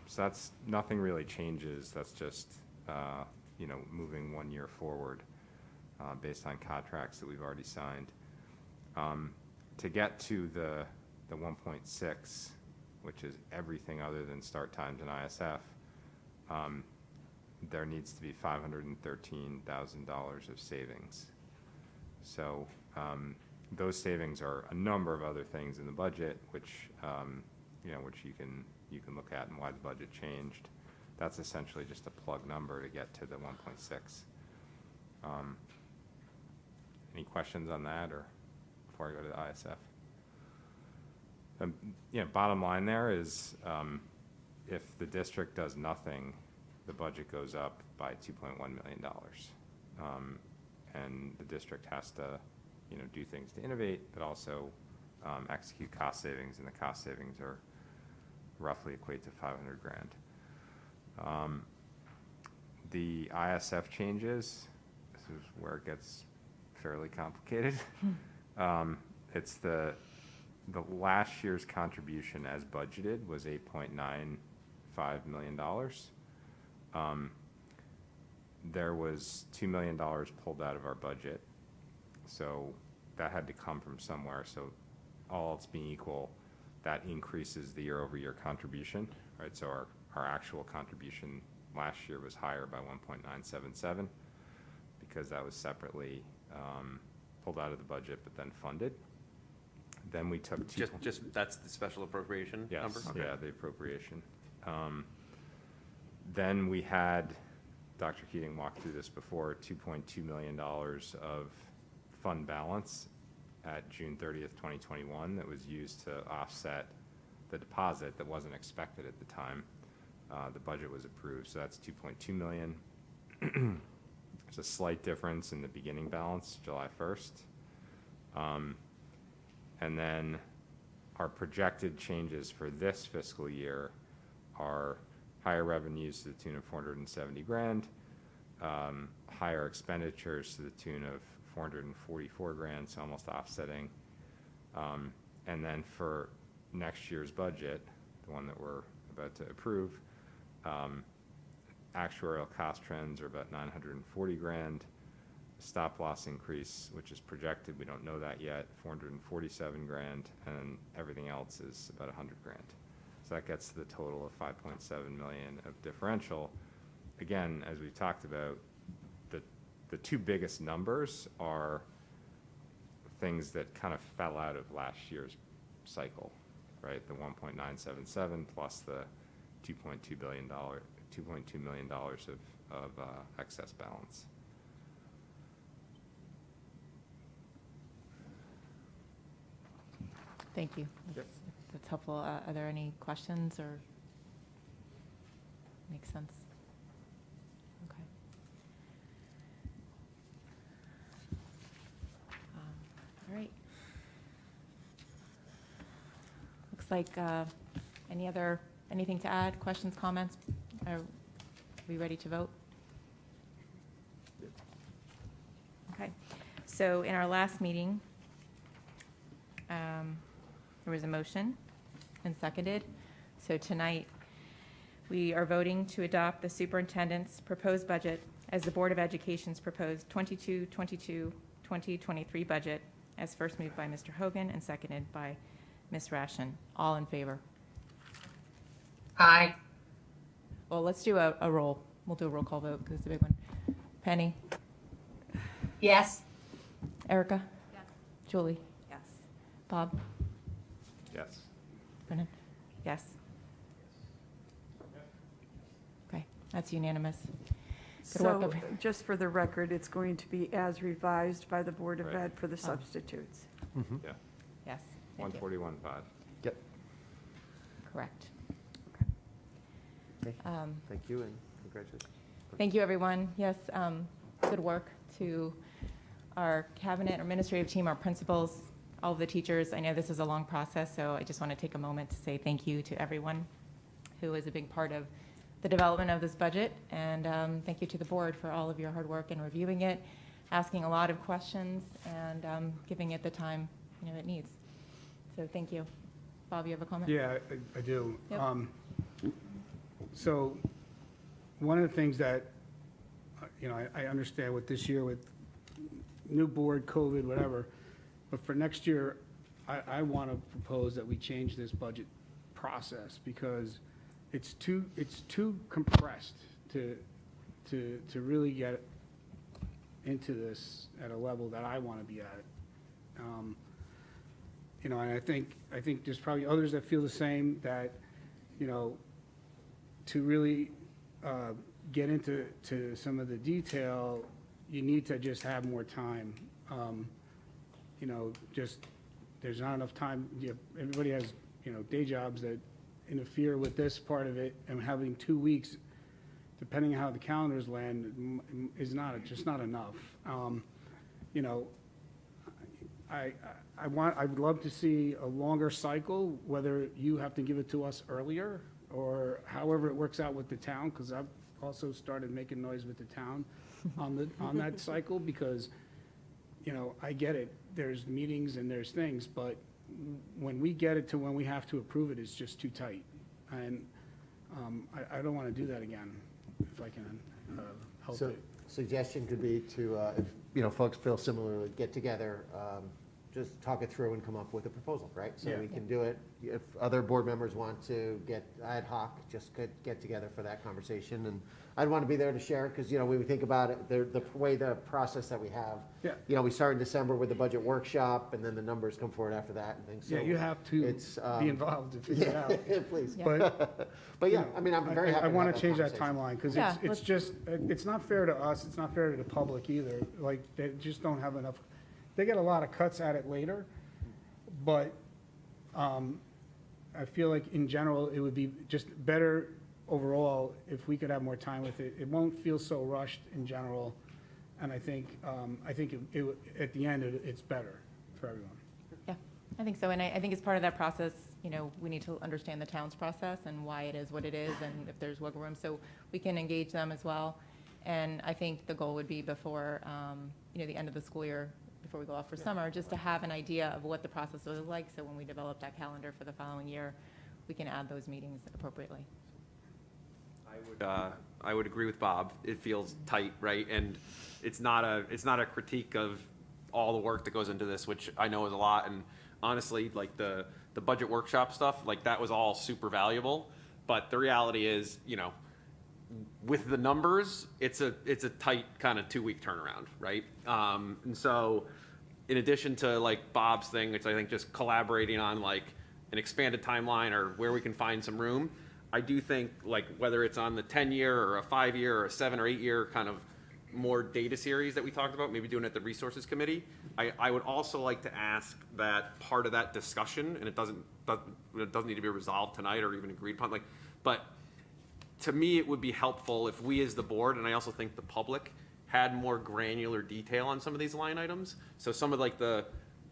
Speaker 15: So that's, nothing really changes. That's just, you know, moving 1 year forward based on contracts that we've already signed. To get to the 1.6, which is everything other than start times and ISF, there needs to be $513,000 of savings. So those savings are a number of other things in the budget, which you know, which you can look at and why the budget changed. That's essentially just a plug number to get to the 1.6. Any questions on that, or before I go to the ISF? You know, bottom line there is, if the district does nothing, the budget goes up by $2.1 million. And the district has to, you know, do things to innovate, but also execute cost savings, and the cost savings are roughly equate to 500 grand. The ISF changes, this is where it gets fairly complicated. It's the last year's contribution as budgeted was $8.95 million. There was $2 million pulled out of our budget, so that had to come from somewhere. So all else being equal, that increases the year-over-year contribution, right? So our actual contribution last year was higher by 1.977 because that was separately pulled out of the budget but then funded. Then we took
Speaker 5: just that's the special appropriation number?
Speaker 15: Yes, yeah, the appropriation. Then we had, Dr. Keating walked through this before, $2.2 million of fund balance at June 30th, 2021 that was used to offset the deposit that wasn't expected at the time. The budget was approved, so that's $2.2 million. There's a slight difference in the beginning balance, July 1st. And then our projected changes for this fiscal year are higher revenues to the tune of 470 grand, higher expenditures to the tune of 444 grand, so almost offsetting. And then for next year's budget, the one that we're about to approve, actuarial cost trends are about 940 grand. Stop loss increase, which is projected, we don't know that yet, 447 grand, and everything else is about 100 grand. So that gets to the total of 5.7 million of differential. Again, as we've talked about, the two biggest numbers are things that kind of fell out of last year's cycle, right? The 1.977 plus the $2.2 million of excess balance.
Speaker 1: Thank you. That's helpful. Are there any questions or Makes sense. Okay. All right. Looks like, anything to add, questions, comments? Are we ready to vote? Okay. So in our last meeting, there was a motion and seconded. So tonight, we are voting to adopt the superintendent's proposed budget as the Board of Education's proposed 2023 budget, as first moved by Mr. Hogan and seconded by Ms. Rashin. All in favor?
Speaker 9: Aye.
Speaker 1: Well, let's do a roll. We'll do a roll call vote because it's a big one. Penny?
Speaker 9: Yes.
Speaker 1: Erica?
Speaker 4: Yes.
Speaker 1: Julie?
Speaker 4: Yes.
Speaker 1: Bob?
Speaker 15: Yes.
Speaker 1: Brennan? Yes. Okay, that's unanimous. Good work,
Speaker 10: So,
Speaker 1: everyone.
Speaker 10: just for the record, it's going to be as revised by the Board of Ed for the substitutes.
Speaker 15: Yeah.
Speaker 1: Yes. Thank you.
Speaker 15: 141.5.
Speaker 2: Yep.
Speaker 1: Correct.
Speaker 2: Okay. Thank you and congratulations.
Speaker 1: Thank you, everyone. Yes, good work to our cabinet, our administrative team, our principals, all of the teachers. I know this is a long process, so I just want to take a moment to say thank you to everyone who is a big part of the development of this budget. And thank you to the board for all of your hard work in reviewing it, asking a lot of questions, and giving it the time it needs. So thank you. Bob, you have a comment?
Speaker 8: Yeah, I do.
Speaker 1: Yep.
Speaker 8: So one of the things that, I understand with this year with new board, COVID, whatever, but for next year, I want to propose that we change this budget process because it's too compressed to really get into this at a level that I want to be at. And I think there's probably others that feel the same, that, to really get into some of the detail, you need to just have more time. There's not enough time. Everybody has, day jobs that interfere with this part of it, and having 2 weeks, depending on how the calendars land, is just not enough. I would love to see a longer cycle, whether you have to give it to us earlier or however it works out with the town, because I've also started making noise with the town on that cycle, because, I get it. There's meetings and there's things, but when we get it to when we have to approve it, it's just too tight. And I don't want to do that again, if I can help
Speaker 2: So
Speaker 8: it.
Speaker 2: suggestion could be to, if folks feel similarly, get together, just talk it through and come up with a proposal, right? So
Speaker 8: Yeah.
Speaker 2: we can do it. If other board members want to get ad hoc, just get together for that conversation. And I'd want to be there to share it because, when we think about it, the way the process that we have,
Speaker 8: Yeah.
Speaker 2: We start in December with the budget workshop and then the numbers come forward after that and things.
Speaker 8: Yeah,
Speaker 2: So
Speaker 8: you have to
Speaker 2: it's,
Speaker 8: be involved to figure it out.
Speaker 2: Please.
Speaker 8: But,
Speaker 2: But yeah, I'm very happy.
Speaker 8: I
Speaker 2: to
Speaker 8: want
Speaker 2: have
Speaker 8: to change that
Speaker 2: conversation.
Speaker 8: timeline, because
Speaker 1: Yeah,
Speaker 8: it's just, it's not fair to us, it's not fair to the public either. Like, they just don't have enough, they get a lot of cuts at it later, but I feel like in general, it would be just better overall if we could have more time with it. It won't feel so rushed in general, and I think at the end, it's better for everyone.
Speaker 1: Yeah, I think so. And I think as part of that process, we need to understand the town's process and why it is what it is and if there's wiggle room, so we can engage them as well. And I think the goal would be before, the end of the school year, before we go off for summer, just to have an idea of what the process will look like. So when we develop that calendar for the following year, we can add those meetings appropriately.
Speaker 5: I would agree with Bob. It feels tight, right? And it's not a critique of all the work that goes into this, which I know is a lot. And honestly, like the budget workshop stuff, like that was all super valuable. But the reality is, with the numbers, it's a tight kind of 2-week turnaround, right? And so in addition to like Bob's thing, which I think just collaborating on like an expanded timeline or where we can find some room, I do think like whether it's on the 10-year or a 5-year or a 7 or 8 year kind of more data series that we talked about, maybe doing it at the resources committee, I would also like to ask that part of that discussion, and it doesn't need to be resolved tonight or even agreed upon, but to me, it would be helpful if we as the board, and I also think the public, had more granular detail on some of these line items. So some of like the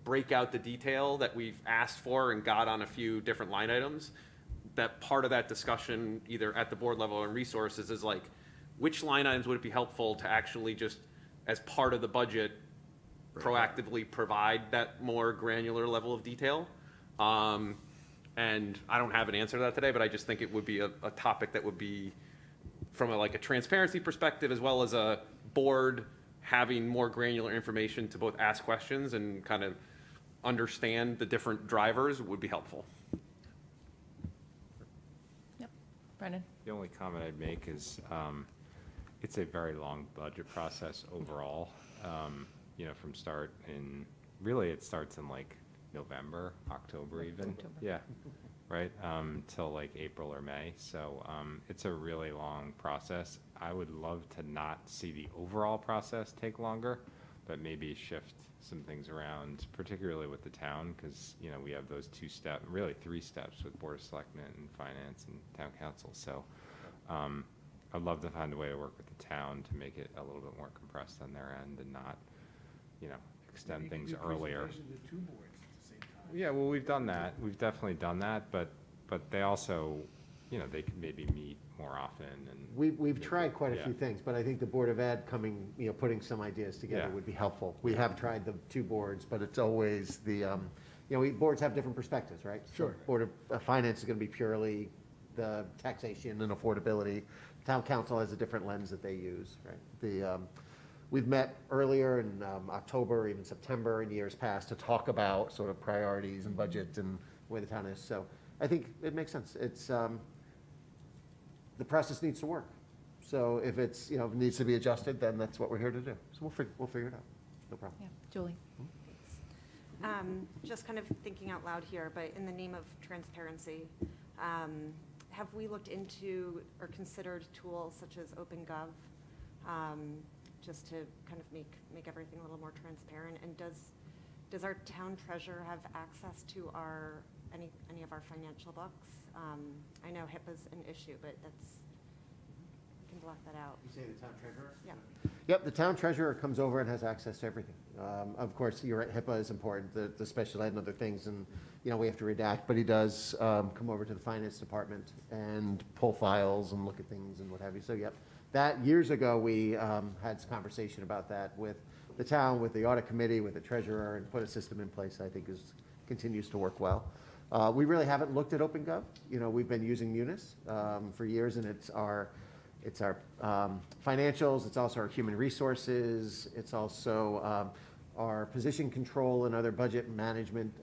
Speaker 5: break out the detail that we've asked for and got on a few different line items, that part of that discussion, either at the board level or in resources, is like, which line items would it be helpful to actually just, as part of the budget, proactively provide that more granular level of detail? And I don't have an answer to that today, but I just think it would be a topic that would be, from a transparency perspective, as well as a board having more granular information to both ask questions and kind of understand the different drivers, would be helpful.
Speaker 1: Yep. Brendan?
Speaker 15: The only comment I'd make is it's a very long budget process overall, from start in, really it starts in like November, October even.
Speaker 1: October.
Speaker 15: Yeah, right, till like April or May. So it's a really long process. I would love to not see the overall process take longer, but maybe shift some things around, particularly with the town, because, we have those really 3 steps with Board of Selectmen and Finance and Town Council. So I'd love to find a way to work with the town to make it a little bit more compressed on their end and not, extend things earlier. Yeah, well, we've done that. We've definitely done that, but they also, they could maybe meet more often and.
Speaker 2: We've tried quite a
Speaker 15: Yeah.
Speaker 2: few things, but I think the Board of Ed putting some ideas together
Speaker 15: Yeah.
Speaker 2: would be helpful. We have tried the 2 boards, but it's always boards have different perspectives, right? So
Speaker 8: Sure.
Speaker 2: Board of Finance is gonna be purely the taxation and affordability. Town Council has a different lens that they use, right? We've met earlier in October, even September in years past, to talk about sort of priorities and budget and the way the town is. So I think it makes sense. It's, the process needs to work. So if it's, needs to be adjusted, then that's what we're here to do. So we'll figure it out. No problem.
Speaker 1: Yeah. Julie?
Speaker 4: Just kind of thinking out loud here, but in the name of transparency, have we looked into or considered tools such as OpenGov, just to kind of make everything a little more transparent? And does our town treasurer have access to any of our financial books? I know HIPAA's an issue, but we can block that out.
Speaker 2: You say the town treasurer?
Speaker 4: Yeah.
Speaker 2: Yep, the town treasurer comes over and has access to everything. Of course, you're right, HIPAA is important, the special ed and other things, and, we have to redact, but he does come over to the finance department and pull files and look at things and what have you. So, yep, that, years ago, we had this conversation about that with the town, with the audit committee, with the treasurer, and put a system in place that I think continues to work well. We really haven't looked at OpenGov. We've been using Munis for years, and it's our financials, it's also our human resources, it's also our position control and other budget management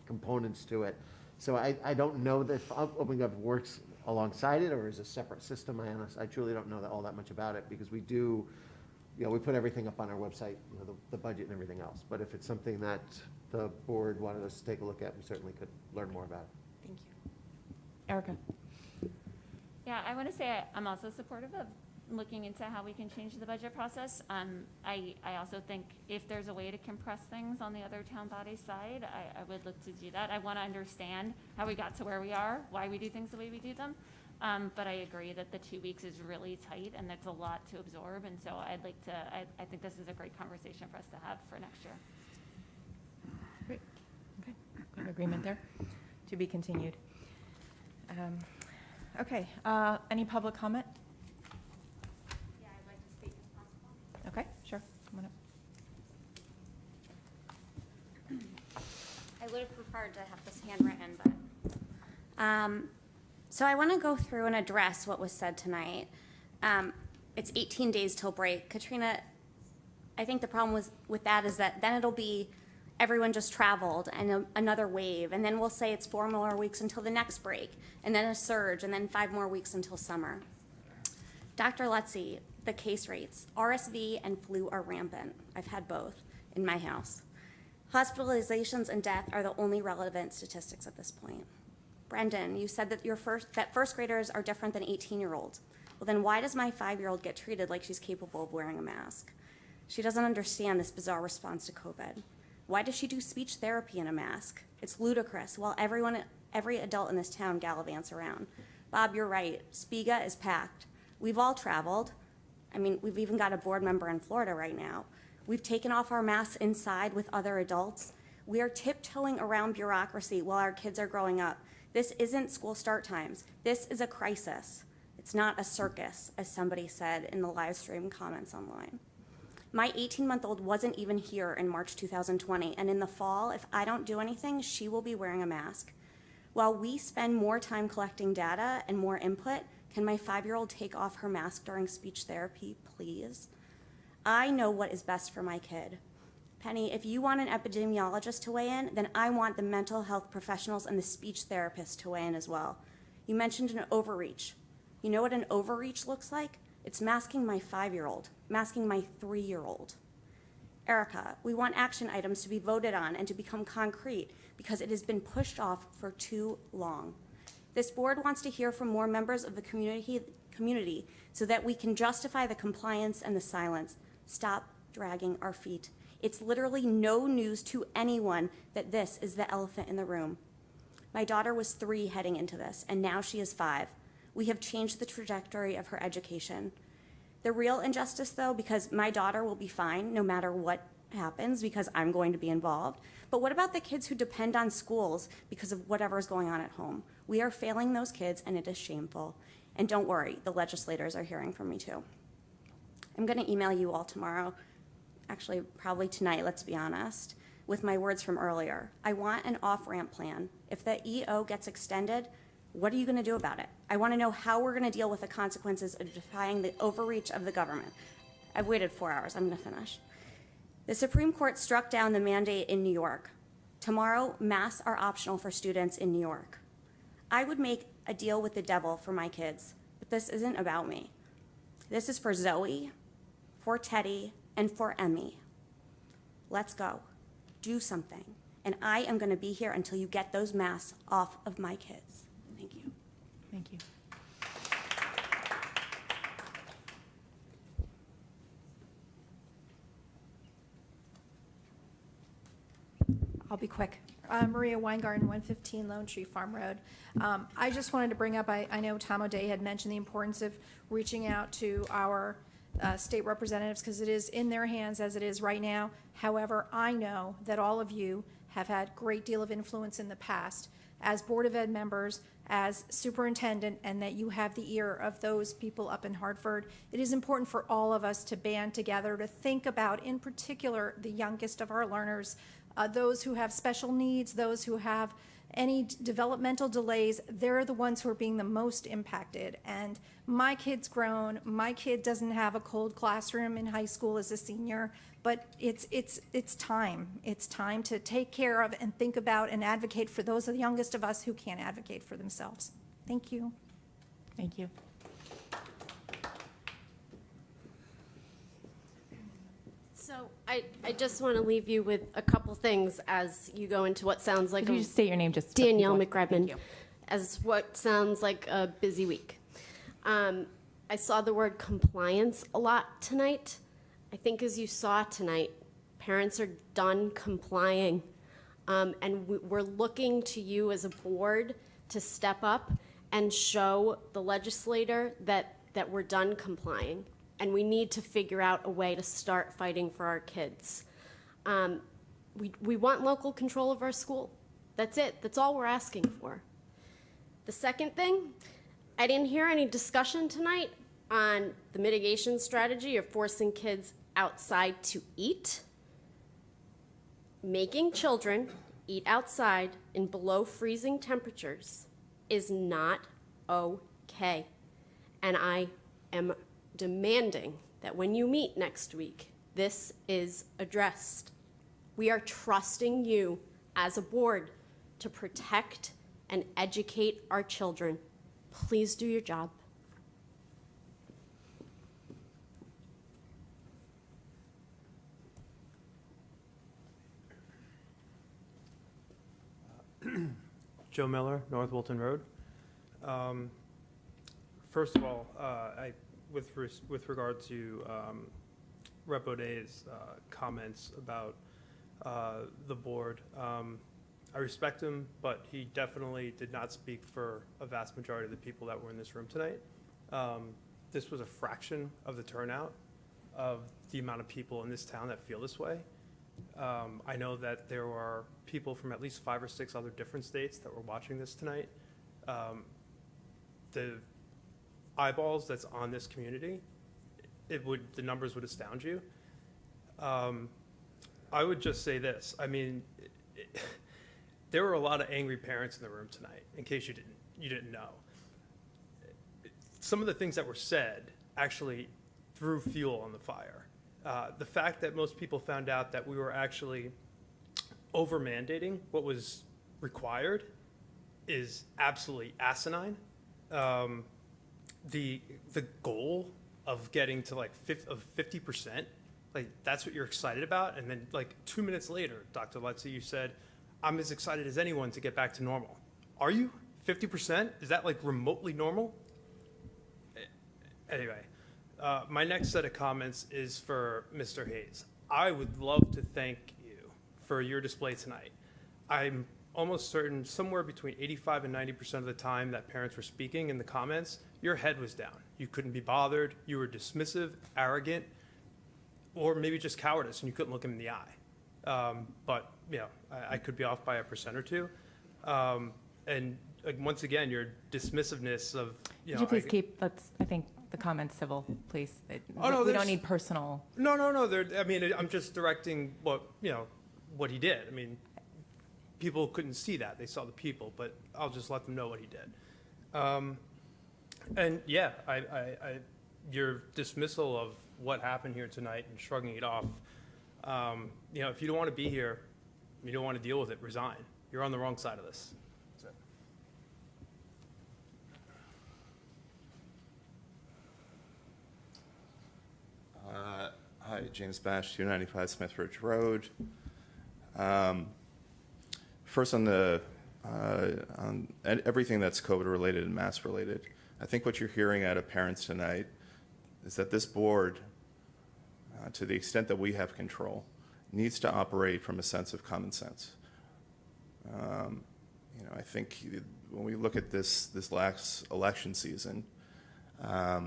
Speaker 2: components to it. So I don't know that if OpenGov works alongside it or is a separate system. I truly don't know all that much about it, because we do, we put everything up on our website, the budget and everything else. But if it's something that the board wanted us to take a look at, we certainly could learn more about it.
Speaker 4: Thank you.
Speaker 1: Erica?
Speaker 3: Yeah, I want to say I'm also supportive of looking into how we can change the budget process. I also think if there's a way to compress things on the other town body side, I would look to do that. I want to understand how we got to where we are, why we do things the way we do them. But I agree that the 2 weeks is really tight and that's a lot to absorb. And so I think this is a great conversation for us to have for next year.
Speaker 1: Great. Okay. We have agreement there. To be continued. Okay. Any public comment?
Speaker 3: Yeah, I'd like to speak if possible.
Speaker 1: Okay, sure. Come on up.
Speaker 12: I would have preferred to have this handwritten, but, so I want to go through and address what was said tonight. It's 18 days till break. Katrina, I think the problem with that is that then it'll be everyone just traveled and another wave, and then we'll say it's 4 more weeks until the next break, and then a surge, and then 5 more weeks until summer. Dr. Lutzy, the case rates, RSV and flu are rampant. I've had both in my house. Hospitalizations and death are the only relevant statistics at this point. Brendan, you said that that first graders are different than 18-year-olds. Well, then why does my 5-year-old get treated like she's capable of wearing a mask? She doesn't understand this bizarre response to COVID. Why does she do speech therapy in a mask? It's ludicrous, while every adult in this town gallivants around.
Speaker 16: Bob, you're right. Spiga is packed. We've all traveled. I mean, we've even got a board member in Florida right now. We've taken off our masks inside with other adults. We are tiptoeing around bureaucracy while our kids are growing up. This isn't school start times. This is a crisis. It's not a circus, as somebody said in the live stream comments online. My 18-month-old wasn't even here in March 2020, and in the fall, if I don't do anything, she will be wearing a mask. While we spend more time collecting data and more input, can my 5-year-old take off her mask during speech therapy, please? I know what is best for my kid. Penny, if you want an epidemiologist to weigh in, then I want the mental health professionals and the speech therapists to weigh in as well. You mentioned an overreach. You know what an overreach looks like? It's masking my 5-year-old, masking my 3-year-old. Erica, we want action items to be voted on and to become concrete because it has been pushed off for too long. This board wants to hear from more members of the community so that we can justify the compliance and the silence. Stop dragging our feet. It's literally no news to anyone that this is the elephant in the room. My daughter was 3 heading into this, and now she is 5. We have changed the trajectory of her education. The real injustice, though, because my daughter will be fine no matter what happens because I'm going to be involved. But what about the kids who depend on schools because of whatever is going on at home? We are failing those kids, and it is shameful. And don't worry, the legislators are hearing from me too. I'm going to email you all tomorrow, actually probably tonight, let's be honest, with my words from earlier. I want an off-ramp plan. If the EO gets extended, what are you going to do about it? I want to know how we're going to deal with the consequences of defying the overreach of the government. I've waited 4 hours. I'm going to finish. The Supreme Court struck down the mandate in New York. Tomorrow, masks are optional for students in New York. I would make a deal with the devil for my kids, but this isn't about me. This is for Zoe, for Teddy, and for Emmy. Let's go. Do something. And I am going to be here until you get those masks off of my kids. Thank you.
Speaker 1: Thank you.
Speaker 17: I'll be quick. Maria Weingarten, 115 Lone Tree Farm Road. I just wanted to bring up, I know Tom O'Day had mentioned the importance of reaching out to our state representatives because it is in their hands as it is right now. However, I know that all of you have had a great deal of influence in the past as Board of Ed members, as superintendent, and that you have the ear of those people up in Hartford. It is important for all of us to band together to think about, in particular, the youngest of our learners, those who have special needs, those who have any developmental delays. They're the ones who are being the most impacted. And my kid's grown. My kid doesn't have a cold classroom in high school as a senior, but it's time. It's time to take care of and think about and advocate for those of the youngest of us who can't advocate for themselves. Thank you.
Speaker 1: Thank you.
Speaker 23: So I just want to leave you with a couple things as you go into what sounds like
Speaker 1: Could you just state your name just so
Speaker 23: Danielle
Speaker 1: people-
Speaker 23: McGrath,
Speaker 1: Thank you.
Speaker 23: as what sounds like a busy week. I saw the word compliance a lot tonight. I think as you saw tonight, parents are done complying. And we're looking to you as a board to step up and show the legislator that we're done complying. And we need to figure out a way to start fighting for our kids. We want local control of our school. That's it. That's all we're asking for. The second thing, I didn't hear any discussion tonight on the mitigation strategy of forcing kids outside to eat. Making children eat outside in below freezing temperatures is not okay. And I am demanding that when you meet next week, this is addressed. We are trusting you as a board to protect and educate our children. Please do your job.
Speaker 24: Joe Miller, North Wilton Road. First of all, with regard to Rep. ODay's comments about the board, I respect him, but he definitely did not speak for a vast majority of the people that were in this room tonight. This was a fraction of the turnout of the amount of people in this town that feel this way. I know that there are people from at least 5 or 6 other different states that were watching this tonight. The eyeballs that's on this community, the numbers would astound you. I would just say this. I mean, there were a lot of angry parents in the room tonight, in case you didn't know. Some of the things that were said actually threw fuel on the fire. The fact that most people found out that we were actually over mandating what was required is absolutely asinine. The goal of getting to like 50%, like that's what you're excited about, and then like 2 minutes later, Dr. Letzi, you said, "I'm as excited as anyone to get back to normal." Are you? 50%? Is that like remotely normal? Anyway, my next set of comments is for Mr. Hayes. I would love to thank you for your display tonight. I'm almost certain somewhere between 85 and 90% of the time that parents were speaking in the comments, your head was down. You couldn't be bothered. You were dismissive, arrogant, or maybe just cowardice, and you couldn't look him in the eye. But, you know, I could be off by 1% or 2%. And once again, your dismissiveness of, you know.
Speaker 1: Could you please keep, I think, the comments civil, please?
Speaker 24: Oh, no,
Speaker 1: we don't need personal.
Speaker 24: No. I mean, I'm just directing what he did. I mean, people couldn't see that. They saw the people, but I'll just let them know what he did. And yeah, your dismissal of what happened here tonight and shrugging it off, if you don't want to be here, you don't want to deal with it, resign. You're on the wrong side of this. That's it.
Speaker 18: Hi, James Bash, 295 Smith Ridge Road. First on everything that's COVID related and mask related, I think what you're hearing out of parents tonight is that this board, to the extent that we have control, needs to operate from a sense of common sense. I think when we look at this last election season, I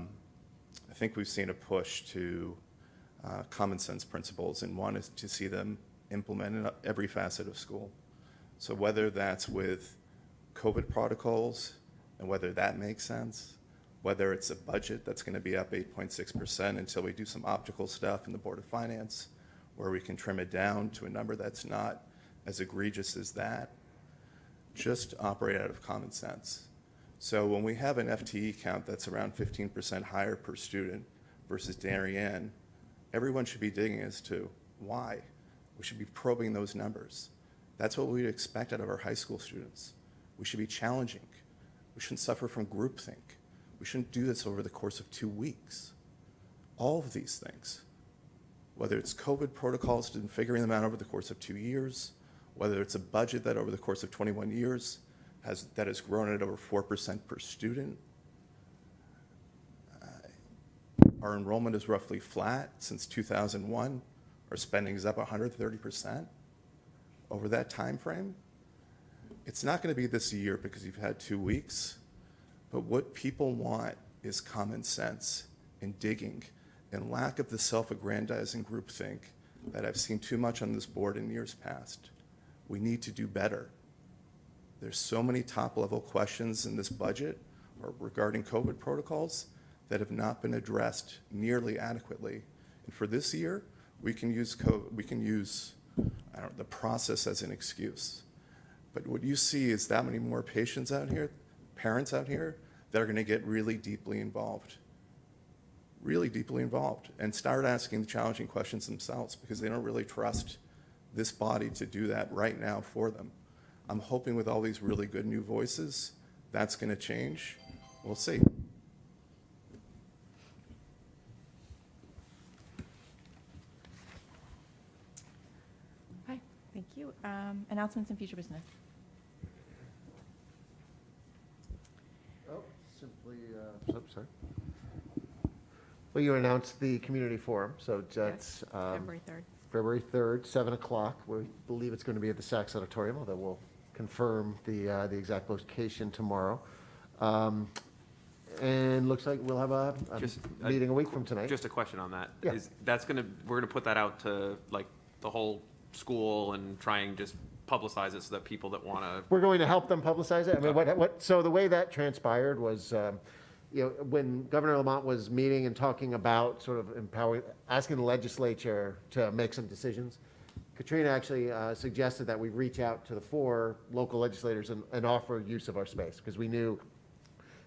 Speaker 18: think we've seen a push to common sense principles and want to see them implemented in every facet of school. So whether that's with COVID protocols and whether that makes sense, whether it's a budget that's going to be up 8.6% until we do some optical stuff in the Board of Finance, where we can trim it down to a number that's not as egregious as that, just operate out of common sense. So when we have an FTE count that's around 15% higher per student versus Darien, everyone should be digging as to why. We should be probing those numbers. That's what we'd expect out of our high school students. We should be challenging. We shouldn't suffer from groupthink. We shouldn't do this over the course of 2 weeks. All of these things, whether it's COVID protocols and figuring them out over the course of 2 years, whether it's a budget that over the course of 21 years that has grown at over 4% per student. Our enrollment is roughly flat since 2001. Our spending is up 130% over that time frame. It's not going to be this year because you've had 2 weeks, but what people want is common sense and digging and lack of the self-aggrandizing groupthink that I've seen too much on this board in years past. We need to do better. There's so many top-level questions in this budget or regarding COVID protocols that have not been addressed nearly adequately. And for this year, we can use the process as an excuse. But what you see is that many more patients out here, parents out here, that are going to get really deeply involved, and start asking the challenging questions themselves because they don't really trust this body to do that right now for them. I'm hoping with all these really good new voices, that's going to change. We'll see.
Speaker 1: Hi, thank you. Announcements and future business.
Speaker 2: Sorry. Well, you announced the community forum, so that's
Speaker 14: February 3rd.
Speaker 2: February 3rd, 7 o'clock. We believe it's going to be at the Saks Auditorium, although we'll confirm the exact location tomorrow. And looks like we'll have a meeting a week from tonight.
Speaker 5: Just a question on that.
Speaker 2: Yeah.
Speaker 5: We're gonna put that out to like the whole school and try and just publicize it so that people that wanna.
Speaker 2: We're going to help them publicize it. I mean, so the way that transpired was, when Governor Lamont was meeting and talking about sort of empowering, asking the legislature to make some decisions, Katrina actually suggested that we reach out to the 4 local legislators and offer use of our space, because we knew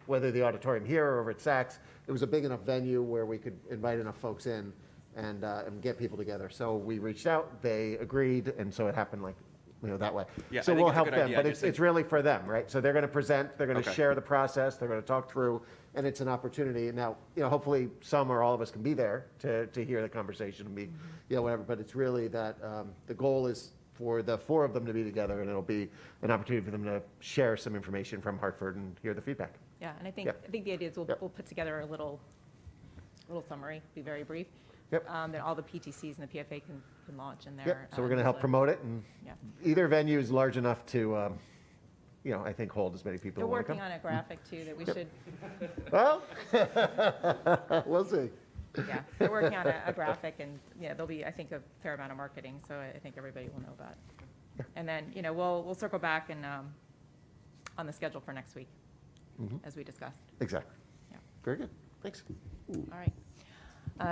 Speaker 2: whether the auditorium here or over at Saks, it was a big enough venue where we could invite enough folks in and get people together. So we reached out, they agreed, and so it happened like, that way.
Speaker 5: Yeah,
Speaker 2: so
Speaker 5: I think
Speaker 2: we'll
Speaker 5: it's a
Speaker 2: help
Speaker 5: good
Speaker 2: them,
Speaker 5: idea.
Speaker 2: but
Speaker 5: I just think-
Speaker 2: it's really for them, right? So they're going to present, they're going to
Speaker 5: Okay.
Speaker 2: share the process, they're going to talk through, and it's an opportunity. Now, hopefully some or all of us can be there to hear the conversation and be, whatever. But it's really that the goal is for the 4 of them to be together, and it'll be an opportunity for them to share some information from Hartford and hear the feedback.
Speaker 1: Yeah, and I think
Speaker 2: Yep.
Speaker 1: the idea is we'll
Speaker 2: Yep.
Speaker 1: put together a little summary, be very brief.
Speaker 2: Yep.
Speaker 1: That all the PTCs and the PFA can launch in there.
Speaker 2: Yep. So we're going to help promote it, and either venue is large enough to, I think hold as many people
Speaker 1: They're
Speaker 2: who want to
Speaker 1: working
Speaker 2: come.
Speaker 1: on a graphic too that we should,
Speaker 2: Well, we'll see.
Speaker 1: yeah, they're working on a graphic, and, there'll be, I think, a fair amount of marketing, so I think everybody will know about it. And then, we'll circle back and, on the schedule for next week, as we discussed.
Speaker 2: Exactly.
Speaker 1: Yeah.
Speaker 2: Very good. Thanks.
Speaker 1: All right.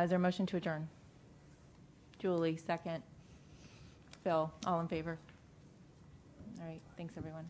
Speaker 1: Is there a motion to adjourn? Julie, second. Phil, all in favor? All right, thanks, everyone.